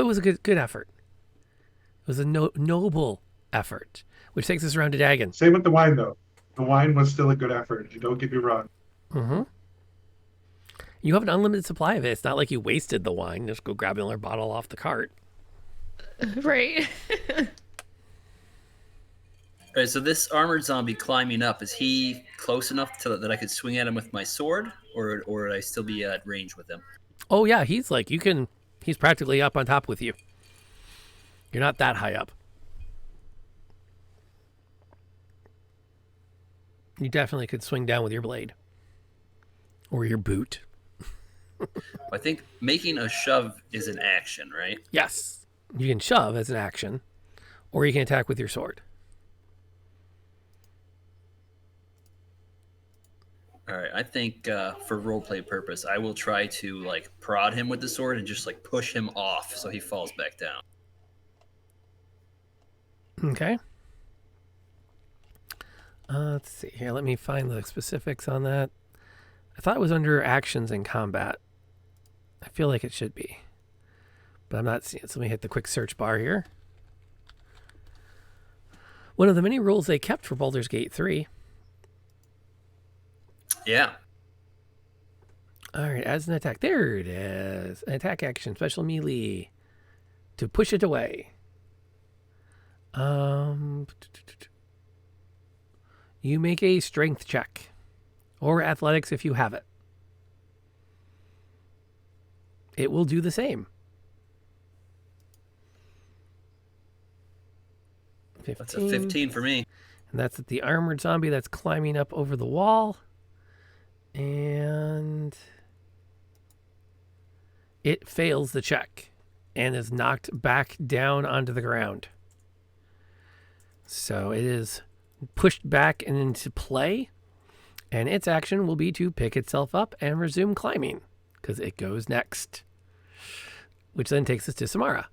it was a good effort. It was a noble effort, which takes us around to Dagon. Same with the wine, though. The wine was still a good effort. Don't get me wrong. Mm-hmm. You have an unlimited supply of it. It's not like you wasted the wine. Just go grab another bottle off the cart. Right. All right, so this armored zombie climbing up, is he close enough that I could swing at him with my sword, or would I still be at range with him? Oh yeah, he's practically up on top with you. You're not that high up. You definitely could swing down with your blade. Or your boot. I think making a shove is an action, right? Yes. You can shove as an action, or you can attack with your sword. All right, I think for roleplay purpose, I will try to like prod him with the sword and just like push him off so he falls back down. Okay. Let's see here. Let me find the specifics on that. I thought it was under actions in combat. I feel like it should be, but I'm not seeing it. So let me hit the quick search bar here. One of the many rules they kept for Baldur's Gate 3. Yeah. All right, as an attack. There it is. An attack action, special melee. To push it away. You make a strength check. Or athletics if you have it. It will do the same. 15. That's a 15 for me. And that's at the armored zombie that's climbing up over the wall. And it fails the check and is knocked back down onto the ground. So it is pushed back and into play. And its action will be to pick itself up and resume climbing, because it goes next. Which then takes us to Samara.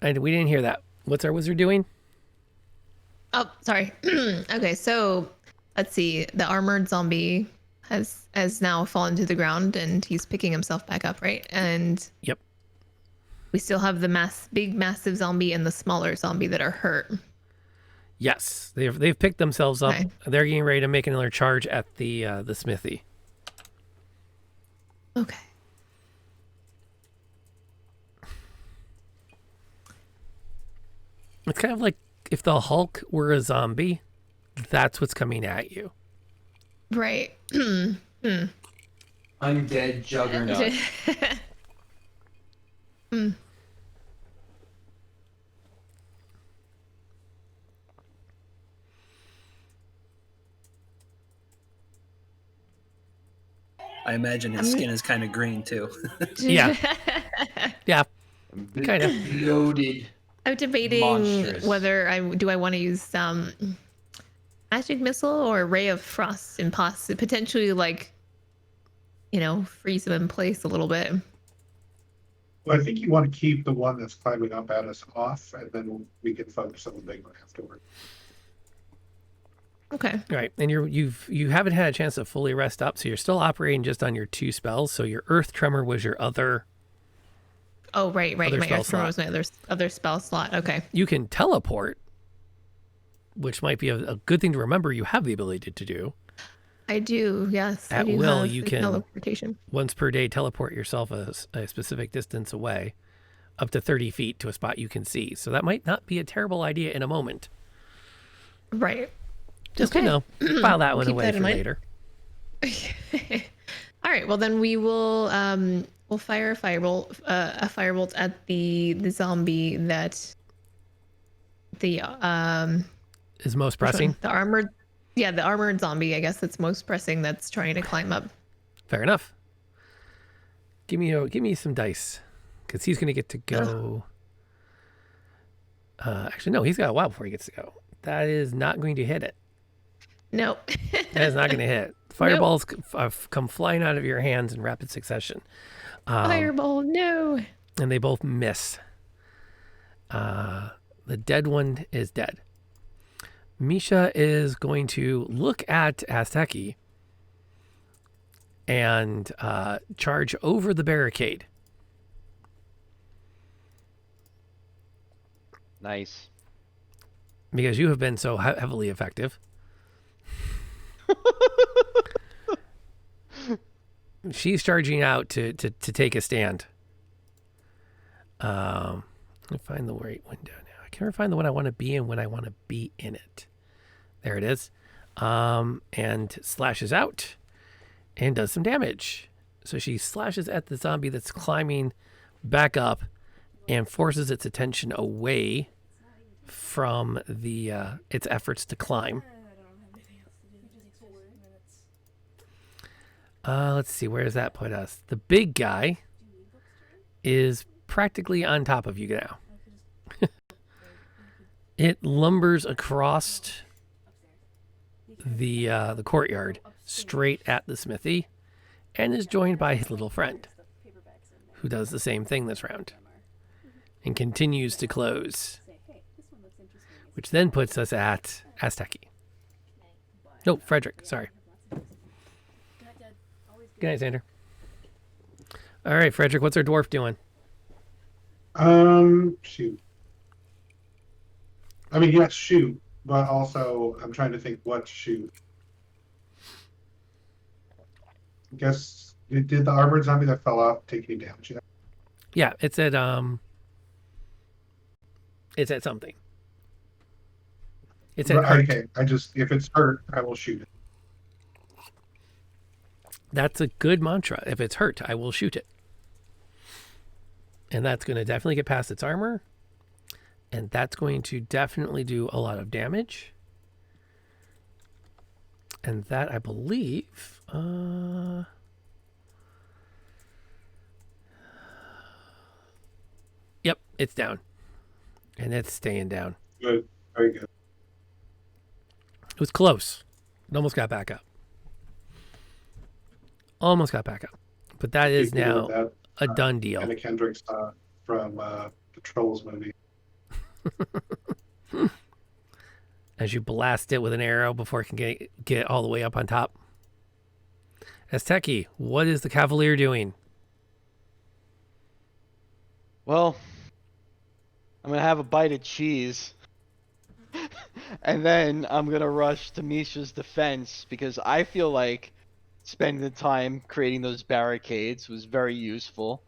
And we didn't hear that. What's our wizard doing? Oh, sorry. Okay, so let's see. The armored zombie has now fallen to the ground and he's picking himself back up, right? And Yep. we still have the big massive zombie and the smaller zombie that are hurt. Yes, they've picked themselves up. Okay. They're getting ready to make another charge at the smithy. Okay. It's kind of like if the Hulk were a zombie, that's what's coming at you. Right. Undead juggernaut. I imagine his skin is kind of green too. Yeah. Yeah, kind of. Bloated. I'm debating Monstrous. whether I want to use magic missile or ray of frost and potentially freeze them in place a little bit. Well, I think you want to keep the one that's climbing up at us off, and then we can focus on the big one afterward. Okay. Right, and you haven't had a chance to fully rest up, so you're still operating just on your 2 spells. So your Earth Tremor was your other. Oh, right. Other My spell Earth Tremor slot. was my other spell slot. Okay. You can teleport, which might be a good thing to remember. You have the ability to do. I do. Yes. I At do will, have you the can teleportation. once per day teleport yourself a specific distance away, up to 30 feet to a spot you can see. So that might not be a terrible idea in a moment. Right. Just Okay. file that one Keep away that in for mind. later. All right. Well, then we'll fire a firebolt at the zombie that the Is most which one? pressing. The armored zombie. I guess that's most pressing. That's trying to climb up. Fair enough. Give me some dice, because he's gonna get to go. Actually, no, he's got a while before he gets to go. That is not going to hit it. No. That is not going to hit. Fireballs come flying out of your hands in rapid succession. Fireball. No. And they both miss. The dead one is dead. Misha is going to look at Azteki and charge over the barricade. Nice. Because you have been so heavily effective. She's charging out to take a stand. Let me find the right window now. I can never find the one I want to be in when I want to be in it. There it is. And slashes out and does some damage. So she slashes at the zombie that's climbing back up and forces its attention away from the its efforts to climb. Let's see, where does that put us? The big guy is practically on top of you now. It lumbers across the courtyard straight at the smithy and is joined by his little friend, who does the same thing this round and continues to close, which then puts us at Azteki. No, Frederick, sorry. Good night, Xander. All right, Frederick, what's our dwarf doing? Shoot. I mean, yes, shoot, but also I'm trying to think what to shoot. I guess did the armored zombie that fell off take any damage yet? Yeah, it's at something. It's at hurt. Okay, if it's hurt, I will shoot it. That's a good mantra. If it's hurt, I will shoot it. And that's going to definitely get past its armor. And that's going to definitely do a lot of damage. And that, I believe... Yep, it's down. And it's staying down. Good, very good. It was close. It almost got back up. Almost got back up. But that is You now know a done deal. Anna Kendrick's from the Trolls movie. As you blast it with an arrow before it can get all the way up on top. Azteki, what is the Cavalier doing? Well, I'm gonna have a bite of cheese. And then I'm gonna rush to Misha's defense because I feel like spending the time creating those barricades was very useful.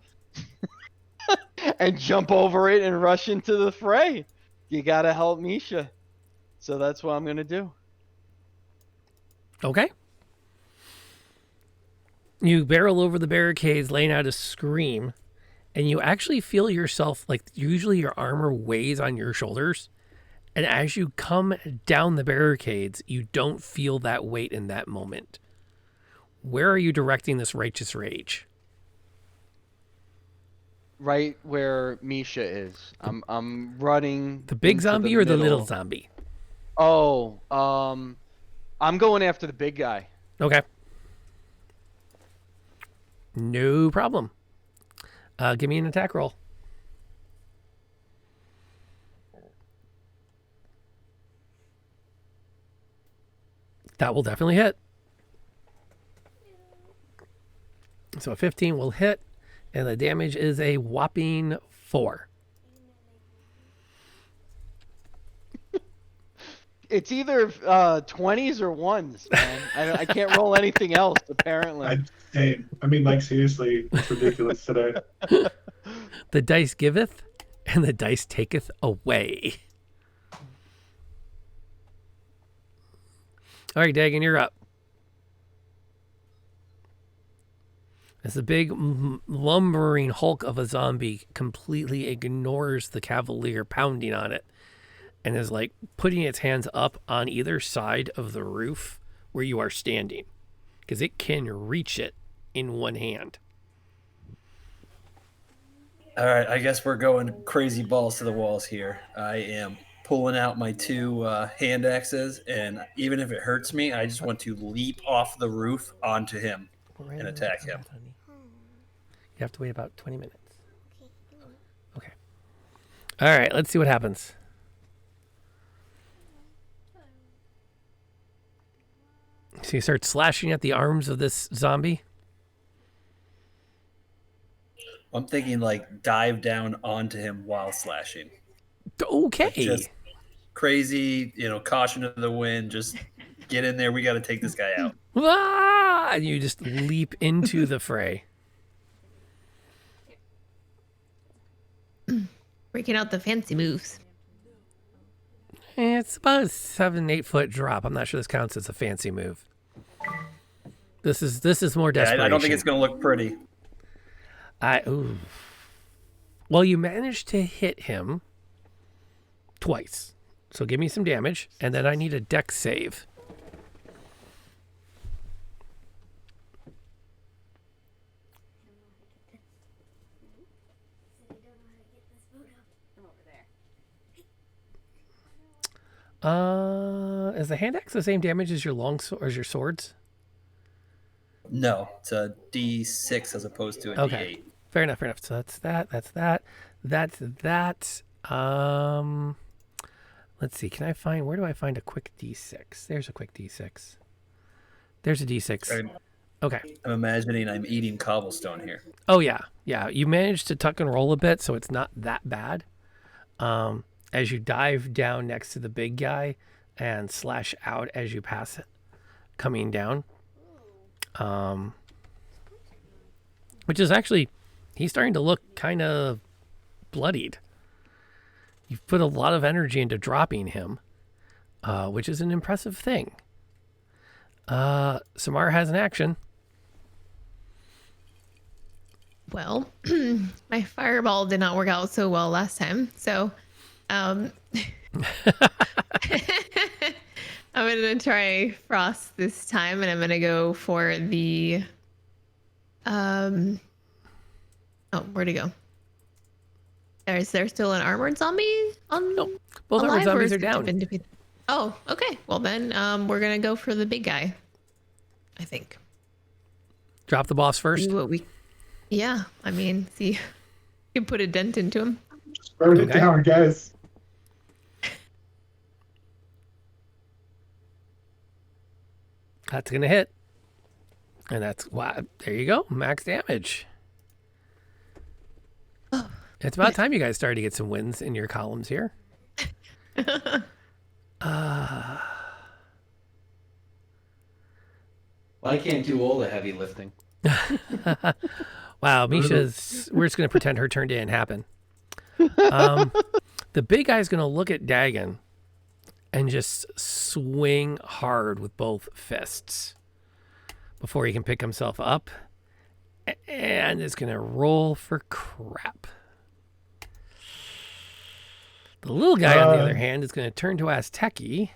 And jump over it and rush into the fray. You gotta help Misha. So that's what I'm gonna do. Okay. You barrel over the barricades, laying out a scream, and you actually feel yourself, like usually your armor weighs on your shoulders. And as you come down the barricades, you don't feel that weight in that moment. Where are you directing this righteous rage? Right where Misha is. I'm running. The big into zombie or the little middle. zombie? Oh, I'm going after the big guy. Okay. No problem. Give me an attack roll. That will definitely hit. So a 15 will hit, and the damage is a whopping 4. It's either 20s or 1s, man. I can't roll anything else, apparently. I mean, like, seriously, it's ridiculous today. The dice giveth, and the dice taketh away. All right, Dagon, you're up. As the big lumbering hulk of a zombie completely ignores the cavalier pounding on it and is like putting its hands up on either side of the roof where you are standing because it can reach it in one hand. All right, I guess we're going crazy balls to the walls here. I am pulling out my 2 hand axes, and even if it hurts me, I just want to leap off the roof onto him and attack him. You have to wait about 20 minutes. Okay. All right, let's see what happens. So you start slashing at the arms of this zombie. I'm thinking like dive down onto him while slashing. Okay. Like just crazy, caution to the wind. Just get in there. We got to take this guy out. Ah! And you just leap into the fray. Breaking out the fancy moves. It's about a 7-8 foot drop. I'm not sure this counts as a fancy move. This is more desperation. I don't think it's going to look pretty. Well, you managed to hit him twice. So give me some damage, and then I need a dex save. Is the hand axe the same damage as your as your swords? No, it's a D6 as opposed to a Okay. D8. Fair enough. So that's that. That's that. Let's see. Where do I find a quick D6? There's a quick D6. There's a D6. Okay. I'm imagining I'm eating cobblestone here. Oh, yeah. Yeah. You managed to tuck and roll a bit, so it's not that bad. As you dive down next to the big guy and slash out as you pass it, coming down. Which is actually, he's starting to look kind of bloodied. You've put a lot of energy into dropping him, which is an impressive thing. Samara has an action. Well, my fireball did not work out so well last time, so I'm gonna try frost this time, and I'm gonna go for the oh, where'd he go? Is there still an armored zombie on? Nope. Both alive, armored zombies or are has it down. been defeated? Oh, okay. Well then, we're gonna go for the big guy, I think. Drop the boss first. See what we. Yeah, I mean, see, you can put a dent into him. Just burn it Okay. down, guys. That's going to hit. And that's why. There you go. Max damage. Oh. It's about time you guys started to get some wins in your columns here. Well, I can't do all the heavy lifting. Wow, Misha's. We're just going to pretend her turn didn't happen. The big guy's going to look at Dagon and just swing hard with both fists before he can pick himself up. And is going to roll for crap. The little guy, on the other hand, is going to turn to Azteki.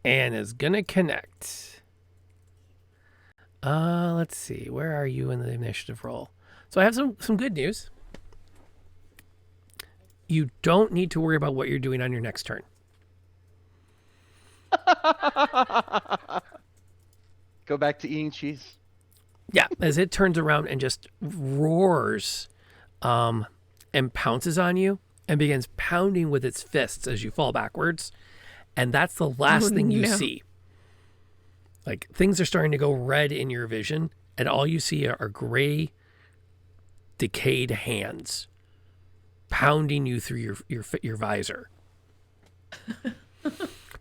And is going to connect. Let's see. Where are you in the initiative roll? So I have some good news. You don't need to worry about what you're doing on your next turn. go back to eating cheese. Yeah, as it turns around and just roars and pounces on you and begins pounding with its fists as you fall backwards. And that's the last thing you see. Like, things are starting to go red in your vision, and all you see are gray, decayed hands pounding you through your visor.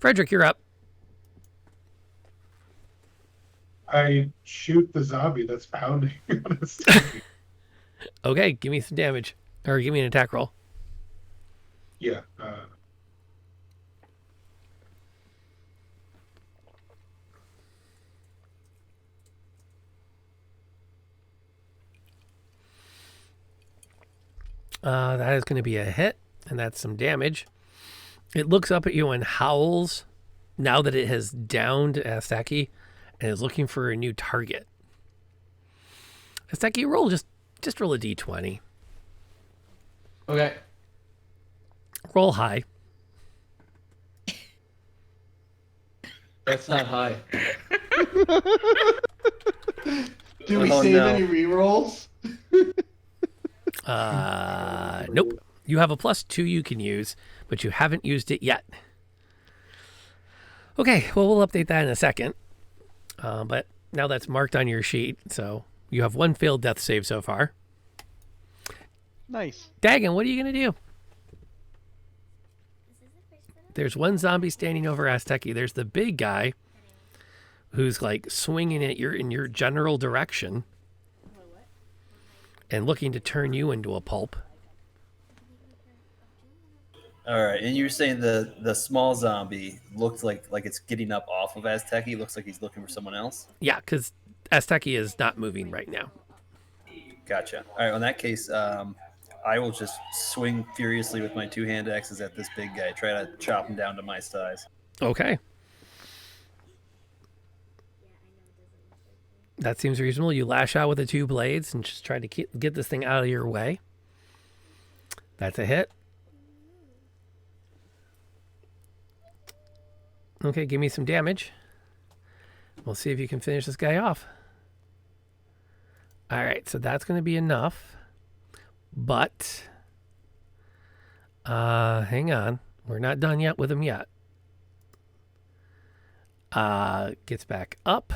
Frederick, you're up. I shoot the zombie that's pounding on his stomach. Okay, give me some damage. Or give me an attack roll. Yeah. That is going to be a hit, and that's some damage. It looks up at you and howls now that it has downed Astaki and is looking for a new target. Astaki, roll just roll a d20. Okay. Roll high. That's not high. Do we Oh, save no. any rerolls? Nope. You have a +2 you can use, but you haven't used it yet. Okay, well, we'll update that in a second. But now that's marked on your sheet, so you have 1 failed death save so far. Nice. Dagon, what are you going to do? There's one zombie standing over Azteki. There's the big guy who's like swinging at in your general direction and looking to turn you into a pulp. All right, and you were saying the small zombie looks like it's getting up off of Azteki. Looks like he's looking for someone else. Yeah, because Azteki is not moving right now. Gotcha. All right, in that case, I will just swing furiously with my 2 hand axes at this big guy. Try to chop him down to my size. Okay. That seems reasonable. You lash out with the 2 blades and just try to get this thing out of your way. That's a hit. Okay, give me some damage. We'll see if you can finish this guy off. All right, so that's going to be enough. But, hang on. We're not done yet with him yet. Gets back up.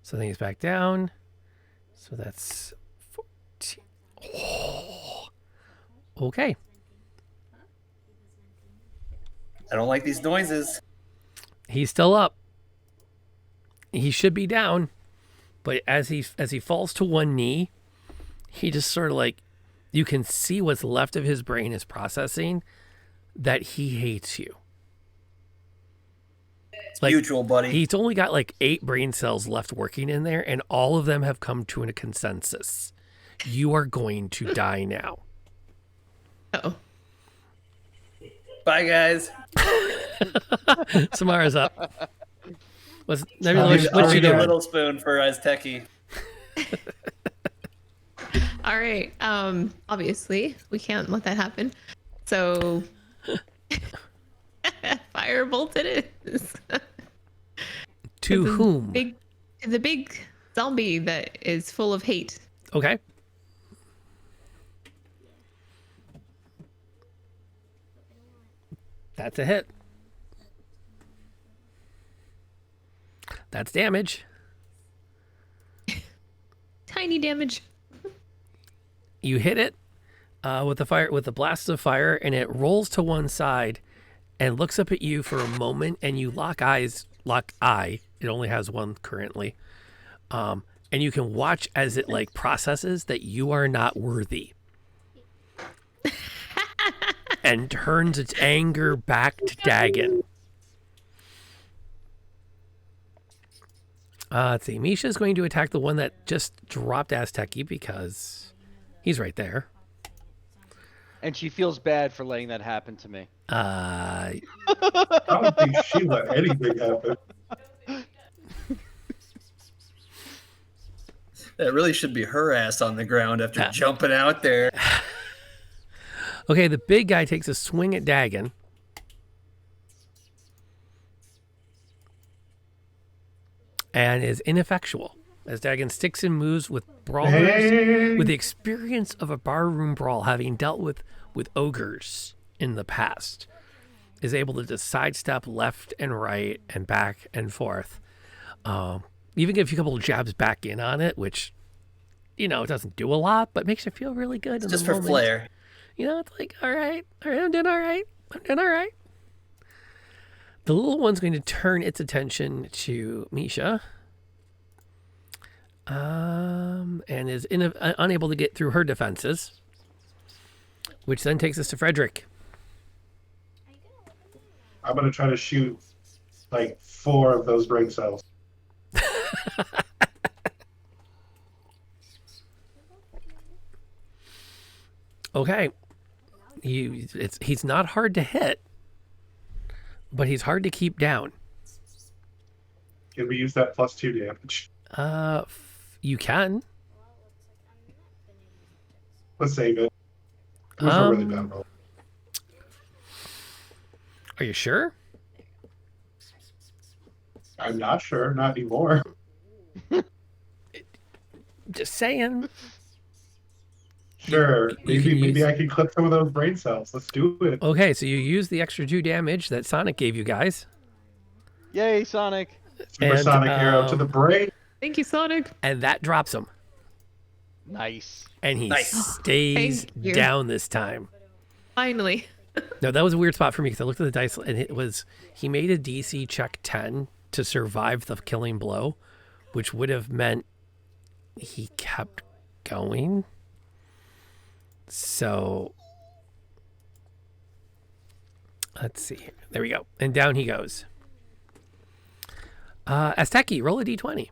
So then he's back down. So that's 14. Oh. Okay. I don't like these noises. He's still up. He should be down. But as he falls to one knee, he just sort of like, you can see what's left of his brain is processing that he hates you. It's mutual, buddy. He's only got like 8 brain cells left working in there, and all of them have come to a consensus. You are going to die now. Oh. Bye, guys. Samara's up. What's you I'll need a doing? little spoon for Azteki. All right. Obviously, we can't let that happen. So, firebolt it is. To whom? The big zombie that is full of hate. Okay. That's a hit. That's damage. Tiny damage. You hit it with the blast of fire, and it rolls to one side and looks up at you for a moment, and you lock eye. It only has one currently. And you can watch as it like processes that you are not worthy. And turns its anger back to Dagon. Let's see. Misha's going to attack the one that just dropped Azteki because he's right there. And she feels bad for letting that happen to me. I don't think she let anything happen. That really should be her ass on the ground after jumping out there. Okay, the big guy takes a swing at Dagon. and is ineffectual as Dagon sticks and moves with brawlers with the experience of a barroom brawl, having dealt with ogres in the past. Is able to just sidestep left and right and back and forth. Even give you a couple of jabs back in on it, which, it doesn't do a lot, but makes you feel really good. It's just for flair. It's like, all right, I'm doing all right. The little one's going to turn its attention to Misha. And is unable to get through her defenses, which then takes us to Frederick. I'm going to try to shoot like 4 of those brain cells. Okay. He's not hard to hit, but he's hard to keep down. Can we use that +2 damage? You can. Let's save it. It was a really bad roll. Are you sure? I'm not sure. Not anymore. Just saying. Sure. You can Maybe use- I can clip some of those brain cells. Let's do it. Okay, so you use the extra 2 damage that Sonic gave you guys. Yay, Sonic! Supersonic arrow to the brain. Thank you, Sonic. And that drops him. Nice. And he Nice. stays Thank you. down this time. Finally. No, that was a weird spot for me because I looked at the dice and he made a DC check 10 to survive the killing blow, which would have meant he kept going. So let's see here. There we go. And down he goes. Azteki, roll a d20.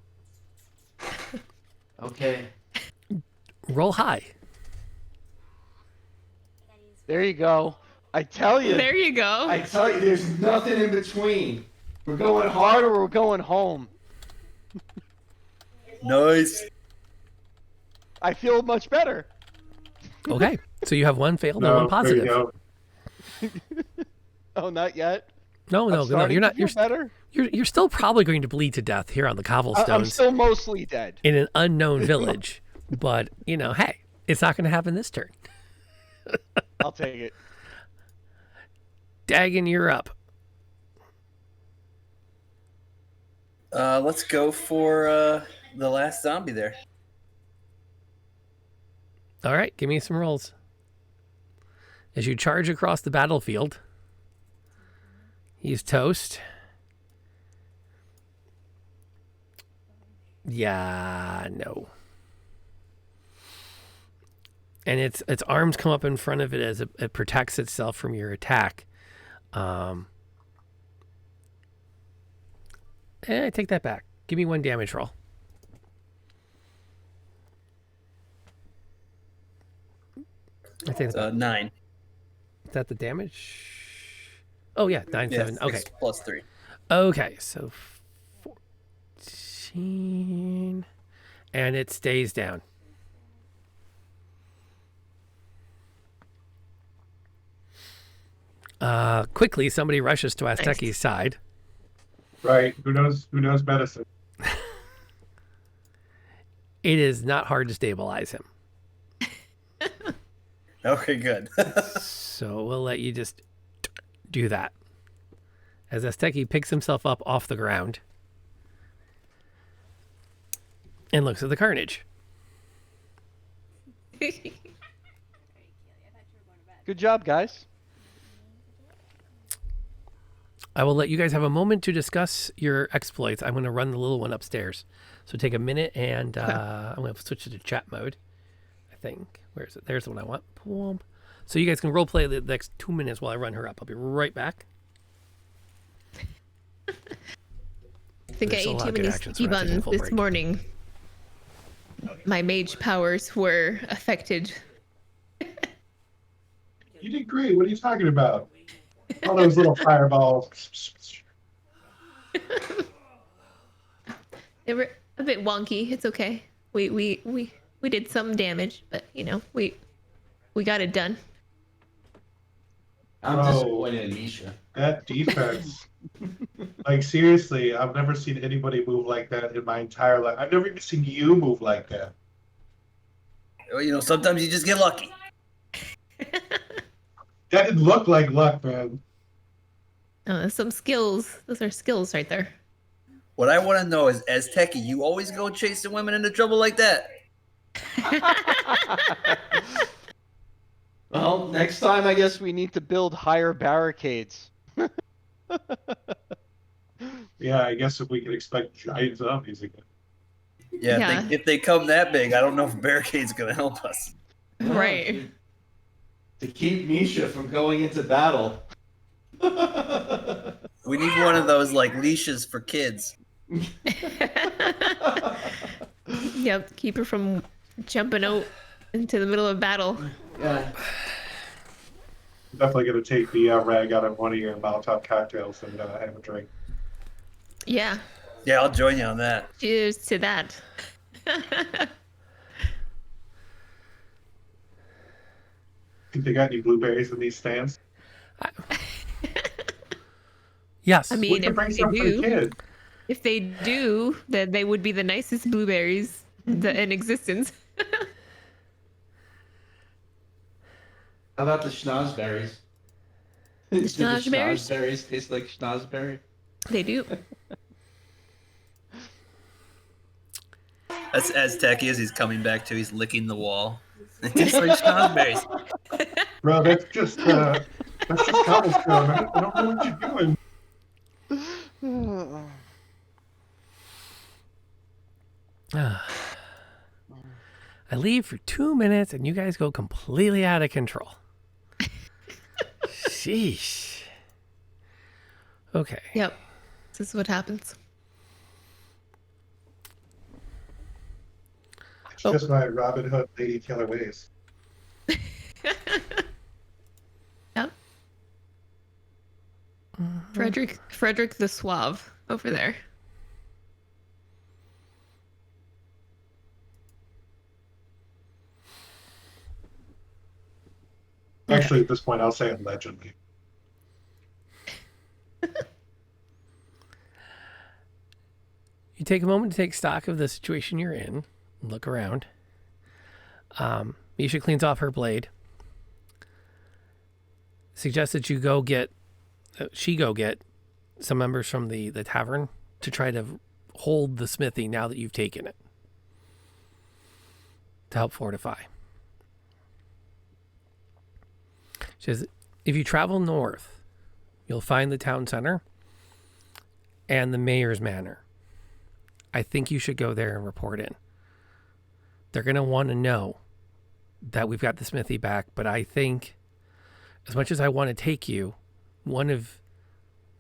Okay. Roll high. There you go. I tell you. There you go. I tell you, there's nothing in between. We're going hard or we're going home. Nice. I feel much better. Okay. So you have 1 failed and No, 1 there you positive. go. Oh, not yet. No, I'm starting you're not. to feel better. You're still probably going to bleed to death here on the I'm cobblestones still mostly dead. in an unknown village. But, hey, it's not going to happen this turn. I'll take it. Dagon, you're up. Let's go for the last zombie there. All right, give me some rolls. As you charge across the battlefield, he's toast. Yeah, no. And its arms come up in front of it as it protects itself from your attack. I take that back. Give me 1 damage roll. I take that back. 9. Is that the damage? Oh yeah, 9, Yeah, 7. Okay. 6 plus 3. Okay, so 14. And it stays down. Quickly, somebody rushes to Azteki's side. Right. Who knows medicine? It is not hard to stabilize him. Okay, good. So we'll let you just do that. As Azteki picks himself up off the ground and looks at the carnage. Good job, guys. I will let you guys have a moment to discuss your exploits. I'm going to run the little one upstairs. So take a minute and I'm going to switch to chat mode. I think. Where is it? There's the one I want. Boom. So you guys can role play the next 2 minutes while I run her up. I'll be right back. I think I There's a ate lot too of many good actions sticky for us to do buns full this break. morning. My mage powers were affected. You did great. What are you talking about? All those little fireballs. They were a bit wonky. It's okay. We did some damage, but we got it done. I'm Oh. disappointed in Misha. That defense. Like seriously, I've never seen anybody move like that in my entire life. I've never even seen you move like that. Well, sometimes you just get lucky. That didn't look like luck, man. Oh, some skills. Those are skills right there. What I want to know is, as Techie, you always go chasing women into trouble like that? Well, next time I guess we need to build higher barricades. Yeah, I guess if we could expect giant zombies again. Yeah, Yeah. if they come that big, I don't know if barricade's going to help us. Right. To keep Misha from going into battle. We need one of those, like, leashes for kids. Yep. Keep her from jumping out into the middle of battle. Yeah. I'm definitely going to take the rag out of one of your Molotov cocktails and have a drink. Yeah. Yeah, I'll join you on that. Cheers to that. Think they got any blueberries in these stands? Yes. I We mean, can if bring they some for the do, kids. if they do, then they would be the nicest blueberries in existence. How about the schnozberries? The Do schnozberries? schnozberries taste like schnozberry? They do. That's as Techie as he's coming back to. He's licking the wall. It tastes like schnozberries. Bro, that's just cobblestone. I don't know what you're doing. I leave for 2 minutes and you guys go completely out of control. Sheesh. Okay. Yep. This is what happens. It's just my Robin Hood Lady Killer ways. Yep. Frederick the Suave over there. Actually, at this point, I'll say allegedly. You take a moment to take stock of the situation you're in. Look around. Misha cleans off her blade. Suggests that you go get some members from the tavern to try to hold the smithy now that you've taken it, to help fortify. She says, if you travel north, you'll find the town center and the mayor's manor. I think you should go there and report in. They're going to want to know that we've got the smithy back, but I think as much as I want to take you,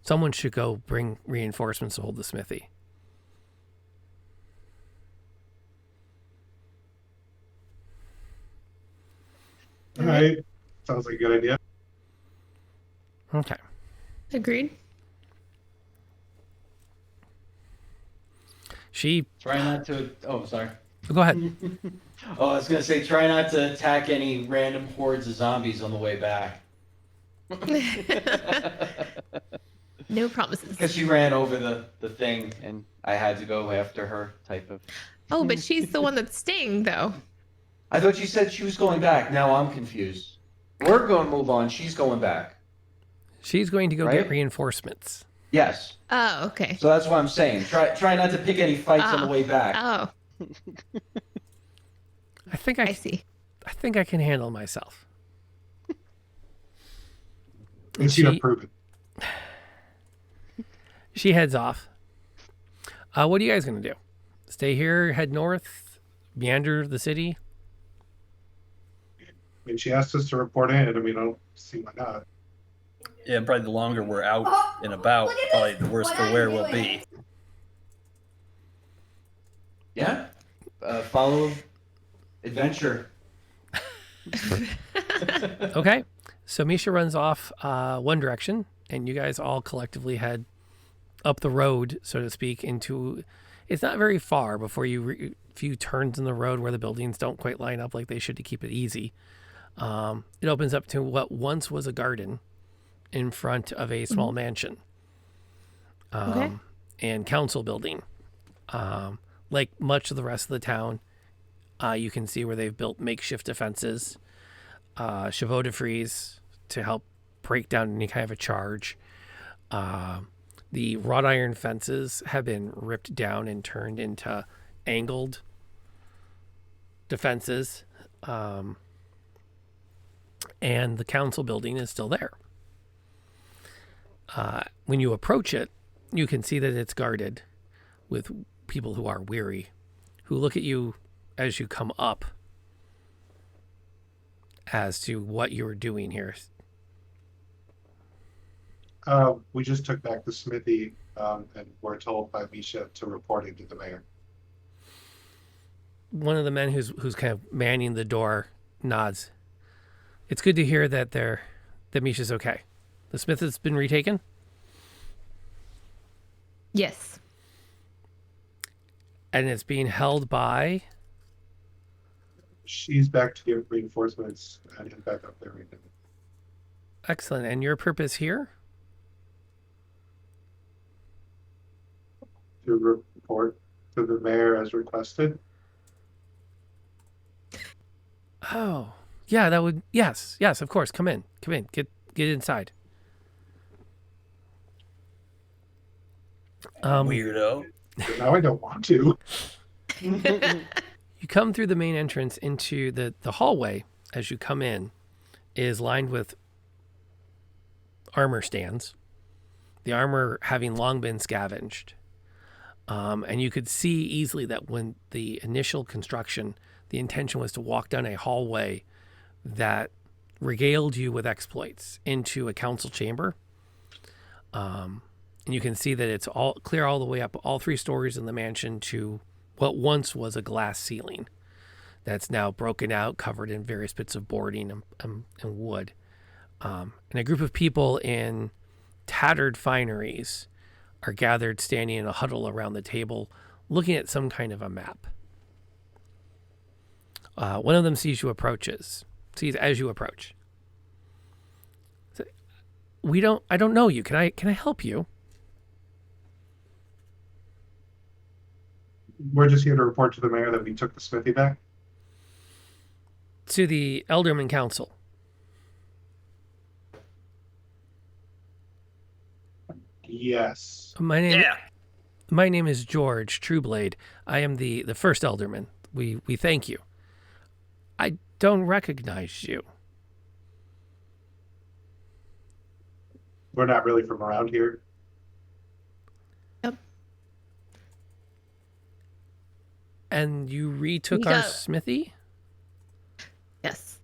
someone should go bring reinforcements to hold the smithy. All right. Sounds like a good idea. Okay. Agreed. She... Try not to. Oh, sorry. Go ahead. Oh, I was gonna say, try not to attack any random hordes of zombies on the way back. No promises. Because she ran over the thing, and I had to go after her. Type of. Oh, but she's the one that's staying, though. I thought you said she was going back. Now I'm confused. We're going to move on. She's going back. She's going to go Right? get reinforcements. Yes. Oh, okay. So that's what I'm saying. Try not to pick any fights on the way back. Oh, I think I see. I think I can handle myself. And she approve it. She heads off. What are you guys going to do? Stay here, head north, meander the city? I mean, she asked us to report in. I mean, I don't see why not. Yeah, and probably the longer we're out and about, probably the worse for wear we'll be. Yeah. Follow adventure. Okay. So Misha runs off one direction, and you guys all collectively head up the road, so to speak, into... It's not very far before you few turns in the road where the buildings don't quite line up like they should to keep it easy. It opens up to what once was a garden in front of a small mansion. Okay. and council building. Like much of the rest of the town, you can see where they've built makeshift defenses, chevaux de frise to help break down any kind of a charge. The wrought iron fences have been ripped down and turned into angled defenses. And the council building is still there. When you approach it, you can see that it's guarded with people who are weary, who look at you as you come up as to what you're doing here. We just took back the smithy, and we're told by Misha to report it to the mayor. One of the men who's kind of manning the door nods. It's good to hear that Misha's okay. The smith has been retaken? Yes. And it's being held by... She's back to get reinforcements and head back up there right now. Excellent. And your purpose here? To report to the mayor as requested. Oh, yeah, that would... Yes, of course. Come in. Get inside. Weirdo. Now I don't want to. You come through the main entrance into the hallway. As you come in, is lined with armor stands. The armor having long been scavenged. And you could see easily that when the initial construction, the intention was to walk down a hallway that regaled you with exploits into a council chamber. And you can see that it's all clear all the way up, all 3 stories in the mansion to what once was a glass ceiling that's now broken out, covered in various bits of boarding and wood. And a group of people in tattered fineries are gathered standing in a huddle around the table looking at some kind of a map. One of them sees as you approach. I don't know you. Can I help you? We're just here to report to the mayor that we took the smithy back. To the Elderman Council. Yes. My name is George Trueblade. I am the first Elderman. We thank you. I don't recognize you. We're not really from around here. Yep. And you retook our smithy? Yes.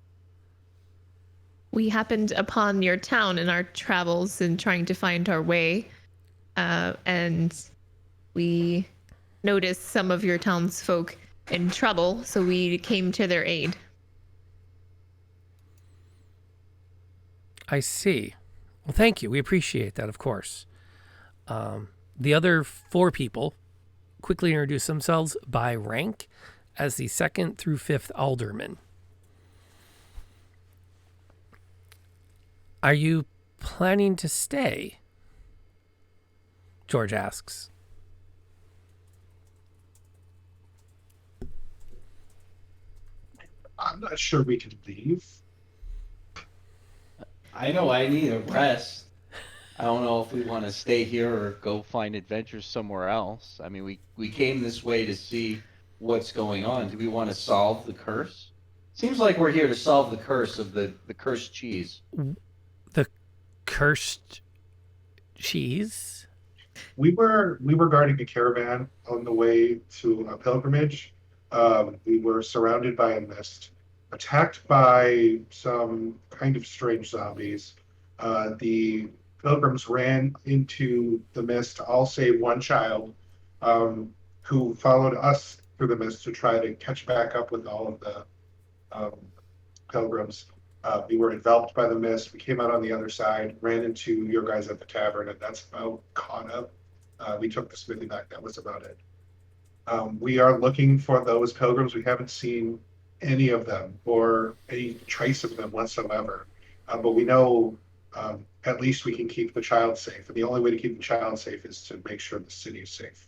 We happened upon your town in our travels and trying to find our way. And we noticed some of your townsfolk in trouble, so we came to their aid. I see. Well, thank you. We appreciate that, of course. The other 4 people quickly introduce themselves by rank as the 2nd through 5th aldermen. Are you planning to stay? George asks. I'm not sure we can leave. I know I need a rest. I don't know if we want to stay here or go find adventures somewhere else. I mean, we came this way to see what's going on. Do we want to solve the curse? Seems like we're here to solve the curse of the cursed cheese. The cursed cheese? We were guarding a caravan on the way to a pilgrimage. We were surrounded by a mist, attacked by some kind of strange zombies. The pilgrims ran into the mist, all save one child, who followed us through the mist to try to catch back up with all of the pilgrims. We were enveloped by the mist. We came out on the other side, ran into your guys at the tavern, and that's about caught up. We took the smithy back. That was about it. We are looking for those pilgrims. We haven't seen any of them or any trace of them whatsoever. But we know at least we can keep the child safe. And the only way to keep the child safe is to make sure the city is safe.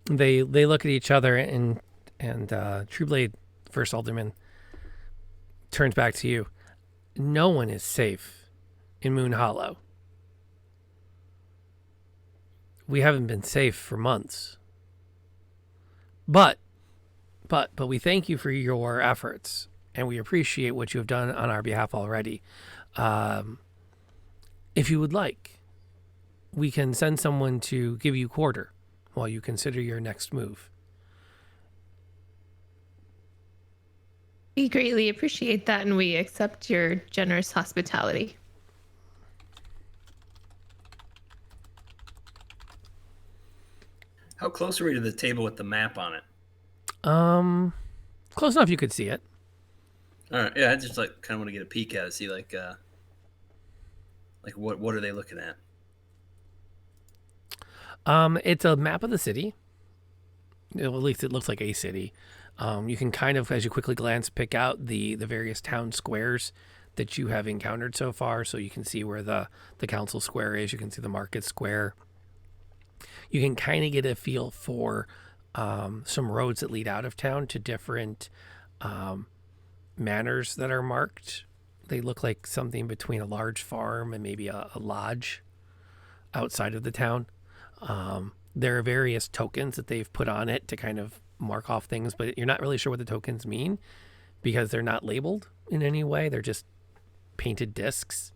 They look at each other, and Trueblade, first alderman, turns back to you. No one is safe in Moon Hollow. We haven't been safe for months. But we thank you for your efforts, and we appreciate what you have done on our behalf already. If you would like, we can send someone to give you quarter while you consider your next move. We greatly appreciate that, and we accept your generous hospitality. How close are we to the table with the map on it? Close enough you could see it. All right, yeah, I just like kind of want to get a peek at it, see like what are they looking at? It's a map of the city. At least it looks like a city. You can kind of, as you quickly glance, pick out the various town squares that you have encountered so far. So you can see where the council square is. You can see the market square. You can kind of get a feel for some roads that lead out of town to different manors that are marked. They look like something between a large farm and maybe a lodge outside of the town. There are various tokens that they've put on it to kind of mark off things, but you're not really sure what the tokens mean because they're not labeled in any way. They're just painted discs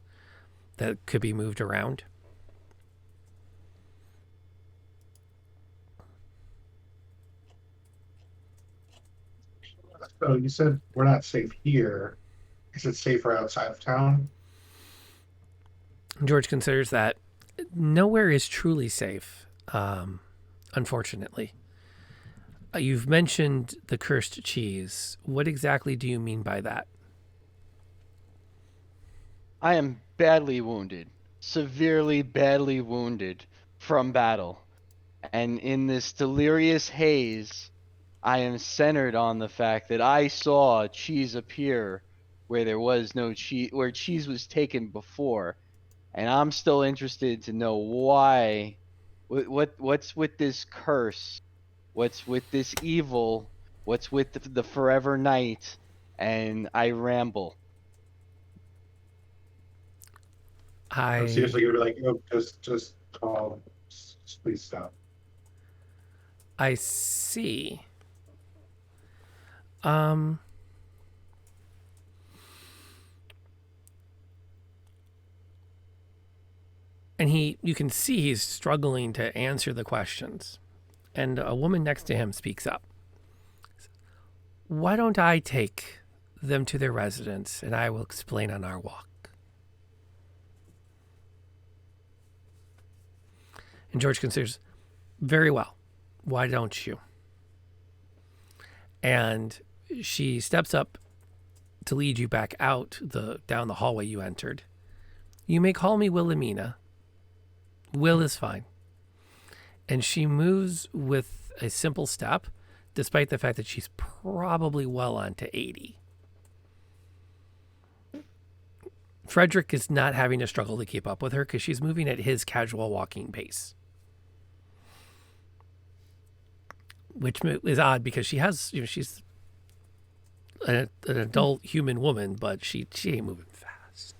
that could be moved around. So you said we're not safe here. Is it safer outside of town? George considers that nowhere is truly safe, unfortunately. You've mentioned the cursed cheese. What exactly do you mean by that? I am badly wounded, severely badly wounded from battle. And in this delirious haze, I am centered on the fact that I saw cheese appear where there was no cheese, where cheese was taken before. And I'm still interested to know why, what's with this curse? What's with this evil? What's with the forever night? And I ramble. I'm seriously gonna be like, oh, just please stop. I see. And you can see he's struggling to answer the questions. And a woman next to him speaks up. Why don't I take them to their residence and I will explain on our walk? And George considers, very well. Why don't you? And she steps up to lead you back out down the hallway you entered. You may call me Wilhelmina. Will is fine. And she moves with a simple step, despite the fact that she's probably well on to 80. Frederick is not having to struggle to keep up with her because she's moving at his casual walking pace. Which is odd because she has, she's an adult human woman, but she ain't moving fast.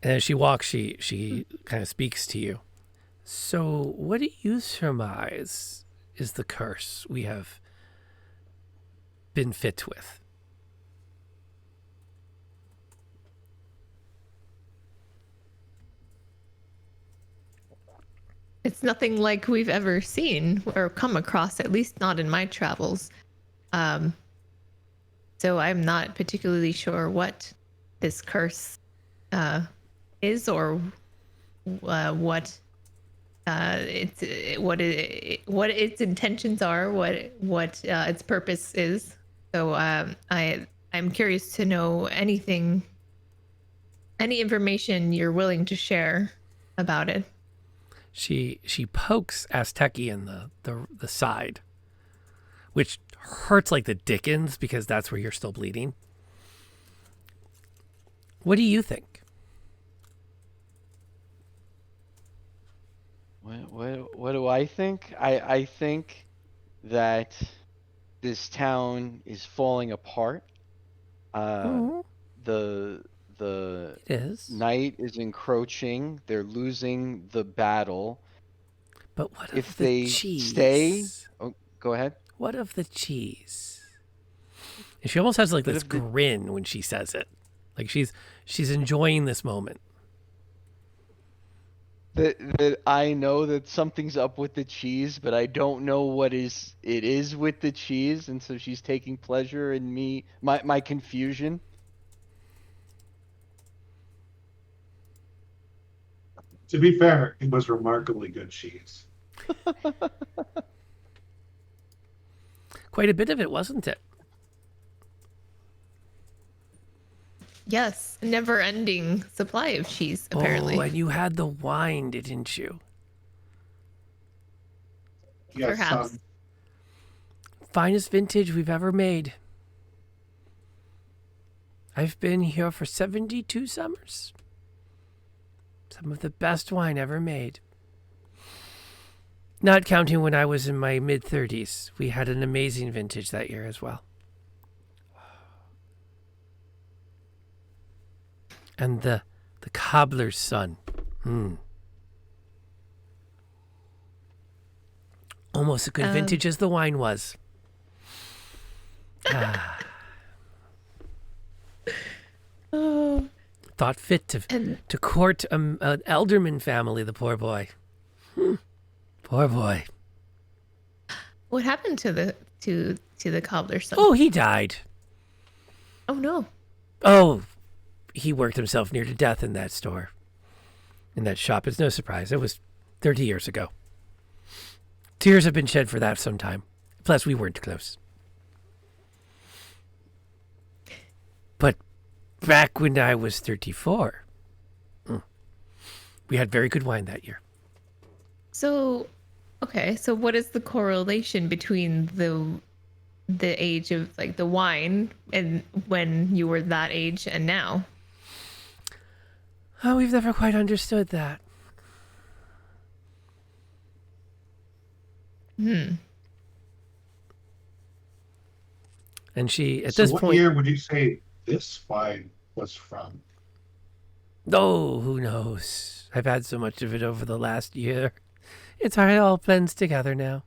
And as she walks, she kind of speaks to you. So, what do you surmise is the curse we have been fit with? It's nothing like we've ever seen or come across, at least not in my travels. So I'm not particularly sure what this curse is or what its intentions are, what its purpose is. So I'm curious to know any information you're willing to share about it. She pokes Azteki in the side, which hurts like the dickens because that's where you're still bleeding. What do you think? What do I think? I think that this town is falling apart. Mhm. The the It is. night is encroaching. They're losing the battle. But what of If the they stay, cheese? oh, go ahead. What of the cheese? And she almost has like What this if the grin when she says it. Like she's enjoying this moment. that I know that something's up with the cheese, but I don't know what it is with the cheese, and so she's taking pleasure in my confusion. To be fair, it was remarkably good cheese. Quite a bit of it, wasn't it? Yes, never-ending supply of cheese, apparently. Oh, and you had the wine, didn't you? Yes, Perhaps. Finest vintage we've ever made. I've been here for 72 summers. Some of the best wine ever made. Not counting when I was in my mid-30s. We had an amazing vintage that year as well. And the cobbler's son. Almost a good vintage as the wine was. Oh, Thought fit and to court an alderman family, the poor boy. Poor boy. what happened to the cobbler's son? Oh, he died. Oh no. Oh, he worked himself near to death in that store. In that shop. It's no surprise. It was 30 years ago. Tears have been shed for that some time. Plus, we weren't close. But back when I was 34, we had very good wine that year. So, okay. So, what is the correlation between the age of like the wine and when you were that age and now? Oh, we've never quite understood that. And she, at So this what point, year would you say this wine was from? oh, who knows? I've had so much of it over the last year. It's hard, it all blends together now.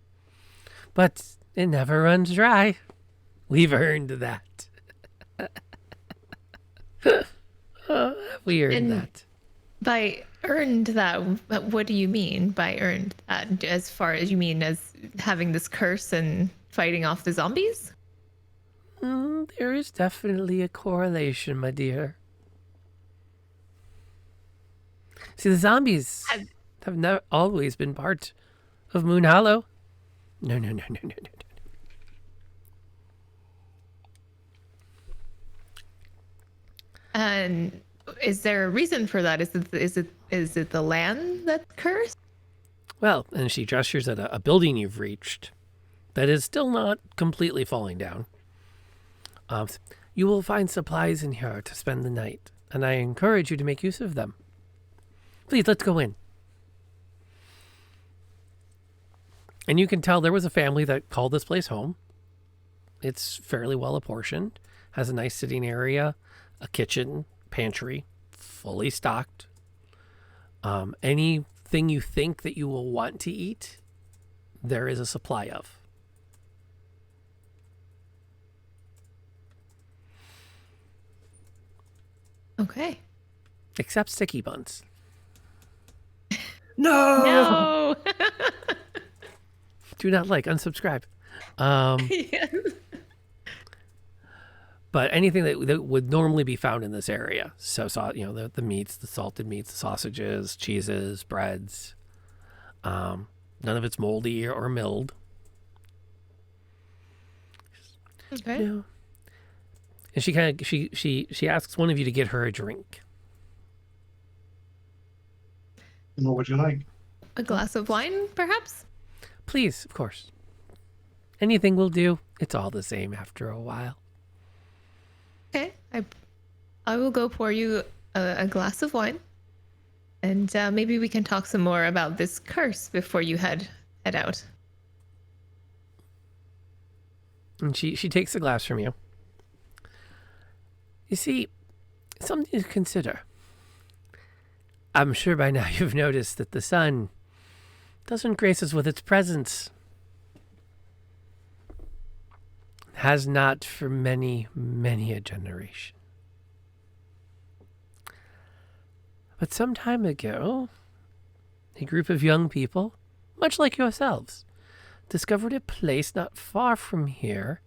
But it never runs dry. We've earned that. We earned And that. by earned that, what do you mean by earned that? As far as you mean as having this curse and fighting off the zombies? There is definitely a correlation, my dear. See, the zombies have never always been part of Moon Hollow. No. And is there a reason for that? Is it the land that's cursed? Well, and she gestures at a building you've reached that is still not completely falling down. You will find supplies in here to spend the night, and I encourage you to make use of them. Please, let's go in. And you can tell there was a family that called this place home. It's fairly well apportioned, has a nice sitting area, a kitchen, pantry, fully stocked. Anything you think that you will want to eat, there is a supply of. Okay. Except sticky buns. No. Do not like, unsubscribe. Yes. But anything that would normally be found in this area. So, the meats, the salted meats, the sausages, cheeses, breads. None of it's moldy or milled. Okay. No. And she asks one of you to get her a drink. What would you like? A glass of wine, perhaps? Please, of course. Anything will do. It's all the same after a while. Okay. I I will go pour you a glass of wine, and maybe we can talk some more about this curse before you head out. And she takes the glass from you. You see, something to consider. I'm sure by now you've noticed that the sun doesn't grace us with its presence. Has not for many, many a generation. But some time ago, a group of young people, much like yourselves, discovered a place not far from here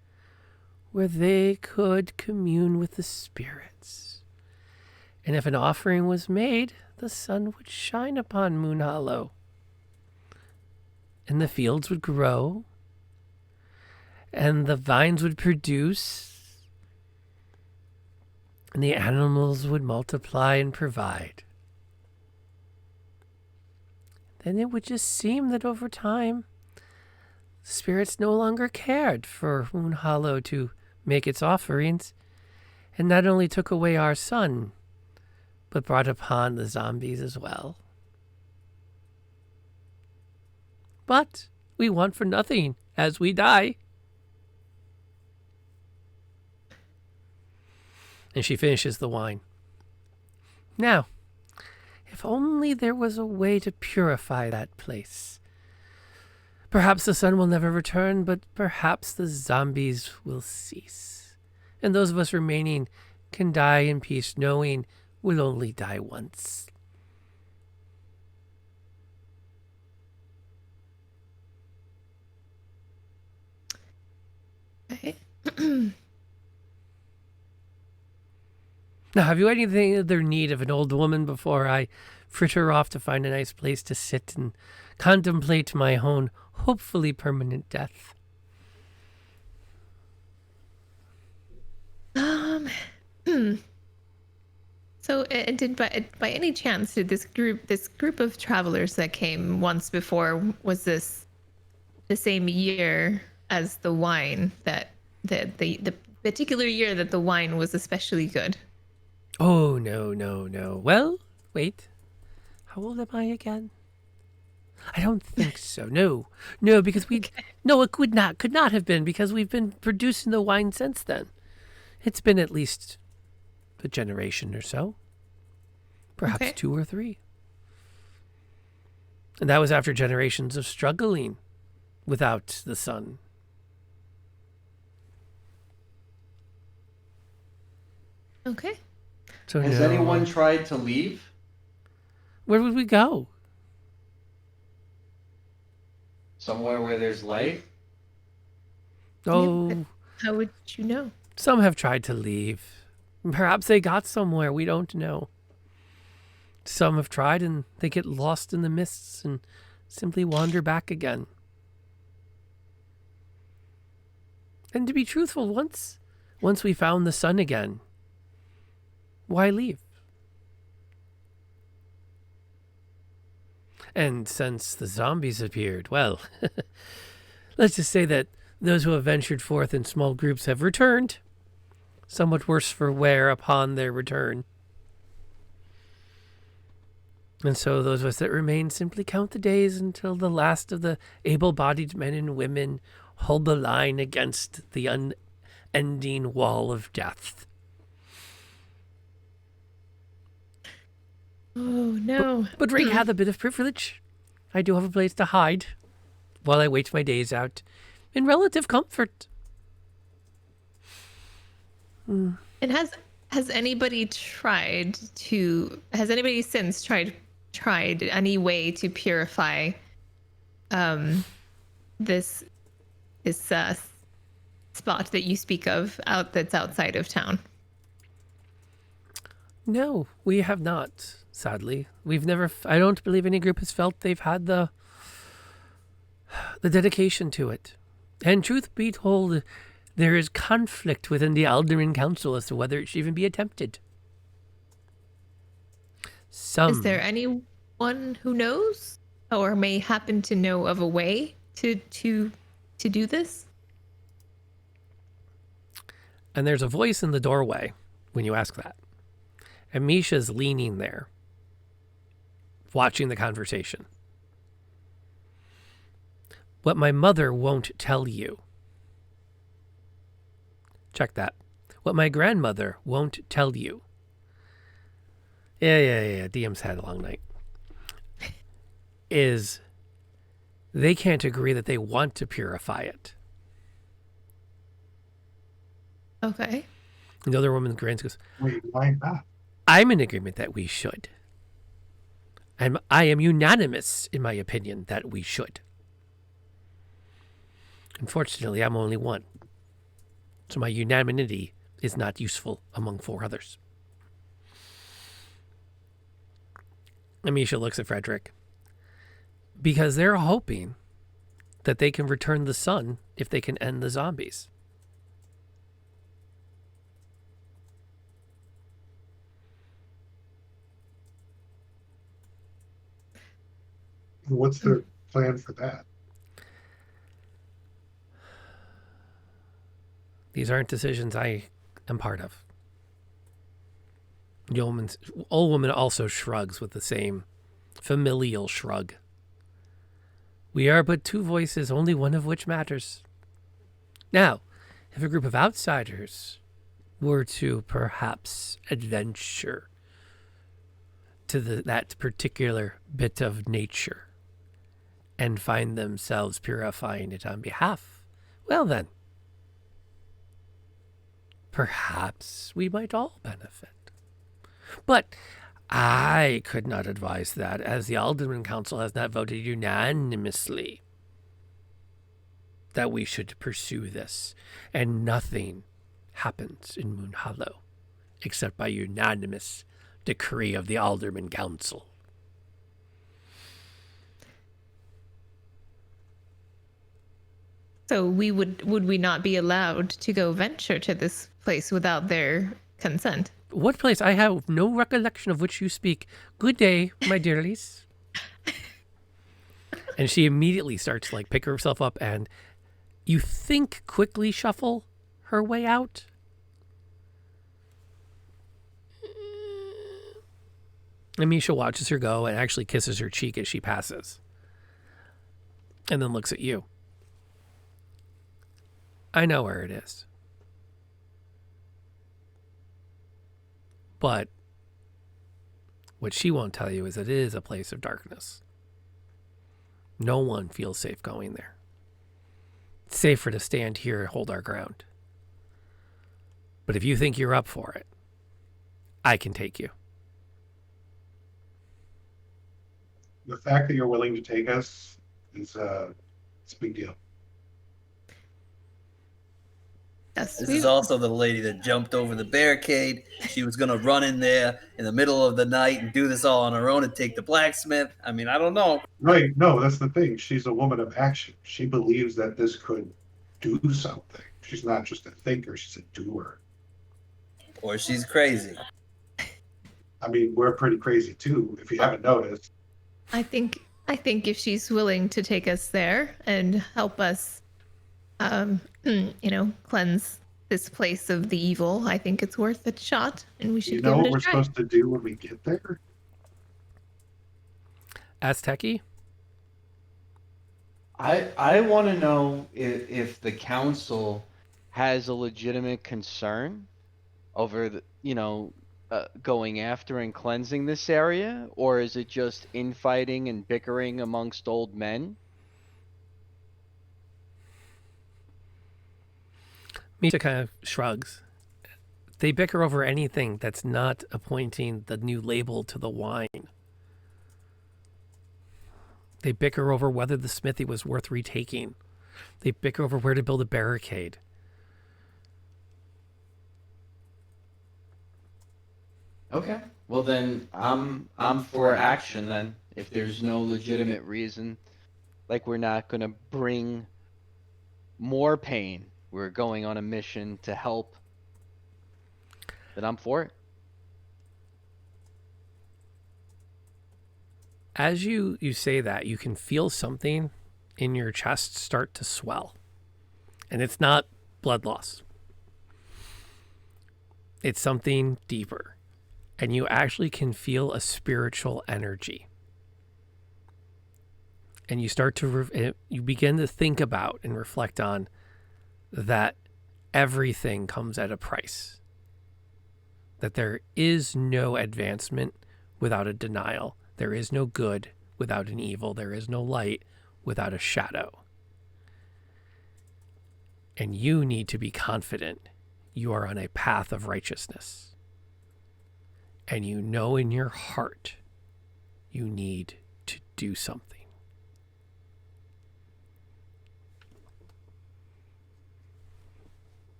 where they could commune with the spirits. And if an offering was made, the sun would shine upon Moon Hollow. And the fields would grow, and the vines would produce, and the animals would multiply and provide. Then it would just seem that over time, spirits no longer cared for Moon Hollow to make its offerings, and not only took away our sun, but brought upon the zombies as well. But we want for nothing as we die. And she finishes the wine. Now, if only there was a way to purify that place. Perhaps the sun will never return, but perhaps the zombies will cease. And those of us remaining can die in peace, knowing we'll only die once. Okay. Now, have you anything other need of an old woman before I frit her off to find a nice place to sit and contemplate my own, hopefully permanent death? So, did by any chance did this group of travelers that came once before, was this the same year as the wine, that the particular year that the wine was especially good? Oh, no. Well, wait. How old am I again? I don't think so. No, because we... Okay. No, it could not have been, because we've been producing the wine since then. It's been at least a generation or so. Perhaps Okay. 2 or 3. And that was after generations of struggling without the sun. Okay. So Has no. anyone tried to leave? Where would we go? Somewhere where there's light? Oh, but how would you know? some have tried to leave. Perhaps they got somewhere. We don't know. Some have tried and they get lost in the mists and simply wander back again. And to be truthful, once we found the sun again, why leave? And since the zombies appeared, well, let's just say that those who have ventured forth in small groups have returned, somewhat worse for wear upon their return. And so those of us that remain simply count the days until the last of the able-bodied men and women hold the line against the unending wall of death. Oh no. But Ring had a bit of privilege. I do have a place to hide while I wait my days out in relative comfort. And has anybody since tried any way to purify this spot that you speak of that's outside of town? No, we have not, sadly. We've never, I don't believe any group has felt they've had the dedication to it. And truth be told, there is conflict within the Alderman Council as to whether it should even be attempted. Is there anyone who knows or may happen to know of a way to do this? And there's a voice in the doorway when you ask that. And Misha's leaning there, watching the conversation. What my mother won't tell you. Check that. What my grandmother won't tell you. Yeah. DM's had a long night. Is they can't agree that they want to purify it. Okay. The other woman grins and goes, Wait, why not? I'm in agreement that we should. I am unanimous in my opinion that we should. Unfortunately, I'm only one. So my unanimity is not useful among 4 others. Amisha looks at Frederick. Because they're hoping that they can return the sun if they can end the zombies. What's their plan for that? These aren't decisions I am part of. The old woman also shrugs with the same familial shrug. We are but 2 voices, only one of which matters. Now, if a group of outsiders were to perhaps adventure to that particular bit of nature and find themselves purifying it on behalf, well then, perhaps we might all benefit. But I could not advise that, as the Alderman Council has not voted unanimously that we should pursue this, and nothing happens in Moon Hollow except by unanimous decree of the Alderman Council. So would we not be allowed to go venture to this place without their consent? What place? I have no recollection of which you speak. Good day, my dearlies. And she immediately starts to pick herself up and you think quickly shuffle her way out. Amisha watches her go and actually kisses her cheek as she passes. And then looks at you. I know where it is. But what she won't tell you is that it is a place of darkness. No one feels safe going there. It's safer to stand here and hold our ground. But if you think you're up for it, I can take you. The fact that you're willing to take us is it's a big deal. Yes, This is also the lady that jumped over the barricade. She was going to run in there in the middle of the night and do this all on her own and take the blacksmith. I mean, I don't know. Right. No, that's the thing. She's a woman of action. She believes that this could do something. She's not just a thinker, she's a doer. Or she's crazy. I mean, we're pretty crazy too, if you haven't noticed. I think if she's willing to take us there and help us cleanse this place of the evil, I think it's worth a shot, and we should You know give what it a we're try. supposed to do when we get there? Azteci? I want to know if the council has a legitimate concern over going after and cleansing this area, or is it just infighting and bickering amongst old men? Misha kind of shrugs. They bicker over anything that's not appointing the new label to the wine. They bicker over whether the smithy was worth retaking. They bicker over where to build a barricade. Okay. Well then, I'm for action then. If there's no legitimate reason, we're not gonna bring more pain. We're going on a mission to help. Then I'm for it. As you say that, you can feel something in your chest start to swell. And it's not blood loss. It's something deeper. and you actually can feel a spiritual energy. And you start to, you begin to think about and reflect on that everything comes at a price. That there is no advancement without a denial. There is no good without an evil. There is no light without a shadow. And you need to be confident you are on a path of righteousness. And you know in your heart you need to do something.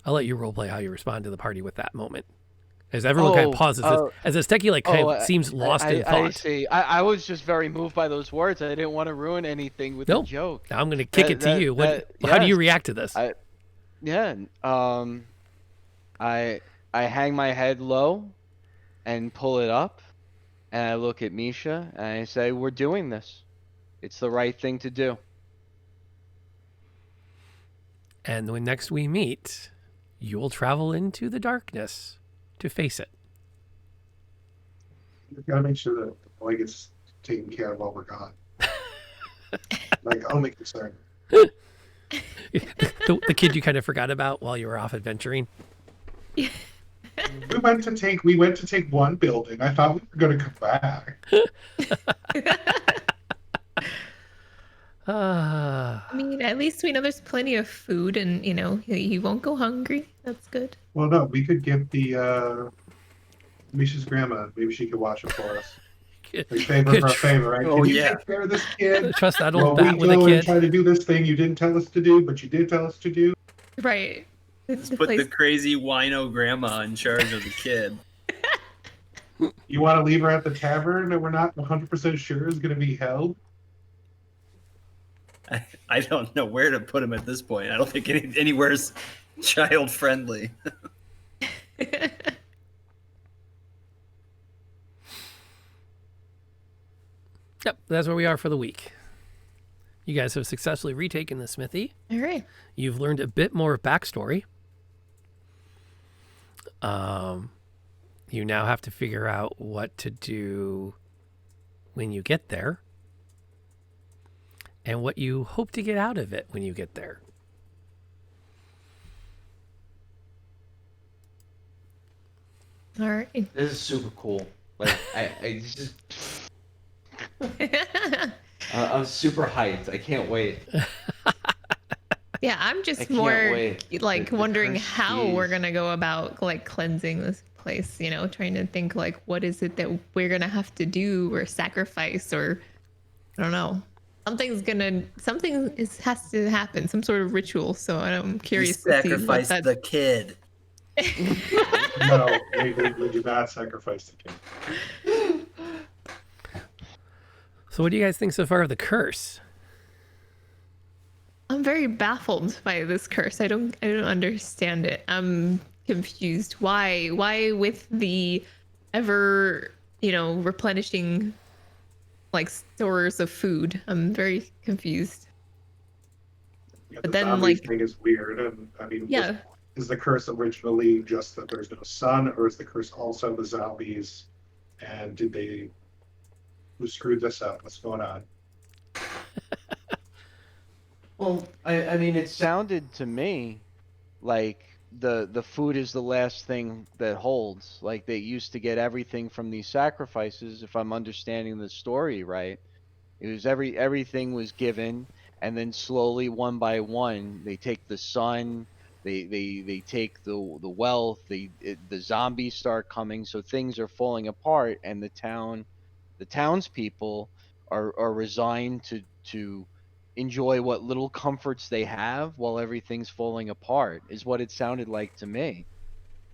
I'll let you roleplay how you respond to the party with that moment. As everyone kind of pauses, as Steki kind of seems lost in thought. I see. I was just very moved by those words. I didn't want to ruin anything with the joke. Now I'm going to kick it to you. How do you react to this? I hang my head low and pull it up, and I look at Misha and I say, "We're doing this. It's the right thing to do." And when next we meet, you will travel into the darkness to face it. You gotta make sure that the boy gets taken care of while we're gone. Like, only concern. the kid you kind of forgot about while you were off adventuring. We went to take one building. I thought we were going to come back. I mean, at least we know there's plenty of food, and he won't go hungry. That's good. Well, no, we could get the Misha's grandma. Maybe she could watch it for us. Like, favor for a favor, right? Oh, Can you yeah. take care of this kid? Trust that old Well, bat we with a go and kid. try to do this thing you didn't tell us to do, but you did tell us to do. Right. Put the crazy wino grandma in charge of the kid. You want to leave her at the tavern that we're not 100% sure is going to be held? I don't know where to put him at this point. I don't think anywhere's child friendly. Yep, that's where we are for the week. You guys have successfully retaken the smithy. All right. You've learned a bit more backstory. You now have to figure out what to do when you get there and what you hope to get out of it when you get there. All right. This is super cool. Like I just I'm super hyped. I can't wait. Yeah, I'm I just can't more wait. like The wondering cursed how we're cheese. gonna go about like cleansing this place. Trying to think like what is it that we're gonna have to do or sacrifice, or I don't know. Something has to happen. Some sort of ritual. So I'm You curious to see what sacrificed that. the kid. No, we do not sacrifice the kid. So what do you guys think so far of the curse? I'm very baffled by this curse. I don't understand it. I'm confused. Why with the ever, replenishing like stores of food? I'm very confused. Yeah, But the then, zombie like- thing is weird. And I mean, Yeah. is the curse originally just that there's no sun, or is the curse also the zombies? And who screwed this up? What's going on? Well, I mean, it sounded to me like the food is the last thing that holds. Like they used to get everything from these sacrifices, if I'm understanding the story right. It was everything was given, and then slowly, one by one, they take the sun, they take the wealth, the zombies start coming, so things are falling apart, and the townspeople are resigned to enjoy what little comforts they have while everything's falling apart, is what it sounded like to me.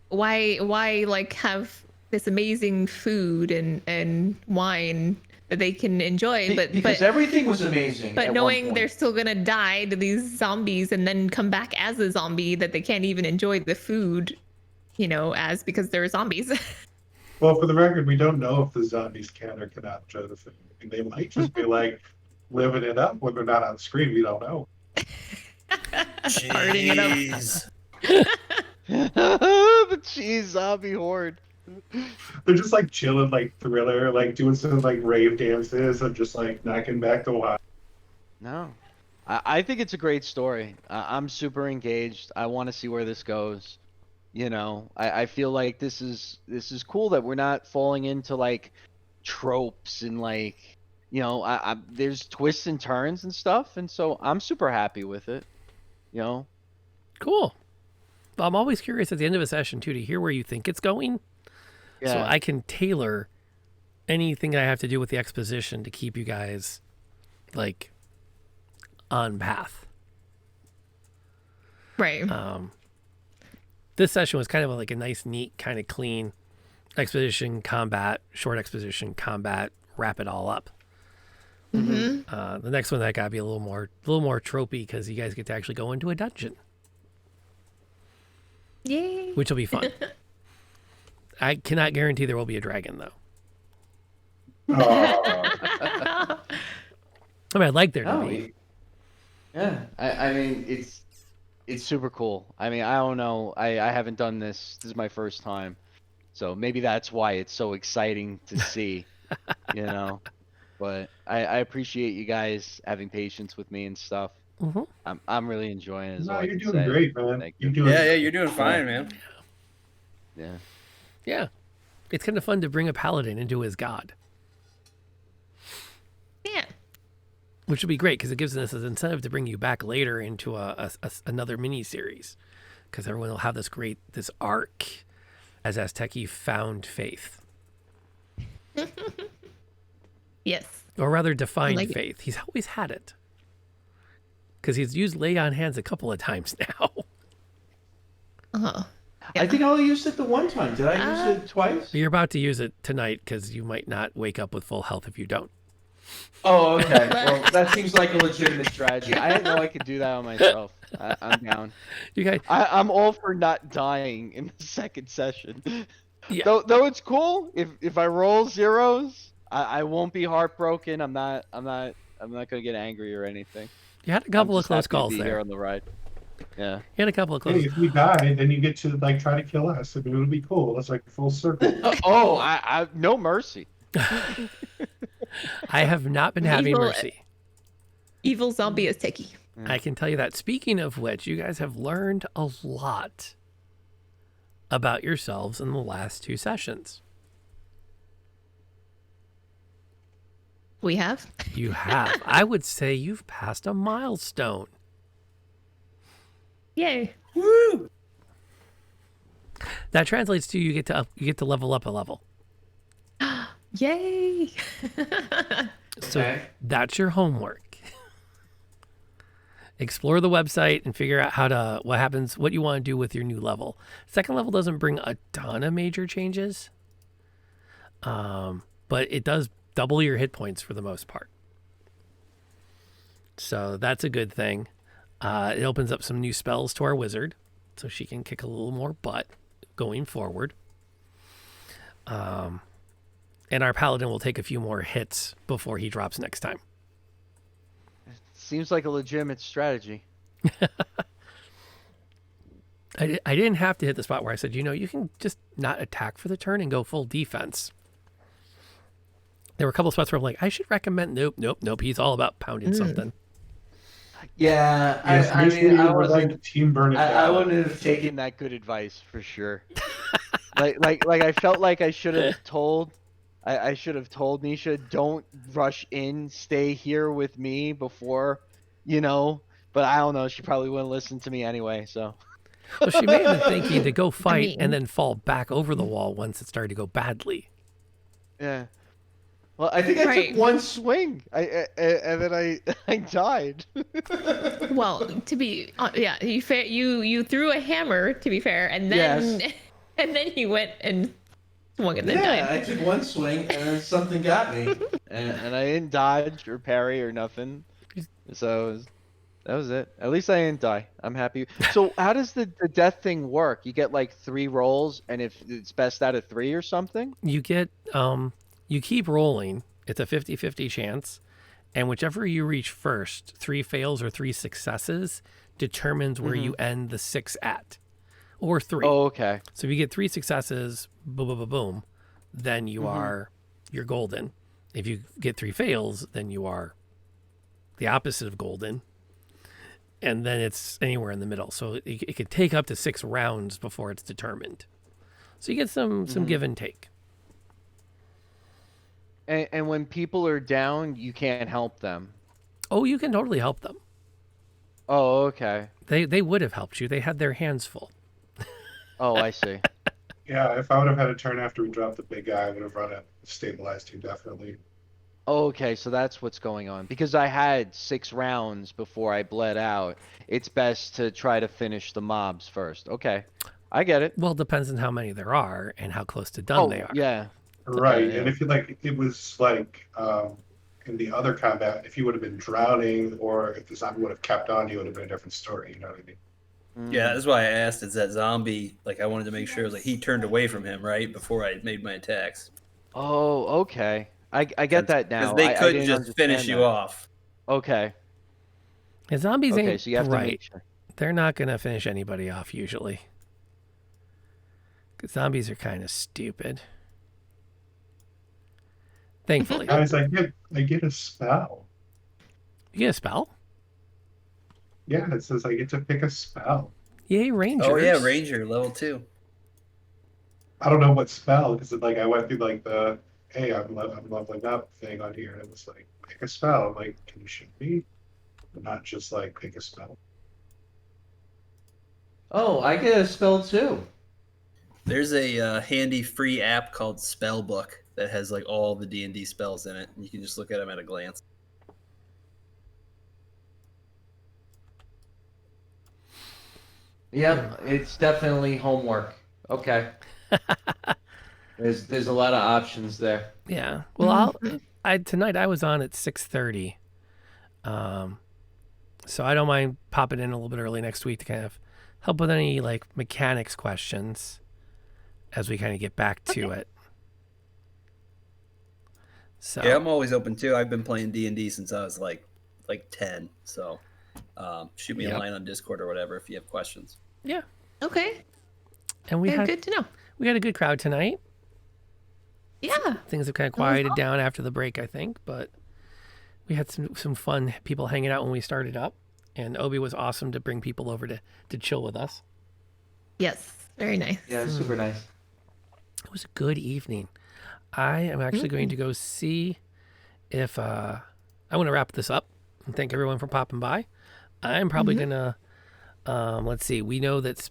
Why like have this amazing food and wine that they can enjoy, Because everything was amazing. but at one knowing point. they're still gonna die to these zombies and then come back as a zombie that they can't even enjoy the food, as because they're zombies. Well, for the record, we don't know if the zombies can or cannot enjoy the food. I mean, they might just be like living it up when they're not on screen. We don't know. Partying it up. Jeez. The cheese zombie horde. They're just like chilling, like Thriller, like doing some like rave dances and just like knocking back the wall. No, I think it's a great story. I'm super engaged. I want to see where this goes. You know, I feel like this is cool that we're not falling into like tropes and like, you know, there's twists and turns and stuff, and so I'm super happy with it. You know, Cool. Well, I'm always curious at the end of a session too to hear where you think it's going, so yeah. I can tailor anything I have to do with the exposition to keep you guys like on path. Right. This session was kind of like a nice, neat, kind of clean exposition, combat, short exposition, combat, wrap it all up. Mm-hmm. The next one that got to be a little more tropey because you guys get to actually go into a dungeon, Yay. which will be fun. I cannot guarantee there will be a dragon though. Oh, I mean, I'd like there to No, be. yeah. I mean, it's super cool. I mean, I don't know. I haven't done this. This is my first time, so maybe that's why it's so exciting to see. You know, but I appreciate you guys having patience with me and stuff. hmm I'm really enjoying it. Is all no, I you're can doing say. great, man. Thank You're you. doing Yeah, you're doing fine, man. Yeah. Yeah, it's kind of fun to bring a paladin into his god, Yeah. which would be great because it gives us an incentive to bring you back later into another mini series, because everyone will have this arc as Azteki found faith, Yes. or rather defined like it. faith. He's always had it because he's used lay on hands a couple of times now. Oh. I think I only used it the one time. Did I use it twice? You're about to use it tonight because you might not wake up with full health if you don't. Oh, okay. Well, that seems like a legitimate strategy. I didn't know I could do that on myself. I'm down. You guys, I'm all for not dying in the second session. Yeah. Though it's cool if I roll zeros, I won't be heartbroken. I'm not gonna get angry or anything. you had a couple I'm of just close happy to calls be here there. on the ride. Yeah. You had a couple of Hey, close. if we die, then you get to like try to kill us. I mean, it'll be cool. It's like full circle. Oh, I no mercy. I have not been having Evil- mercy. Evil zombie is Teki. I can tell you that. Speaking of which, you guys have learned a lot about yourselves in the last two sessions. We have. You have. I would say you've passed a milestone. Yay. Woo! That translates to you get to level up a level. Yay. So Okay. that's your homework. Explore the website and figure out what you want to do with your new level. Second level doesn't bring a ton of major changes, but it does double your hit points for the most part. So that's a good thing. It opens up some new spells to our wizard, so she can kick a little more butt going forward. And our paladin will take a few more hits before he drops next time. Seems like a legitimate strategy. I didn't have to hit the spot where I said, you can just not attack for the turn and go full defense. There were a couple spots where I'm like, I should recommend, nope. He's all about pounding something. Yeah, Yes, I basically, mean, I we're wasn't. like team burning I down. wouldn't have taken that good advice for sure. like I felt like I should have told. I should have told Nisha, don't rush in, stay here with me before, But I don't know. She probably wouldn't listen to me anyway. So. Well, she may have been thinking to go fight mean- and then fall back over the wall once it started to go badly. Yeah. Well, I think I Right. took one swing. And then I died. Well, to be yeah, you threw a hammer, to be fair, and then Yes. and then he went and swung and then Yeah, died. I took one swing and then something got me, and I didn't dodge or parry or nothing. So that was it. At least I didn't die. I'm happy. So how does the death thing work? You get like 3 rolls, and if it's best out of 3 or something. You get, you keep rolling. It's a 50-50 chance. And whichever you reach first, 3 fails or 3 successes determines where you end the 6 at. or 3. Oh, okay. So if you get 3 successes, boom, boom, boom, boom, then you're golden. If you get 3 fails, then you are the opposite of golden. And then it's anywhere in the middle. So it could take up to 6 rounds before it's determined. So you get some give and take. And when people are down, you can't help them. Oh, you can totally help them. Oh, okay. They would have helped you. They had their hands full. Oh, I see. Yeah, if I would have had a turn after we dropped the big guy, I would have run it, stabilized him definitely. Okay, so that's what's going on. Because I had 6 rounds before I bled out, it's best to try to finish the mobs first. Okay, I get it. Well, it depends on how many there are and how close to done Oh, they are. yeah. Right, Yeah. and if you like, it was like in the other combat, if you would have been drowning or if the zombie would have kept on, you would have been a different story. You know what I mean? Yeah, that's why I asked. Is that zombie? Like, I wanted to make sure like he turned away from him right before I made my attacks. Oh, okay. I get that now. Because they I couldn't didn't just finish understand you that. off. Okay. And zombies Okay, ain't so you have to bright. make sure. They're not going to finish anybody off usually. Because zombies are kind of stupid. Thankfully. Guys, I get a spell. You get a spell? Yeah, it says I get to pick a spell. Yay, Rangers. Oh yeah, Ranger level 2. I don't know what spell because like I went through like the hey I'm leveling up thing on here and it was like pick a spell. I'm like, can you show me? Not just like pick a spell. Oh, I get a spell too. There's a handy free app called Spellbook that has like all the D&D spells in it. You can just look at them at a glance. Yep, it's definitely homework. Okay. There's a lot of options there. Yeah. Well, tonight I was on at 6:30. So I don't mind popping in a little bit early next week to kind of help with any like mechanics questions as we kind of get back to it. So Yeah, I'm always open too. I've been playing D&D since I was like 10. So shoot me a line on Discord or whatever if you have questions. yeah. Okay. And we had Good to know. a good crowd tonight. Yeah. Things have kind of quieted down after the break, I think, but we had some fun people hanging out when we started up, and Obi was awesome to bring people over to chill with us. Yes. Very nice. Yeah, super nice. It was a good evening. I am actually going to go see if I want to wrap this up and thank everyone for popping by. I'm probably gonna let's see. We know that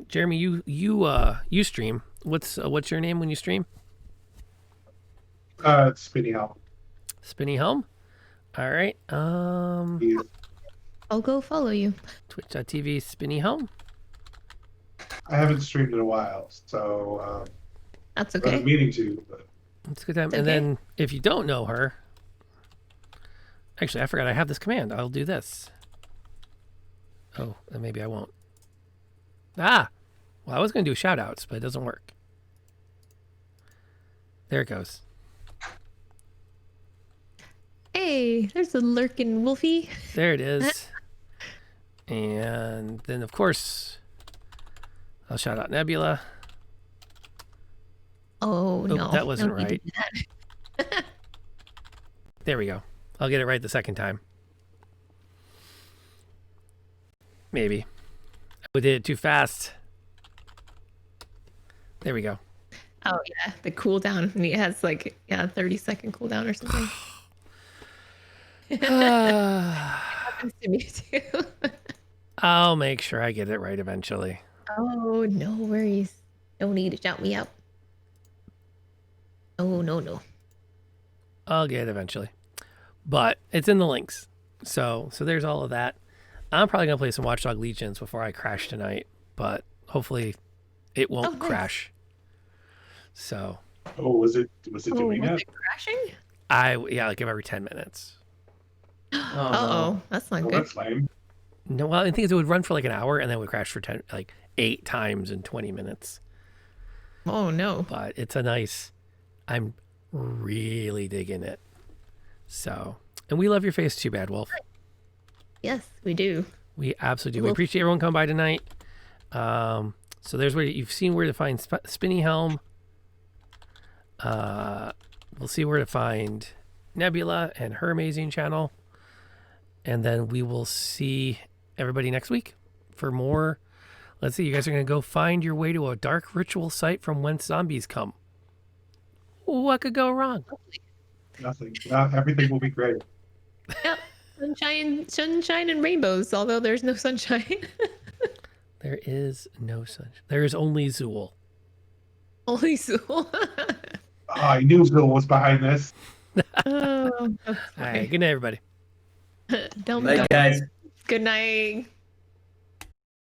Jeremy, you stream. What's your name when you stream? It's Spinny Helm. Spinny Helm. All right. I'll go follow you. Twitch.tv Spinny Helm. I haven't streamed in a while, so That's I was okay. meaning to, but It's a good time. It's And okay. then if you don't know her, actually I forgot I have this command. I'll do this. Oh, then maybe I won't. Well, I was going to do shout outs, but it doesn't work. There it goes. Hey, there's a lurking wolfie. There it is. And then, of course, I'll shout out Nebula. Oh, no. That wasn't No need to right. do that. There we go. I'll get it right the second time. Maybe. We did it too fast. There we go. Oh, yeah. The cooldown. And it has like, 30-second cooldown or something. Happens to me too. I'll make sure I get it right eventually. Oh, no worries. No need to shout me out. Oh, no. I'll get it eventually. But it's in the links. So there's all of that. I'm probably going to play some Watchdog Legions before I crash tonight, but hopefully it won't nice. crash. So oh, was it doing was that? it crashing? like every 10 minutes. Uh-oh. That's not Oh, good. that's lame. No, well, the thing is, it would run for like an hour and then it would crash for 8 times in 20 minutes. Oh, no. But it's I'm really digging it. So, and we love your face too, Bad Wolf. Yes, we do. We absolutely do. We Wolf. appreciate everyone coming by tonight. So there's where you've seen where to find Spinny Helm. We'll see where to find Nebula and her amazing channel. And then we will see everybody next week for more. Let's see, you guys are going to go find your way to a dark ritual site from whence zombies come. What could go wrong? Nothing. Everything will be great. Yep. Sunshine and rainbows, although there's no sunshine. There is no sunshine. There is only Zool. Only Zool. I knew Bill was behind this. Oh, that's All right, good night, everybody. Don't Bye, guys. Good night.